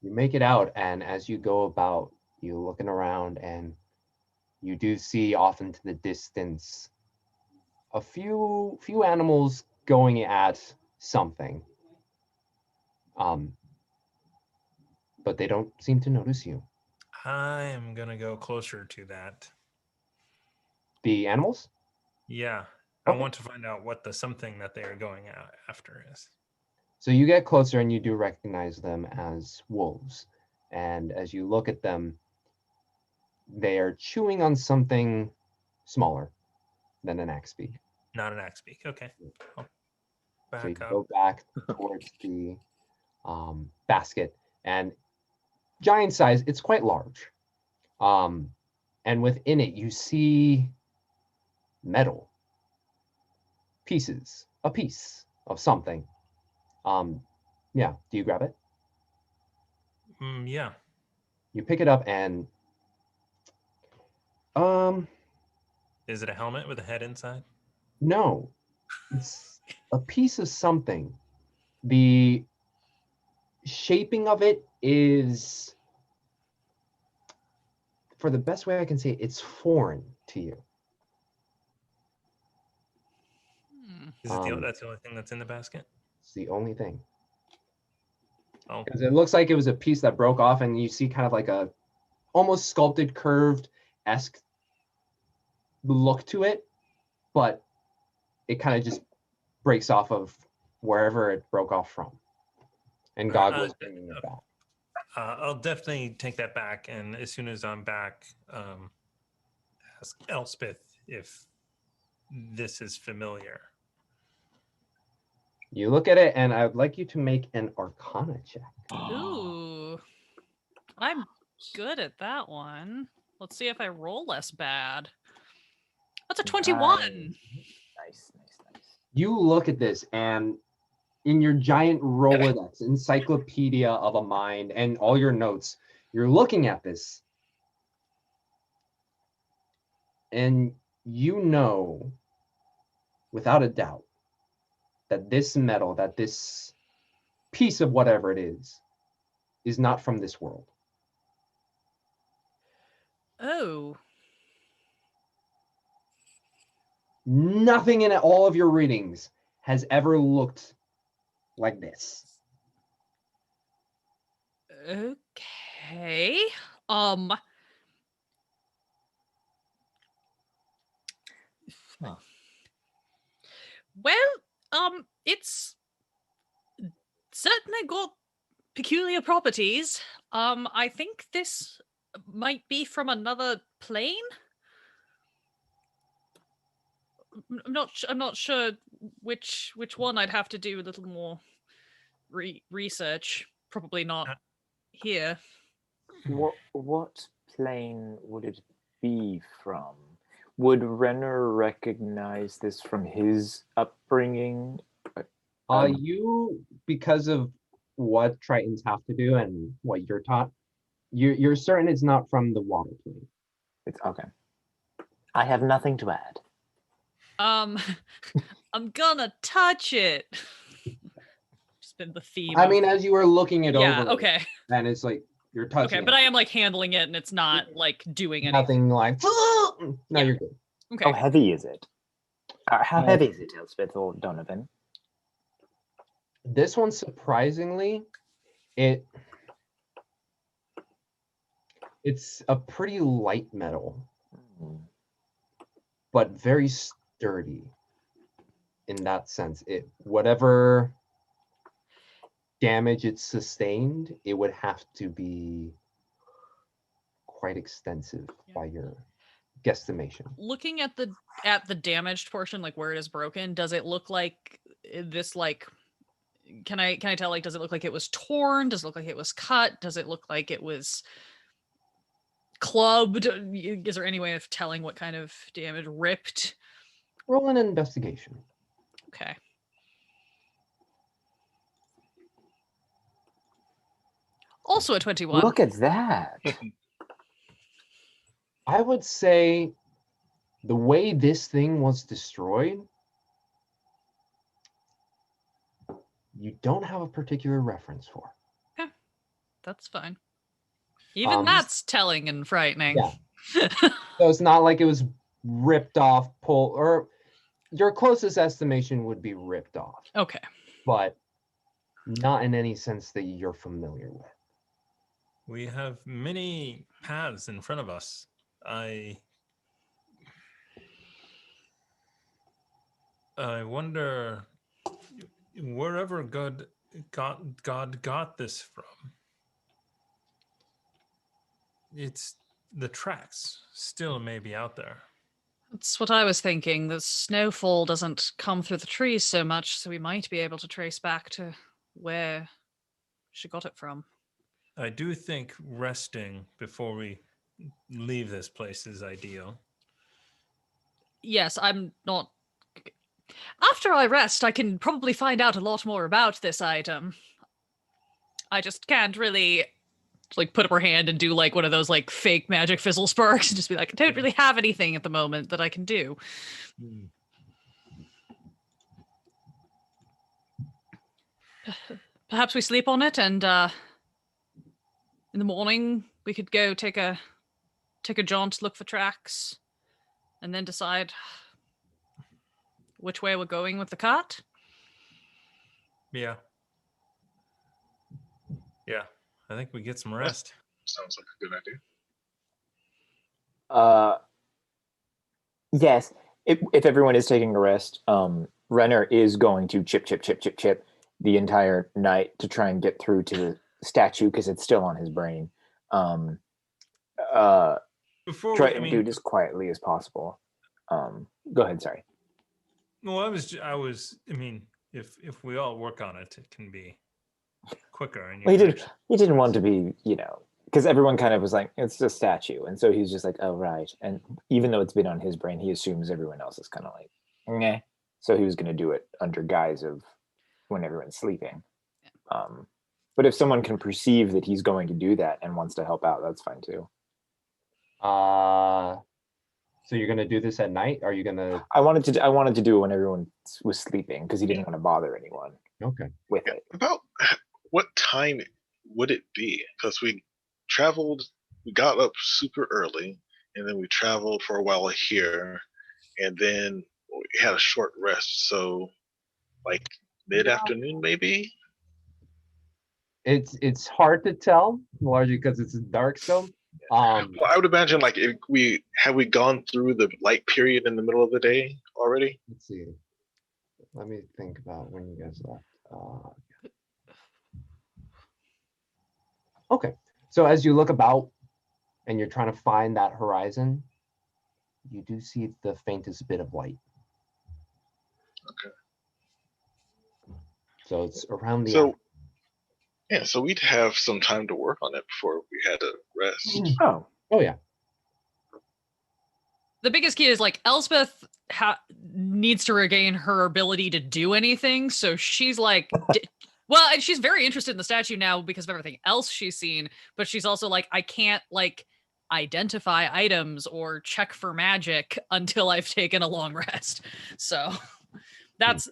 You make it out, and as you go about, you're looking around, and you do see off into the distance a few animals going at something. But they don't seem to notice you. I am going to go closer to that. The animals? Yeah. I Okay. want to find out what the something that they are going after is. So you get closer and you do recognize them as wolves. And as you look at them, they are chewing on something smaller than an axe beak. Not an axe beak. Okay. I'll So you back up. go back towards the basket, and giant size, it's quite large. And within it, you see metal pieces, a piece of something. Yeah, do you grab it? Yeah. You pick it up and Is it a helmet with a head inside? no, it's a piece of something. The shaping of it is, for the best way I can say it, it's foreign to you. Is it that's the only thing that's in the basket? It's the only thing. Oh. Because it looks like it was a piece that broke off, and you see kind of like a almost sculpted, curved-esque look to it, but it kind of just breaks off of wherever it broke off from. And Gog was bringing it back. I'll definitely take that back, and as soon as I'm back, ask Elspeth if this is familiar. You look at it, and I would like you to make an Arcana check. Ooh. I'm good at that one. Let's see if I roll less bad. That's a 21. Nice. You look at this, and in your giant Rolodex, encyclopedia of a mind, and all your notes, you're looking at this, and you know, without a doubt, that this metal, that this piece of whatever it is not from this world. Oh. Nothing in all of your readings has ever looked like this. Okay. Huh. Well, it's certainly got peculiar properties. I think this might be from another plane. I'm not sure which one. I'd have to do a little more research. Probably not here. What plane would it be from? Would Renner recognize this from his upbringing? You, because of what Tritons have to do and what you're taught, you're certain it's not from the water plane. It's okay. I have nothing to add. I'm gonna touch it. Just been the theme. I mean, as you were looking it yeah, over, okay. and it's like you're touching. Okay, it. but I am like handling it, and it's not like doing anything. Nothing like. No, Yeah. you're good. Okay. How heavy is it? How heavy is it, Elspeth or Donovan? This one, surprisingly, it's a pretty light metal, but very sturdy. In that sense, whatever damage it sustained, it would have to be quite extensive by your guesstimation. Looking at the damaged portion, like where it is broken, does it look like this? Like, can I tell? Like, does it look like it was torn? Does it look like it was cut? Does it look like it was clubbed? Is there any way of telling what kind of damage? Ripped? Roll an investigation. Okay. Also a 21. Look at that. I would say the way this thing was destroyed, you don't have a particular reference for. Okay. That's fine. Even that's telling and frightening. Yeah. So it's not like it was ripped off, or your closest estimation would be ripped off. Okay. But not in any sense that you're familiar with. We have many paths in front of us. I wonder wherever God got this from. It's the tracks still may be out there. That's what I was thinking. The snowfall doesn't come through the trees so much, so we might be able to trace back to where she got it from. I do think resting before we leave this place is ideal. Yes, I'm not... After I rest, I can probably find out a lot more about this item. I just can't really like put up her hand and do like one of those like fake magic fizzle sparks and just be like, I don't really have anything at the moment that I can do. Perhaps we sleep on it, and in the morning we could go take a jaunt, look for tracks, and then decide which way we're going with the cart. Yeah. I think we get some rest. Sounds like a good idea. Yes. If everyone is taking a rest, Renner is going to chip the entire night to try and get through to the statue because it's still on his brain. Try and do it as quietly as possible. Go ahead, sorry. Well, I mean, if we all work on it, it can be quicker. And Well, he didn't want to be, because everyone kind of was like, it's a statue. And so he's just like, oh, right. And even though it's been on his brain, he assumes everyone else is kind of like, meh. So he was going to do it under guise of when everyone's sleeping. But if someone can perceive that he's going to do that and wants to help out, that's fine too. So you're gonna do this at night? Are you gonna? I wanted to do it when everyone was sleeping because he didn't want to bother anyone Okay. with Yeah, it. about what time would it be? Because we got up super early, and then we traveled for a while here, and then we had a short rest. So, like mid-afternoon, maybe. It's hard to tell, largely because it's dark still. Well, I would imagine like if we gone through the light period in the middle of the day already. Let's see. Let me think about when you guys left. Okay. So as you look about and you're trying to find that horizon, you do see the faintest bit of light. Okay. So it's around the So yeah, so we'd have some time to work on it before we had to rest. Oh, Oh yeah. The biggest key is like Elspeth needs to regain her ability to do anything. So she's like, well, and she's very interested in the statue now because of everything else she's seen. But she's also like, I can't like identify items or check for magic until I've taken a long rest. So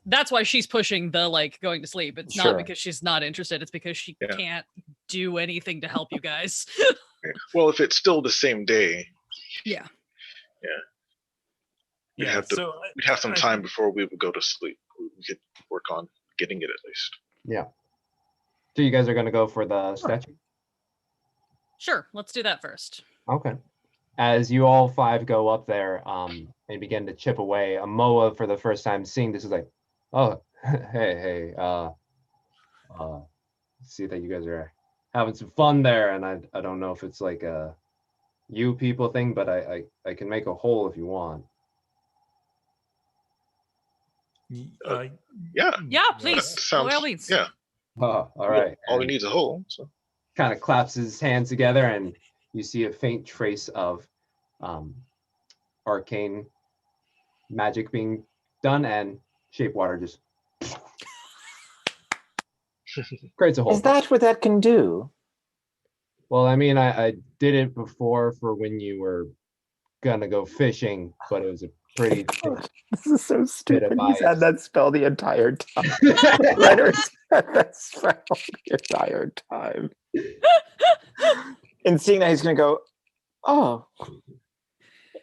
that's why she's pushing the like going to sleep. It's Sure. not because she's not interested. It's because she Yeah. can't do anything to help you guys. Well, if it's still the same day, Yeah. we'd Yeah, have to. so We'd have some I time think- before we would go to sleep. We could work on getting it at least. Yeah. So you guys are gonna go for the statue? Sure. Let's do that first. Okay. As you all five go up there and begin to chip away, Amoa for the first time seeing this is like, oh, hey, see that you guys are having some fun there, and I don't know if it's like a you people thing, but I can make a hole if you want. Yeah. Yeah, That please. By sounds. all means. Yeah. Oh, all right. All we need is a hole. So. Kind of claps his hands together, and you see a faint trace of arcane magic being done, and shape water just creates a hole. is that what that can do? Well, I mean, I did it before for when you were gonna go fishing, but it was a pretty This is so stupid. of He's had ice. that spell the entire time. Leonard's had that spell the entire time. And seeing that, he's gonna go, oh.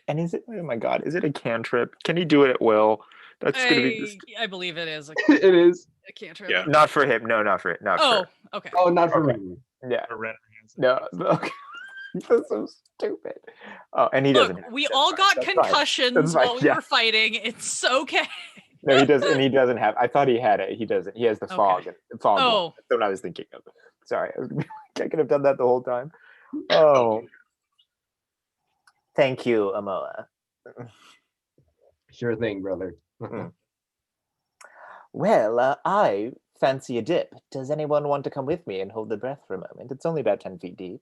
And is it? Oh my God! Is it a cantrip? Can he do it at will? That's gonna be I believe it is a It is. cantrip. Yeah. not for him. No, not for it. Not Oh, for. okay. Oh, not for Okay. Ren. Yeah. a red hands. No. Okay. That's so stupid. Oh, and he doesn't. Look, have we it. That's all fine. got That's fine. concussions That's fine, while we yeah. were fighting. It's okay. No, he doesn't, and he doesn't have. I thought he had it. He doesn't. He has the Okay. fog. Fog. one. Oh. That's what I was thinking of. Sorry, I was gonna be like, I could have done that the whole time. Oh, thank you, Amoa. Sure thing, brother. Well, I fancy a dip. Does anyone want to come with me and hold their breath for a moment? It's only about 10 feet deep.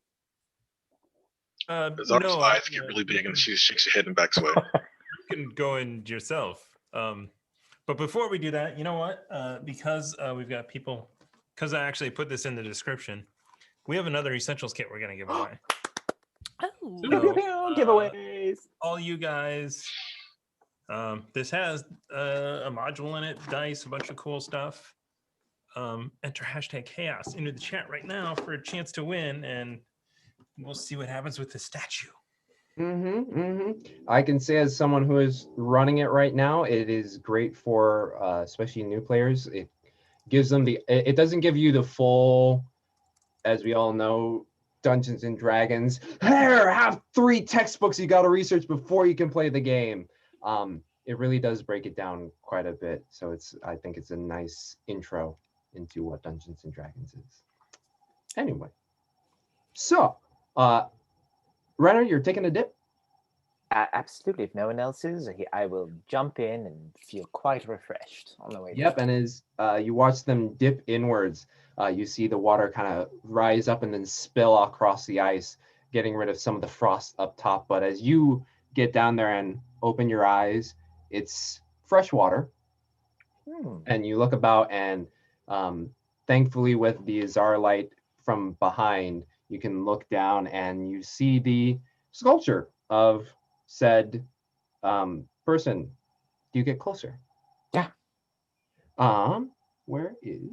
As our No, eyes get really big, and she shakes her head and backs away. you can go in yourself. But before we do that, you know what? Because we've got people, because I actually put this in the description, we have another essentials kit we're going to give away. Oh. So, Pew, pew, pew, giveaways. All you guys, this has a module in it, dice, a bunch of cool stuff. Enter hashtag chaos into the chat right now for a chance to win, and we'll see what happens with the statue. I can say as someone who is running it right now, it is great for especially new players. It gives them it doesn't give you the full, as we all know, Dungeons and Dragons. Here, have 3 textbooks you got to research before you can play the game. It really does break it down quite a bit. So I think it's a nice intro into what Dungeons and Dragons is. Anyway, so Renner, you're taking a dip? Absolutely. If no one else is, I will jump in and feel quite refreshed on the way. Yep, and as you watch them dip inwards, you see the water kind of rise up and then spill across the ice, getting rid of some of the frost up top. But as you get down there and open your eyes, it's fresh water. And you look about, and thankfully with the Azar light from behind, you can look down and you see the sculpture of said Person, do you get closer? Yeah. Where is?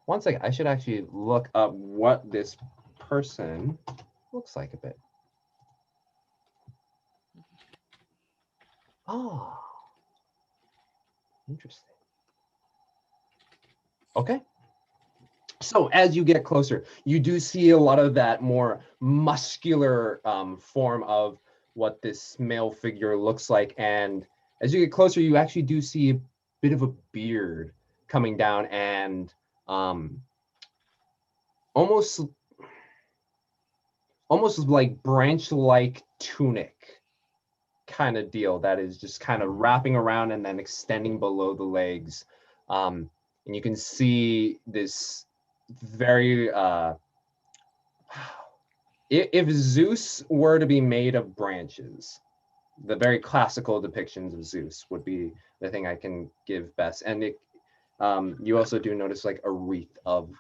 One second. I should actually look up what this person looks like a bit. Oh, interesting. Okay. So as you get closer, you do see a lot of that more muscular form of what this male figure looks like. And as you get closer, you actually do see a bit of a beard coming down and almost like branch-like tunic kind of deal that is just kind of wrapping around and then extending below the legs. And you can see this very if Zeus were to be made of branches, the very classical depictions of Zeus would be the thing I can give best. And it you also do notice like a wreath of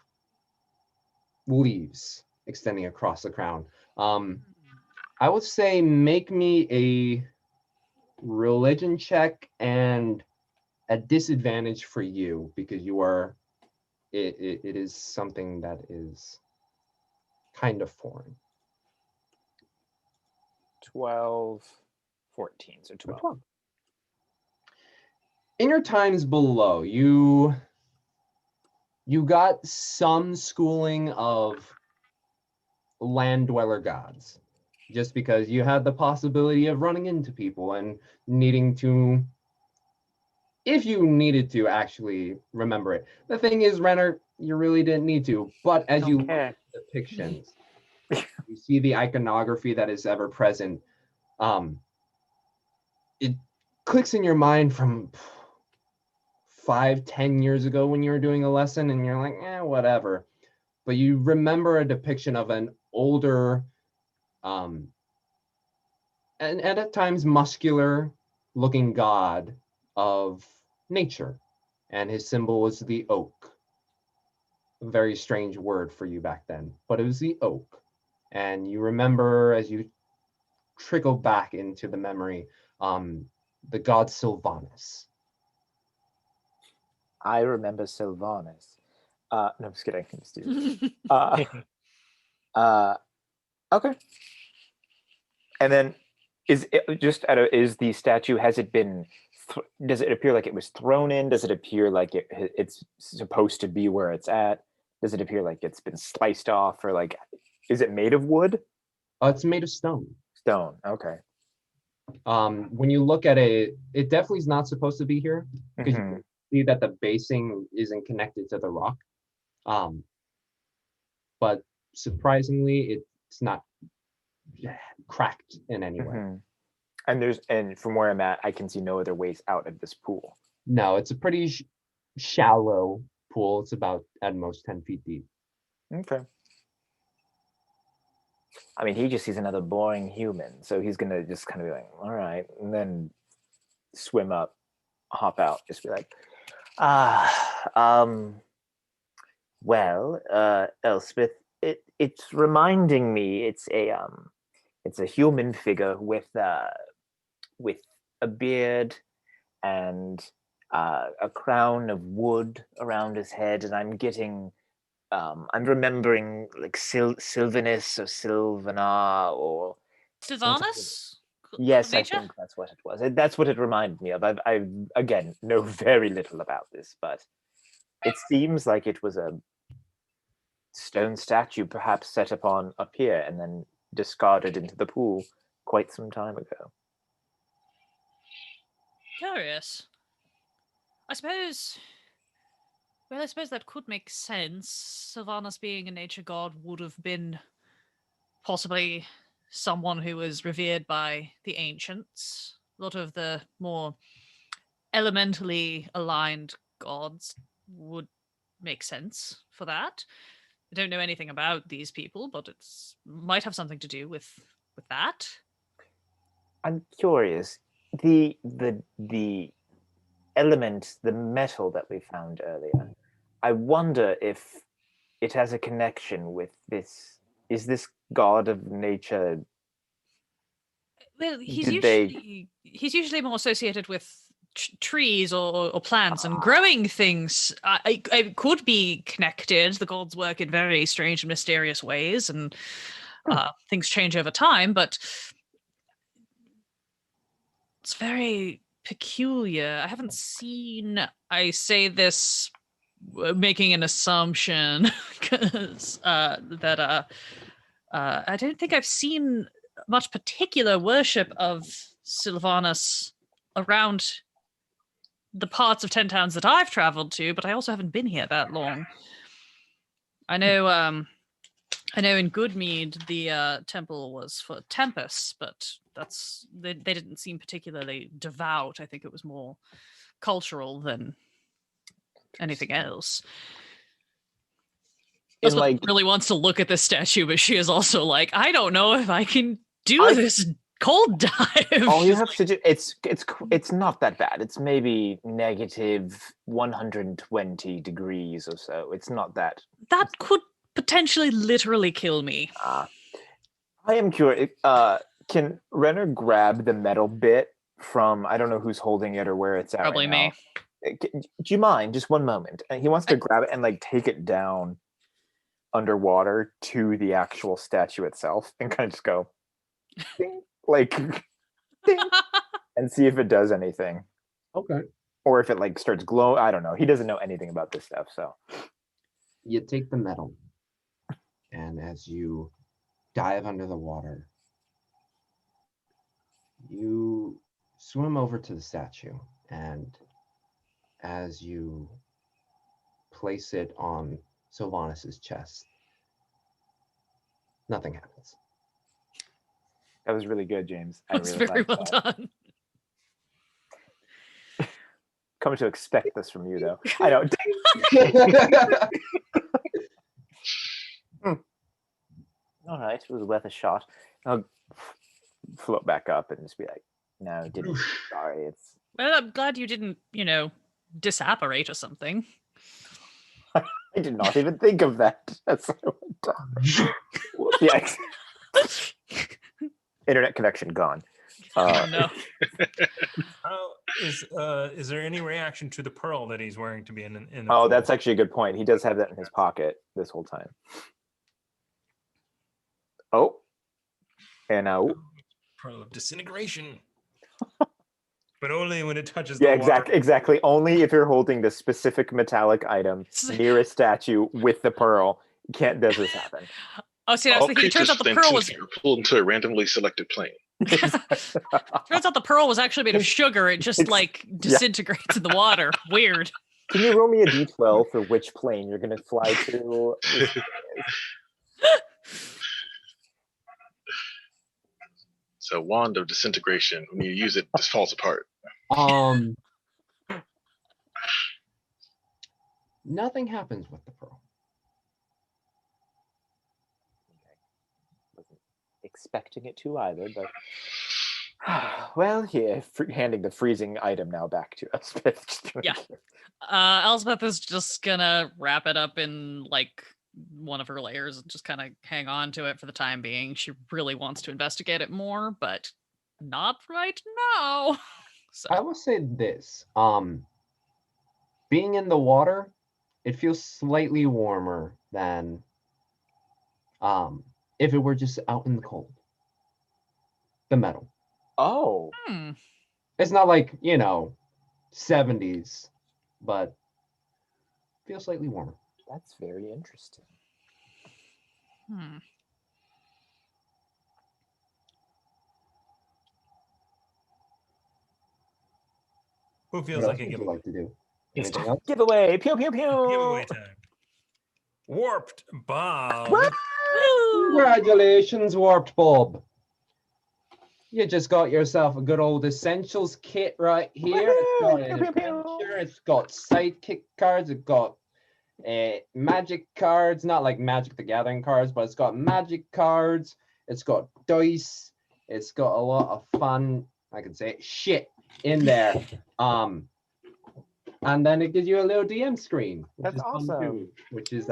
leaves extending across the crown. I would say make me a religion check, and a disadvantage for you because you are it is something that is kind of foreign. 12, 14, so 12. In your times below, you got some schooling of land dweller gods, just because you had the possibility of running into people and needing to, if you needed to, actually remember it. The thing is, Renner, you really didn't need to, but as you look at depictions, you see the iconography that is ever present. It clicks in your mind from 5-10 years ago when you were doing a lesson and you're like, whatever. But you remember a depiction of an older, and at times muscular looking god of nature. And his symbol was the oak. A very strange word for you back then, but it was the oak. And you remember as you trickle back into the memory, the god Sylvanus. I remember Sylvanus. No, I'm just kidding. I'm just kidding. Okay. And then is it just is the statue, has it been does it appear like it was thrown in? Does it appear like it's supposed to be where it's at? Does it appear like it's been sliced off, or like is it made of wood? It's made of stone. Stone. Okay. When you look at it, it definitely is not supposed to be here because you can see that the basing isn't connected to the rock. But surprisingly, it's not cracked in any way. And from where I'm at, I can see no other ways out of this pool. No, it's a pretty shallow pool. It's about at most 10 feet deep. Okay. I mean, he just sees another boring human, so he's gonna just kind of be like, all right, and then swim up, hop out, just be like, well, Elspeth, it's reminding me it's a human figure with a beard and a crown of wood around his head, and I'm getting I'm remembering like Sylvanus or Sylvanar or Sylvanus? yes, I think that's what it was. That's what it reminded me of. I again know very little about this, but it seems like it was a stone statue, perhaps set upon up here and then discarded into the pool quite some time ago. Curious. I suppose that could make sense. Sylvanus being a nature god would have been possibly someone who was revered by the ancients. A lot of the more elementally aligned gods would make sense for that. I don't know anything about these people, but it might have something to do with that. I'm curious. The element, the metal that we found earlier, I wonder if it has a connection with this. Is this god of nature? Well, he's Did they- usually more associated with trees or plants and growing things. It could be connected. The gods work in very strange and mysterious ways, and things change over time. But it's very peculiar. I haven't seen. I say this making an assumption because that I don't think I've seen much particular worship of Sylvanus around the parts of 10 towns that I've traveled to, but I also haven't been here that long. I know in Goodmead the temple was for Tempest, but they didn't seem particularly devout. I think it was more cultural than anything else. In Elspeth really wants to look at this statue, but she is also like, I don't know if I can do this cold dive. All you have to do, it's not that bad. It's maybe negative 120 degrees or so. It's not that. That could potentially literally kill me. I am curious. Can Renner grab the metal bit from, I don't know who's holding it or where it's at? Probably right me. Now. Do you mind? Just one moment. And he wants to grab it and like take it down underwater to the actual statue itself and kind of just go ding, like ding, and see if it does anything. Okay. Or if it like starts glowing. I don't know. He doesn't know anything about this stuff, so. You take the metal, and as you dive under the water, you swim over to the statue, and as you place it on Sylvanus's chest, nothing happens. That was really good, James. I That's really very liked well that. done. Come to expect this from you, though. I know. All right, it was worth a shot. I'll float back up and just be like, no, didn't. Sorry, it's. Well, I'm glad you didn't, disapparate or something. I did not even think of that. That's what yeah. Internet connection gone. No. Is there any reaction to the pearl that he's wearing to be in the Oh, pool? that's actually a good point. He does have that in his pocket this whole time. Oh. And Pearl of disintegration. But only when it touches yeah, the water. exactly. Only if you're holding the specific metallic item near a statue with the pearl does this happen. Oh, see, I was thinking, it turns out the pearl was pulled into a randomly selected plane. turns out the pearl was actually made of sugar. It just like disintegrates in the water. Weird. Can you roll me a d12 for which plane you're going to fly to? So wand of disintegration, when you use it, just falls apart. Nothing happens with the pearl. Wasn't expecting it to either, but well, here, handing the freezing item now back to Elspeth. Yeah. Elspeth is just gonna wrap it up in like one of her layers and just kind of hang on to it for the time being. She really wants to investigate it more, but not right now. So. I will say this. Being in the water, it feels slightly warmer than if it were just out in the cold. The metal. Oh. It's not like, 70s, but feels slightly warmer. That's very interesting. Who feels What like else a would you giveaway? like to do? It's Anything else? Giveaway. Pew, pew, pew. Giveaway time. Warped Bob. Congratulations, Warped Bob. You just got yourself a good old essentials kit right here. It's got an adventure, it's got sidekick cards, it's got magic cards, not like Magic the Gathering cards, but it's got magic cards, it's got dice, it's got a lot of fun, I can say, shit in there. And then it gives you a little DM screen, which That's is fun awesome. too, which is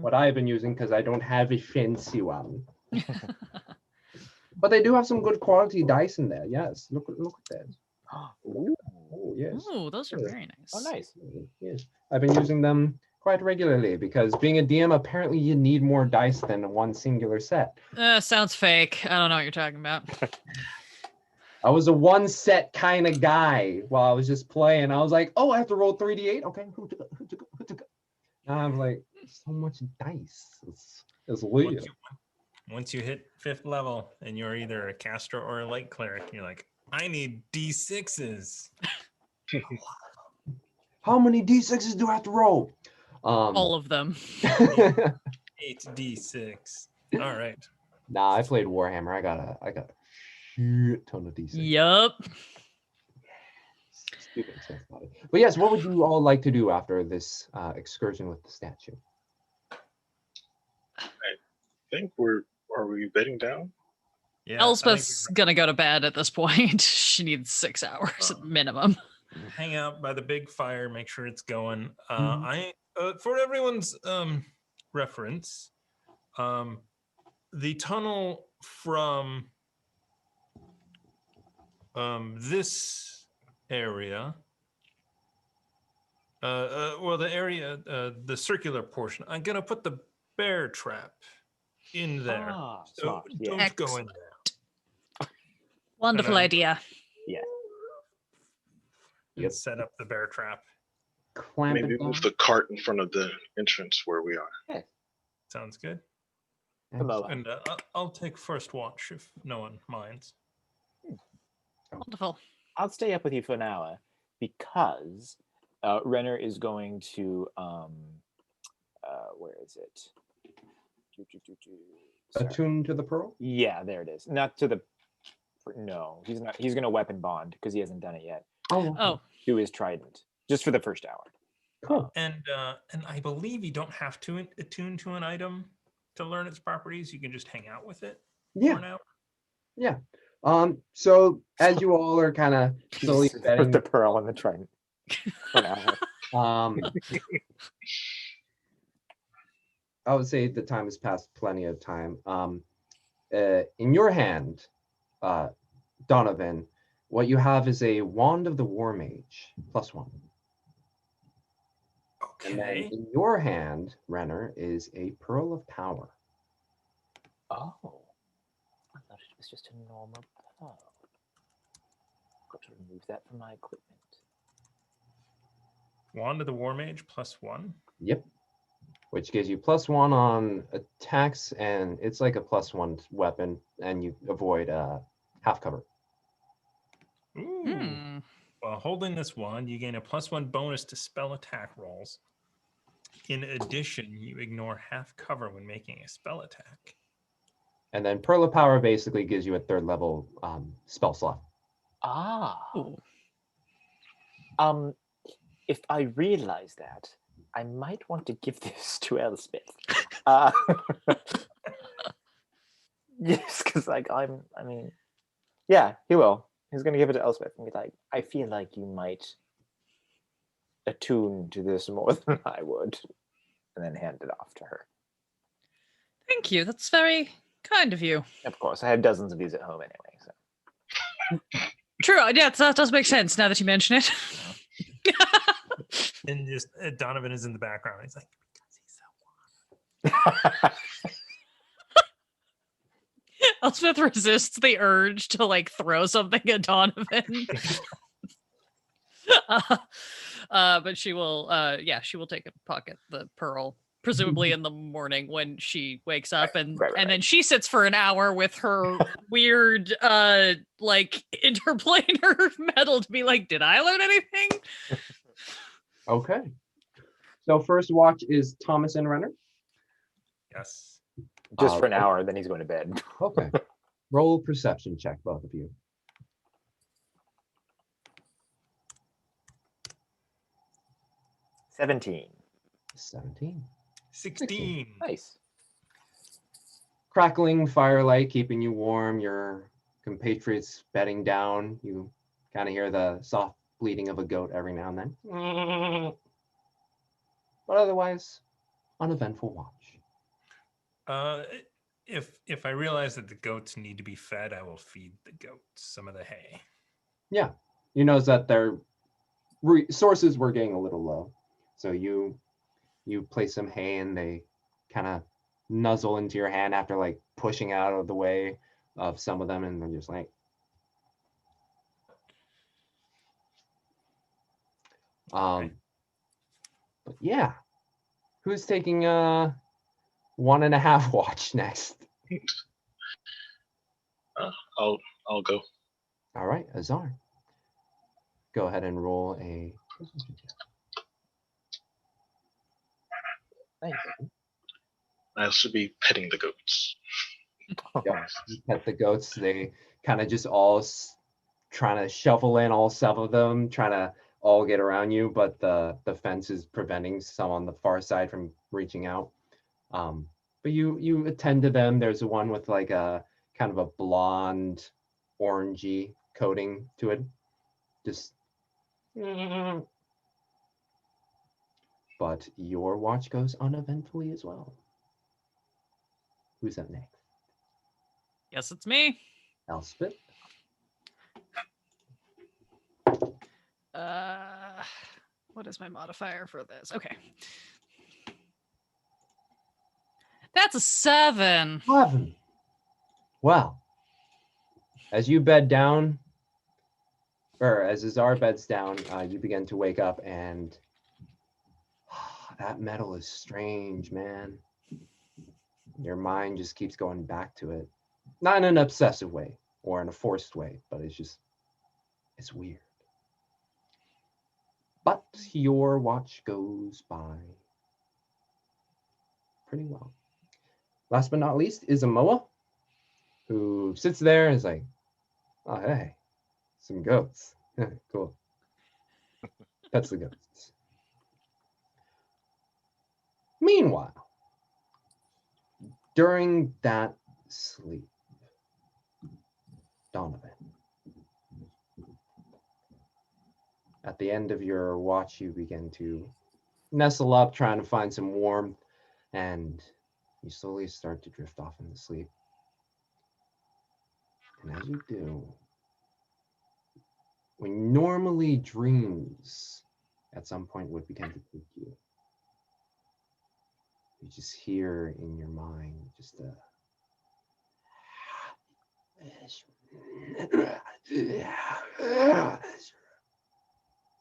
what I've been using because I don't have a fancy one. But they do have some good quality dice in there. Yes, look at that. Ooh. Oh yes. Oh, those are Yeah. very nice. Oh, nice. Yes, I've been using them quite regularly because being a DM, apparently you need more dice than one singular set. Sounds fake. I don't know what you're talking about. I was a one set kind of guy while I was just playing. I was like, oh, I have to roll 3d8. Okay. And I was like, so much dice. It's weird. Once you hit 5th level and you're either a caster or a light cleric, you're like, I need D6s. How many d6s do I have to roll? All of them. 8d6. All right. Nah, I played Warhammer. I got a shit ton of d6. Yup. Stupid stuff about it. But yes, what would you all like to do after this excursion with the statue? I think are we bedding down? Yeah. Elspeth's gonna go to bed at this point. She needs 6 hours at minimum. Hang out by the big fire, make sure it's going. Mhm. For everyone's reference, the tunnel from this area, the area, the circular portion, I'm gonna put the bear trap in there. Ah, So smart. Yeah. don't go in there. Wonderful And idea. And set up the bear trap. Clamp Maybe it down. move the cart in front of the entrance where we are. Sounds good. Come over. And I'll take first watch if no one minds. Wonderful. I'll stay up with you for an hour because Renner is going to where is it? Sorry. Attuned to the pearl? Yeah, there it is. Not to the. No, he's not. He's going to weapon bond because he hasn't done it yet. Oh, Do his trident just for the first hour. Cool. And I believe you don't have to attune to an item to learn its properties. You can just hang out with it for Yeah. an hour. Yeah. So as you all are kind of slowly Just betting, put the pearl on the trident. For an hour. I would say the time has passed plenty of time. In your hand, Donovan, what you have is a wand of the war mage, +1. And then Okay. in your hand, Renner, is a pearl of power. Oh, I thought it was just a normal pearl. Got to remove that from my equipment. Wand of the War Mage +1. Yep. Which gives you +1 on attacks, and it's like a +1 weapon, and you avoid half cover. Ooh. hmm. While holding this wand, you gain a +1 bonus to spell attack rolls. In addition, you ignore half cover when making a spell attack. And then Pearl of Power basically gives you a 3rd level spell slot. Ah. Ooh. If I realize that, I might want to give this to Elspeth. Yes, because yeah, he will. He's going to give it to Elspeth and be like, I feel like you might attune to this more than I would. And then hand it off to her. Thank you. That's very kind of you. Of course, I have dozens of these at home anyway. So True. Yeah, that does make sense now that you mention it. And just Donovan is in the background. He's like, because he's so warm. Elspeth resists the urge to like throw something at Donovan. But she will she will take and pocket the pearl, presumably in the morning when she wakes up, and then she sits for an hour with her weird like interplanar metal to be like, did I learn anything? Okay. So first watch is Thomas and Renner. Yes. just for an hour, then he's going to bed. Okay. Roll perception check, both of you. 17. 17. 16. Nice. Crackling firelight keeping you warm. Your compatriots bedding down. You kind of hear the soft bleating of a goat every now and then. But otherwise, uneventful watch. If I realize that the goats need to be fed, I will feed the goats some of the hay. Yeah, you notice that their resources were getting a little low, so you place some hay and they kind of nuzzle into your hand after like pushing out of the way of some of them, and they're just like, Okay. But yeah, who's taking 1.5 watch next? I'll go. All right, Azar. Go ahead and roll a. Thank I should be petting the goats. Yep. You pet the goats. They kind of just all trying to shuffle in, all 7 of them, trying to all get around you, but the fence is preventing some on the far side from reaching out. But you attend to them. There's one with like a kind of a blonde, orangey coating to it. Just. But your watch goes uneventfully as well. Who's up next? Yes, it's me. Elspeth. What is my modifier for this? Okay. That's a 7. 11. Well, as you bed down, or as Azar beds down, you begin to wake up, and that metal is strange, man. Your mind just keeps going back to it. Not in an obsessive way or in a forced way, but it's weird. But your watch goes by pretty well. Last but not least is Amoa, who sits there and is like, oh, hey, some goats. Cool. Pets the goats. Meanwhile, during that sleep, Donovan, at the end of your watch, you begin to nestle up, trying to find some warmth, and you slowly start to drift off into sleep. And as you do, when normally dreams at some point would begin to take you, you just hear in your mind just a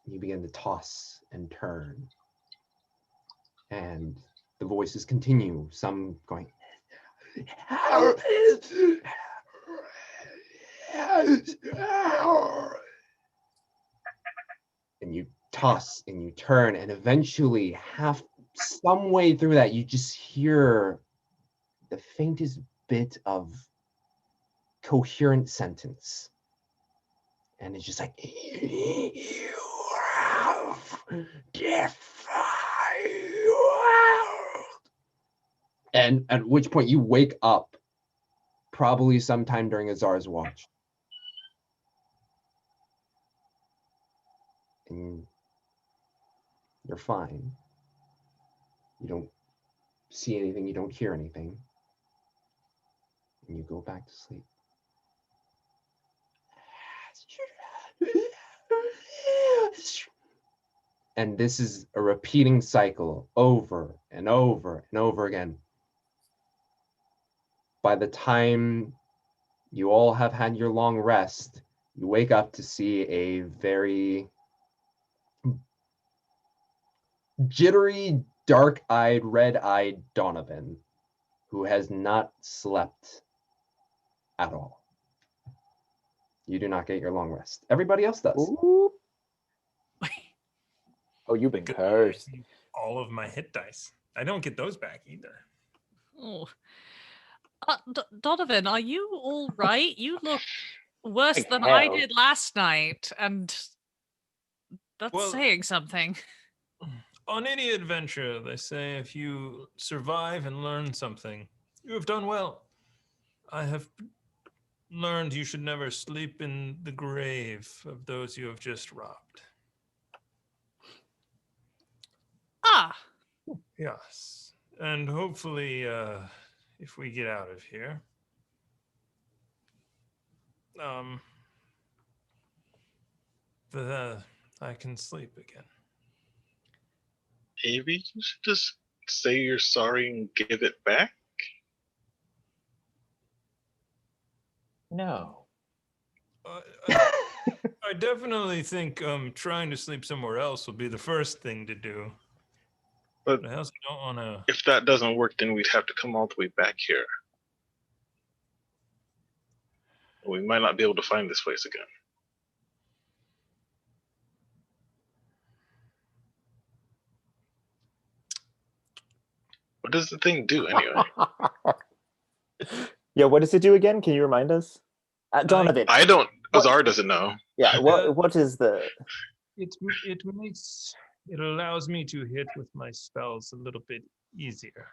you begin to toss and turn, and the voices continue, some going and you toss and you turn, and eventually some way through that you just hear the faintest bit of coherent sentence, and it's just like, you have defied world. And at which point you wake up, probably sometime during Azar's watch, and you're fine. You don't see anything, you don't hear anything, and you go back to sleep. And this is a repeating cycle over and over and over again. By the time you all have had your long rest, you wake up to see a very jittery, dark-eyed, red-eyed Donovan, who has not slept at all. You do not get your long rest. Everybody else does. Ooh. Oh, you've been cursed. All of my hit dice. I don't get those back either. Oh. Donovan, are you all right? You look worse Like than I hell. did last night, and that's Well- saying something. On any adventure, they say if you survive and learn something, you have done well. I have learned you should never sleep in the grave of those you have just robbed. Ah, Yes. And hopefully, if we get out of here, I can sleep again. Maybe you should just say you're sorry and give it back. No. I definitely think trying to sleep somewhere else will be the first thing to do. But I also don't want to. if that doesn't work, then we'd have to come all the way back here. We might not be able to find this place again. What does the thing do anyway? Yeah, what does it do again? Can you remind us? Donovan. I don't. Azar doesn't know. Yeah, what is the... It allows me to hit with my spells a little bit easier.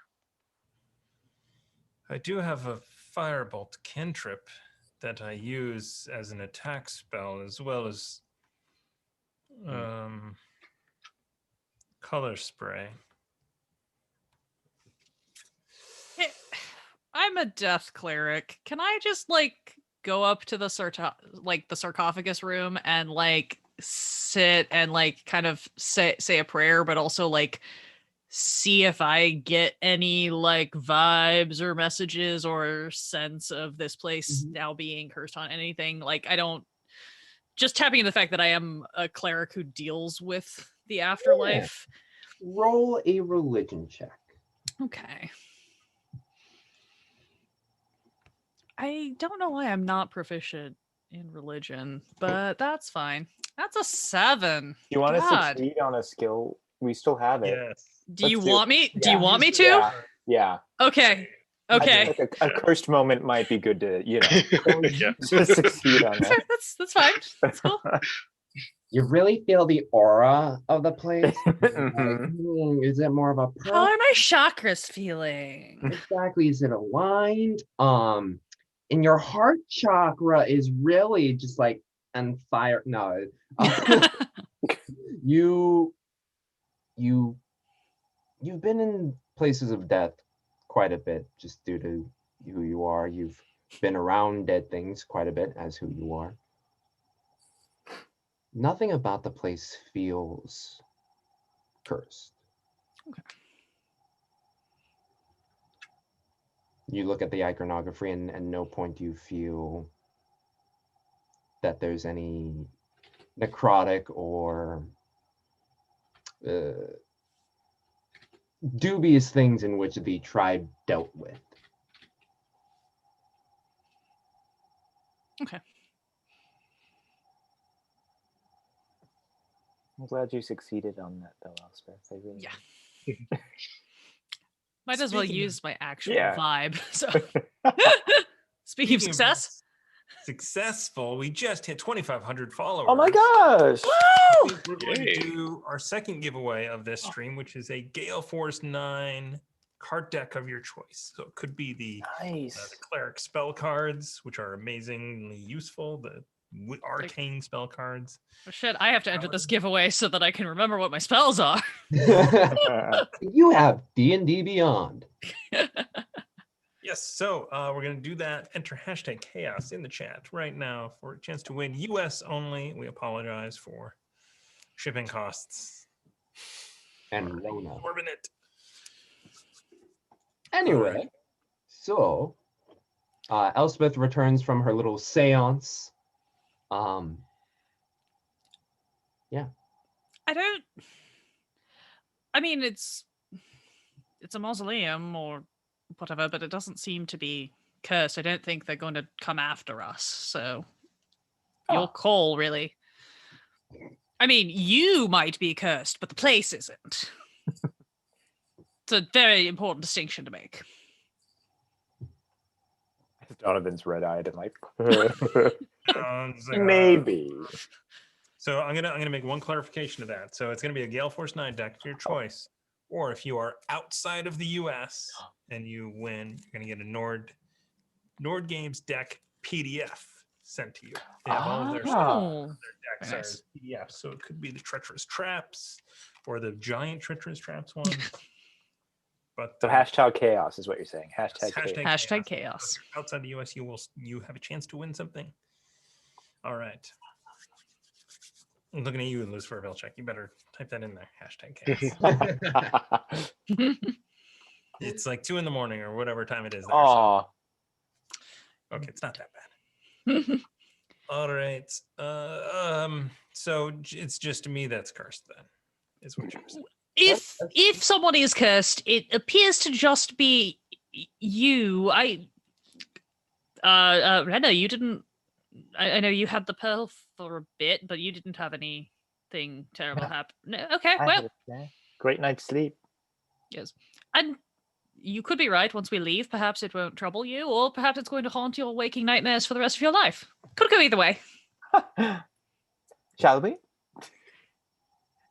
I do have a firebolt cantrip that I use as an attack spell, as well as color spray. hey, I'm a death cleric. Can I just like go up to the sarcophagus room and like sit and like kind of say a prayer, but also like see if I get any like vibes or messages or sense of this place now being cursed on anything? Like, I don't, just tapping into the fact that I am a cleric who deals with the afterlife. Roll a religion check. Okay. I don't know why I'm not proficient in religion, but that's fine. That's a 7. You want to God. succeed on a skill? We still have it. Yes. Do you Let's do- want me? Do you yeah. want me to? Yeah. Yeah. Okay. I Okay. think like a cursed moment might be good to, Yeah. just succeed on Sure, that. that's fine. That's cool. You really feel the aura of the place. Mhm. Is it more of a How are my chakras feeling? exactly? Is it aligned? And your heart chakra is really just like on fire. No, you've been in places of death quite a bit, just due to who you are. You've been around dead things quite a bit as who you are. Nothing about the place feels cursed. Okay. You look at the iconography and at no point do you feel that there's any necrotic or dubious things in which the tribe dealt with. Okay. I'm glad you succeeded on that, though, Elspeth. I really Yeah. Might as well Speaking of- use my actual Yeah. vibe. So, speaking of success, Successful. We just hit 2,500 followers. Oh my gosh! I think we're going Yay. to do our second giveaway of this stream, which is a Gale Force 9 card deck of your choice. So it could be the Nice. cleric spell cards, which are amazingly useful, the arcane spell cards. oh, shit, I have to enter this giveaway so that I can remember what my spells are. You have D&D Beyond. Yes, so we're going to do that. Enter hashtag chaos in the chat right now for a chance to win. US only. We apologize for shipping costs. And Rona. Absorbing it. Anyway, Alright. so Elspeth returns from her little seance. I mean, it's a mausoleum or whatever, but it doesn't seem to be cursed. I don't think they're going to come after us. So, your call, really. I mean, you might be cursed, but the place isn't. It's a very important distinction to make. Donovan's red-eyed and like, It's like, maybe. So I'm gonna make one clarification to that. So it's gonna be a Gale Force 9 deck of your choice, or if you are outside of the US and you win, you're gonna get a Nord Games deck PDF. sent to you. They have all of their Oh, decks very are nice. as PDFs, so it could be the treacherous traps or the giant treacherous traps one. But So hashtag chaos is what you're saying. yes, Hashtag chaos. Hashtag So chaos. if you're outside the US, you have a chance to win something. All right. I'm looking at you, Lucifer Velchek. You better type that in there. Hashtag chaos. It's like 2 a.m. or whatever time it is there. So. Aw. Okay, it's not that bad. All right. So it's just me that's cursed then, is what you're saying. If someone is cursed, it appears to just be you. Renna, you didn't. I know you had the pearl for a bit, but you didn't have anything terrible happen. No, okay, I well, had a great night's sleep. yes, and you could be right. Once we leave, perhaps it won't trouble you, or perhaps it's going to haunt your waking nightmares for the rest of your life. Could go either way. Shall we?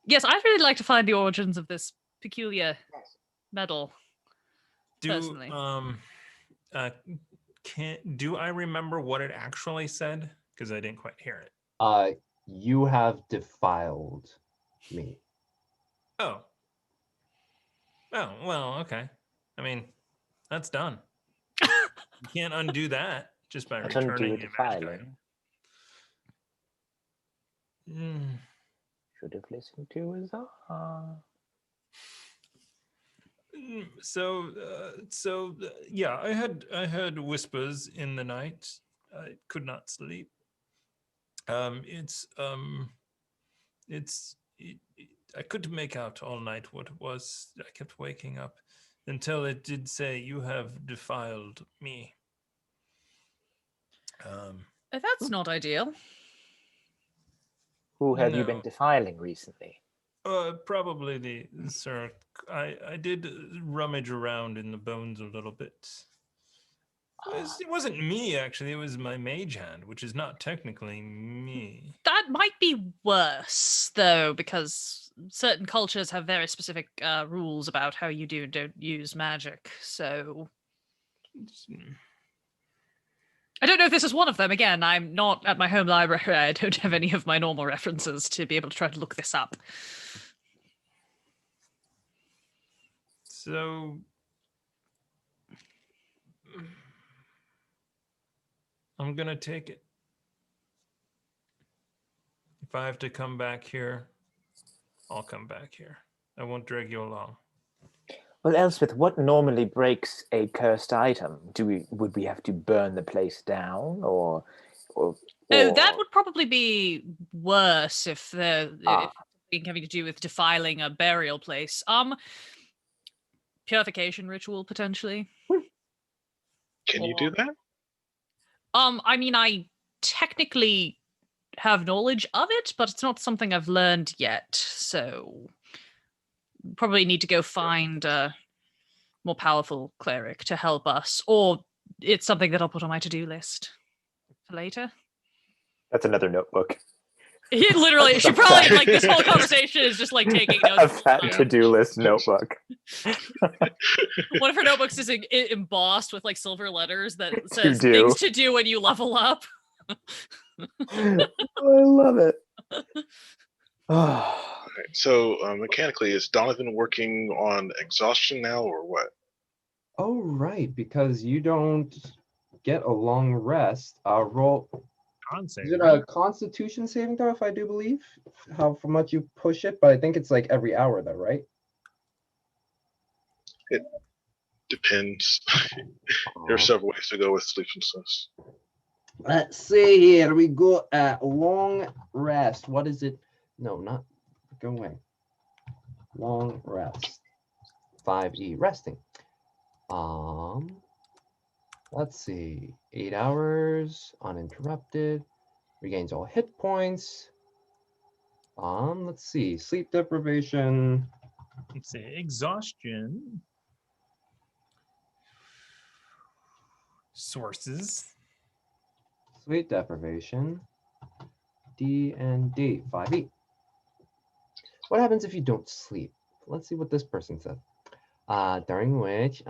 Yes, I'd really like to find the origins of this peculiar medal. Personally. Do I remember what it actually said? Because I didn't quite hear it. You have defiled me. Oh, well, okay. I mean, that's done. You can't undo that just by Not returning undo a magic defiling. item. Mm. Should have listened to his Yeah, I heard whispers in the night. I could not sleep. I couldn't make out all night what it was. I kept waking up until it did say, "You have defiled me." That's not ideal. Who have you No. been defiling recently? Probably sir. I did rummage around in the bones a little bit. It wasn't me, actually. It was my mage hand, which is not technically me. That might be worse, though, because certain cultures have very specific rules about how you do and don't use magic. So I don't know if this is one of them. Again, I'm not at my home library. I don't have any of my normal references to be able to try to look this up. So I'm gonna take it. If I have to come back here, I'll come back here. I won't drag you along. Well, Elspeth, what normally breaks a cursed item? Would we have to burn the place down, or Oh, that would probably be worse if if having to do with defiling a burial place. Purification ritual potentially. Can you do that? I mean, I technically have knowledge of it, but it's not something I've learned yet. So probably need to go find a more powerful cleric to help us, or it's something that I'll put on my to-do list for later. That's another notebook. Literally, she probably like this whole conversation is just like taking A notes. fat to-do list notebook. One of her notebooks is embossed with like silver letters that To says do. things to do when you level up. I love it. Alright, so mechanically, is Donovan working on exhaustion now, or what? Oh, right, because you don't get a long rest. Roll. Is it a Constitution saving throw? If I do believe, how much you push it, but I think it's like every hour, though, right? It depends. There are several ways to go with sleeplessness. Let's see here. We go at long rest. What is it? No, not go away. Long rest. 5e resting. Let's see. 8 hours uninterrupted. Regains all hit points. Let's see. Sleep deprivation. Let's see. Exhaustion. Sources. Sleep deprivation. dnd5e. What happens if you don't sleep? Let's see what this person said. During which,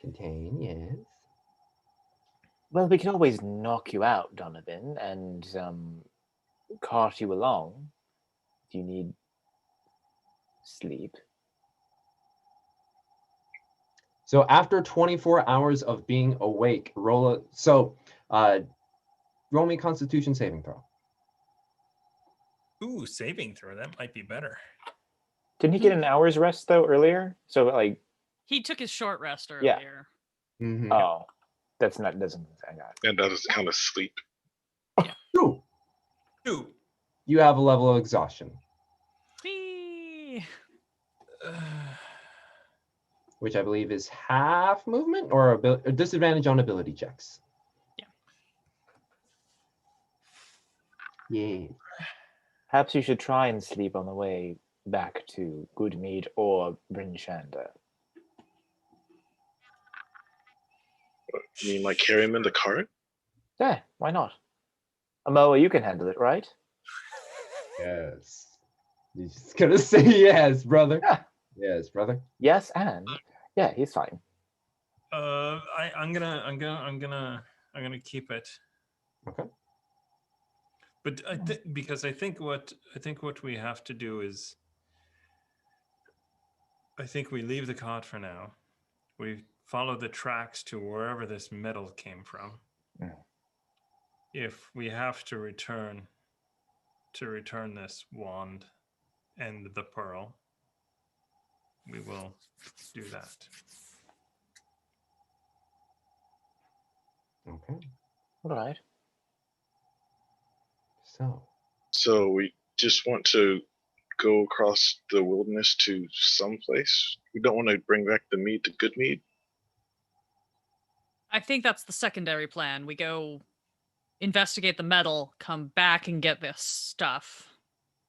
contain, yes. Well, we can always knock you out, Donovan, and cart you along if you need sleep. So after 24 hours of being awake, roll me Constitution saving throw. Ooh, saving throw. That might be better. Didn't he get an hour's rest though earlier? So like, He took his short rest Yeah. earlier. Mhm. oh, that's not doesn't. I got it. And that is kind of sleep. Two. Ooh. You have a level of exhaustion, Whee! which I believe is half movement or a disadvantage on ability checks. Yeah. Yeah. Perhaps you should try and sleep on the way back to Goodmead or Bryn Shander. You mean like carry him in the cart? Yeah, why not? Amoa, you can handle it, right? Yes. You're just gonna say yes, brother. Yeah. Yes, brother. Yes, and yeah, he's fine. I'm gonna keep it. Okay. But because I think what we have to do is, I think we leave the cot for now. We follow the tracks to wherever this metal came from. Mm. If we have to return this wand and the pearl, we will do that. Okay. All right. So we just want to go across the wilderness to some place. We don't want to bring back the mead to Goodmead. I think that's the secondary plan. We go investigate the metal, come back and get this stuff,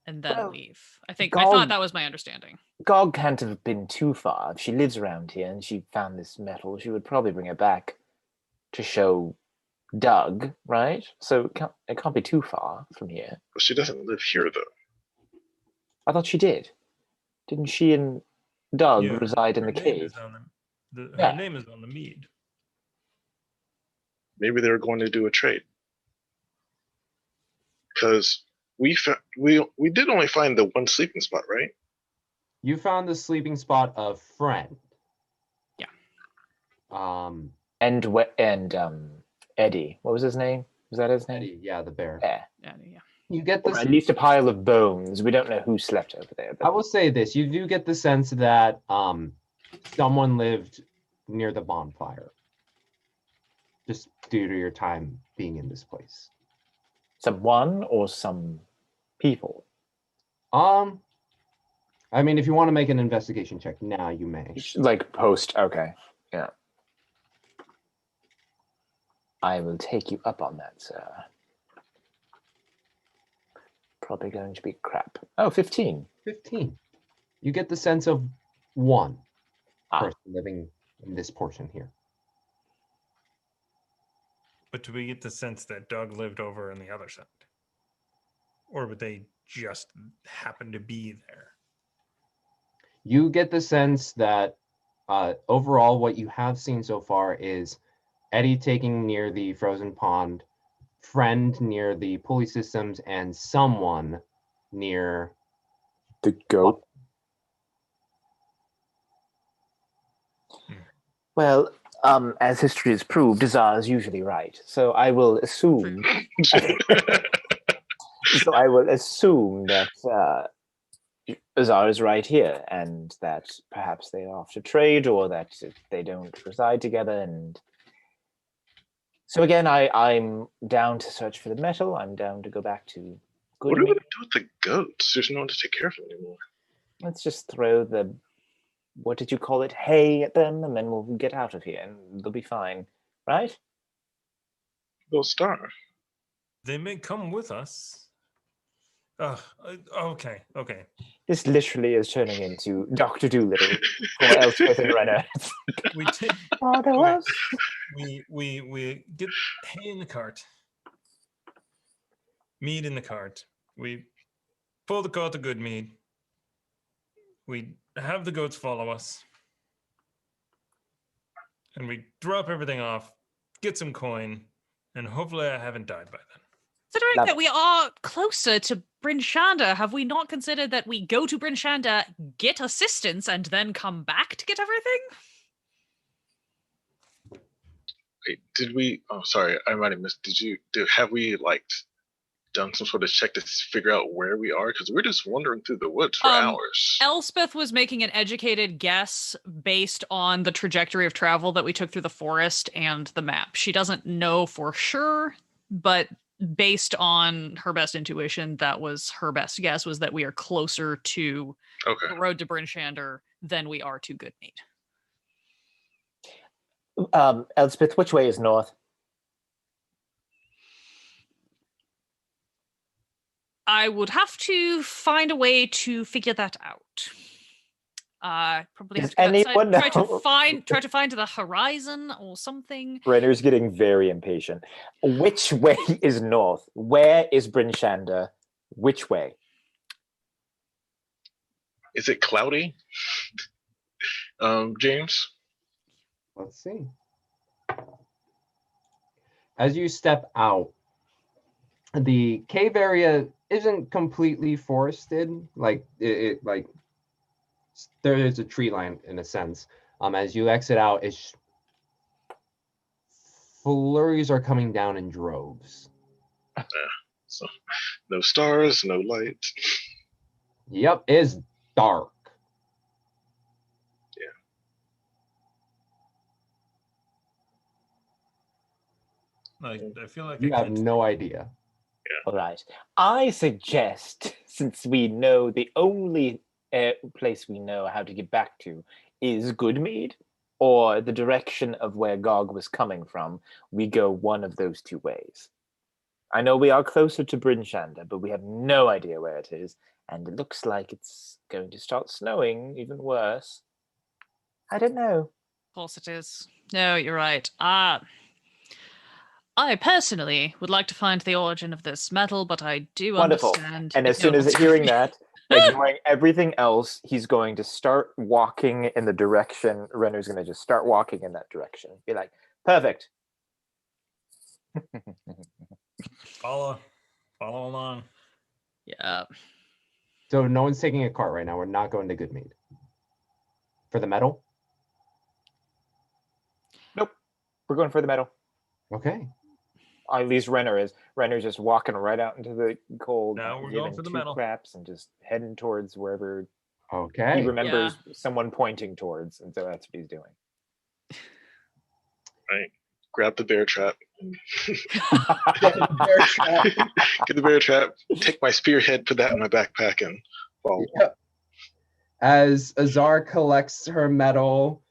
and then Well, leave. I thought Gog- that was my understanding. Gog can't have been too far. If she lives around here and she found this metal, she would probably bring it back to show Doug, right? So it can't be too far from here. But she doesn't live here, though. I thought she did. Didn't she and Doug Yeah, reside in her the name cave? is on the Yeah. Her name is on the mead. Maybe they were going to do a trade. Because we did only find the one sleeping spot, right? You found the sleeping spot of Friend. Yeah. And Eddie. What was his name? Was that his name? Eddie, yeah, the bear. Yeah. Yeah. You get Or this. at least a pile of bones. We don't know who slept over there. I will say this: you do get the sense that someone lived near the bonfire, just due to your time being in this place. Someone or some people. I mean, if you want to make an investigation check now, you may. Like post. Okay. Yeah. I will take you up on that, sir. Probably going to be crap. Oh, 15. 15. You get the sense of one Ah. person living in this portion here. But do we get the sense that Doug lived over on the other side? Or would they just happen to be there? You get the sense that overall what you have seen so far is Eddie taking near the frozen pond, Friend near the pulley systems, and someone near The goat. Well, as history has proved, Azar is usually right. So I will assume. So I will assume that Azar is right here, and that perhaps they are off to trade, or that they don't reside together. And so again, I'm down to search for the metal. I'm down to go back to What are we Goodmead. going to do with the goats? There's no one to take care of them anymore. Let's just throw the, what did you call it, hay at them, and then we'll get out of here, and they'll be fine, right? They'll starve. They may come with us. Okay. This literally is turning into Dr. Doolittle or Elspeth and Renner. We take. Oh, there Okay. was. We get hay in the cart, mead in the cart. We pull the cart to Goodmead. We have the goats follow us, and we drop everything off, get some coin, And hopefully I haven't died by then. Considering Love that it. we are closer to Bryn Shander, have we not considered that we go to Bryn Shander, get assistance, and then come back to get everything? Wait, did we? Oh, sorry, I might have missed. Have we like done some sort of check to figure out where we are? Because we're just wandering through the woods for hours. Elspeth was making an educated guess based on the trajectory of travel that we took through the forest and the map. She doesn't know for sure, but based on her best intuition, that was her best guess, was that we are closer to Okay. the road to Bryn Shander than we are to Goodmead. Elspeth, which way is north? I would have to find a way to figure that out. Probably have Does to go outside, anyone try to find the horizon or something. Renner's getting very impatient. Which way is north? Where is Bryn Shander? Which way? Is it cloudy? James? Let's see. As you step out, the cave area isn't completely forested. Like like there is a tree line in a sense. As you exit out, flurries are coming down in droves. So no stars, no light. Yep, it's dark. Like I feel like You I have can't no idea. All right. I suggest, since we know the only place we know how to get back to is Goodmead, or the direction of where Gog was coming from, we go one of those two ways. I know we are closer to Bryn Shander, but we have no idea where it is, and it looks like it's going to start snowing, even worse. I don't know. Of course it is. No, you're right. I personally would like to find the origin of this metal, but I do Wonderful. understand. And it as soon as knows- hearing that, ignoring everything else, he's going to start walking in the direction. Renner's going to just start walking in that direction. Be like, perfect. follow along. Yeah. So no one's taking a cart right now. We're not going to Goodmead. For the metal? Nope. We're going for the metal. Okay. At least Renner is. Renner's just walking right out into the cold. No, we're giving going for the two metal. craps and just heading towards wherever Okay. he remembers someone pointing towards. And so that's what he's doing. Right. Grab the bear trap. Get the bear trap. Get the bear trap. Take my spearhead, put that in my backpack, and follow. Yep. As Azar collects her metal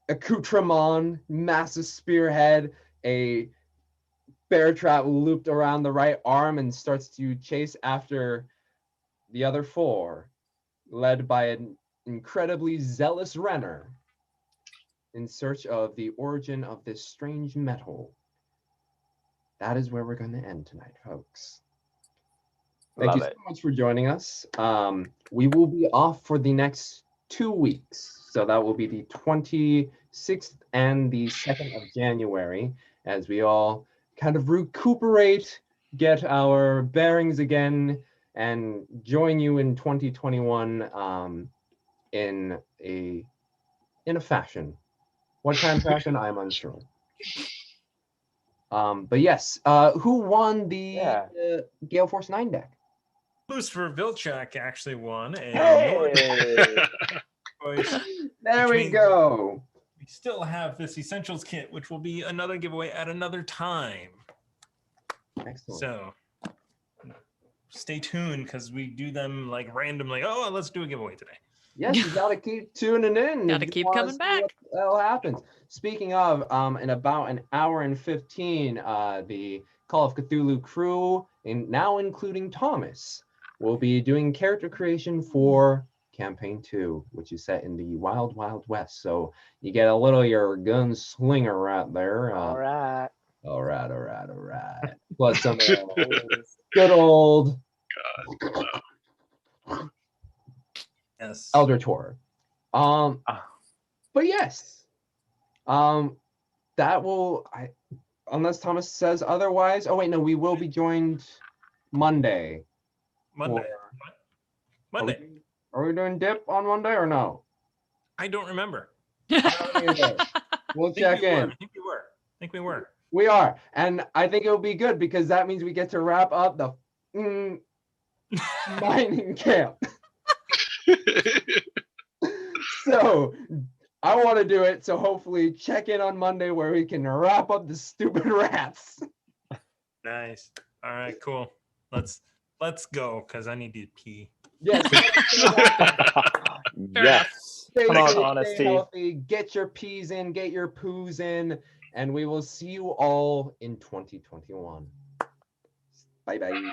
accoutrement, massive spearhead, a bear trap looped around the right arm, and starts to chase after the other four, led by an incredibly zealous Renner, in search of the origin of this strange metal. That is where we're going to end tonight, folks. Thank Love you so it. much for joining us. We will be off for the next 2 weeks. So that will be the 26th and the 2nd of January, as we all kind of recuperate, get our bearings again, and join you in 2021 in a fashion. What kind of fashion? I'm unsure. But yes, who won the Gale Force 9 deck? Lucifer Vilchak actually won, and Hey! choice. There Which we means- go. We still have this Essentials kit, which will be another giveaway at another time. Excellent. So stay tuned because we do them like randomly. Oh, let's do a giveaway today. Yes, you gotta keep tuning in. Gotta if you keep wanna coming see back. What the hell happens? Speaking of, in about an hour and 15, the Call of Cthulhu crew, now including Thomas, will be doing character creation for Campaign 2, which is set in the Wild Wild West. So you get a little your gunslinger right there. All right. All right. Plus some good old Yes. Eldritch Horror. But yes, that will. unless Thomas says otherwise. Oh wait, no, we will be joined Monday. Monday. Or- Monday. Are we doing dip on Monday or no? I don't remember. We'll I think check we were. in. I think we were. We are, and I think it'll be good because that means we get to wrap up the mining camp. So I want to do it. So hopefully check in on Monday where we can wrap up the stupid rats. Nice. All right, cool. Let's go because I need to pee. Yes. Yes. Stay Come on, safe, honesty. stay healthy, get your peas in, get your poos in, and we will see you all in 2021. Bye bye.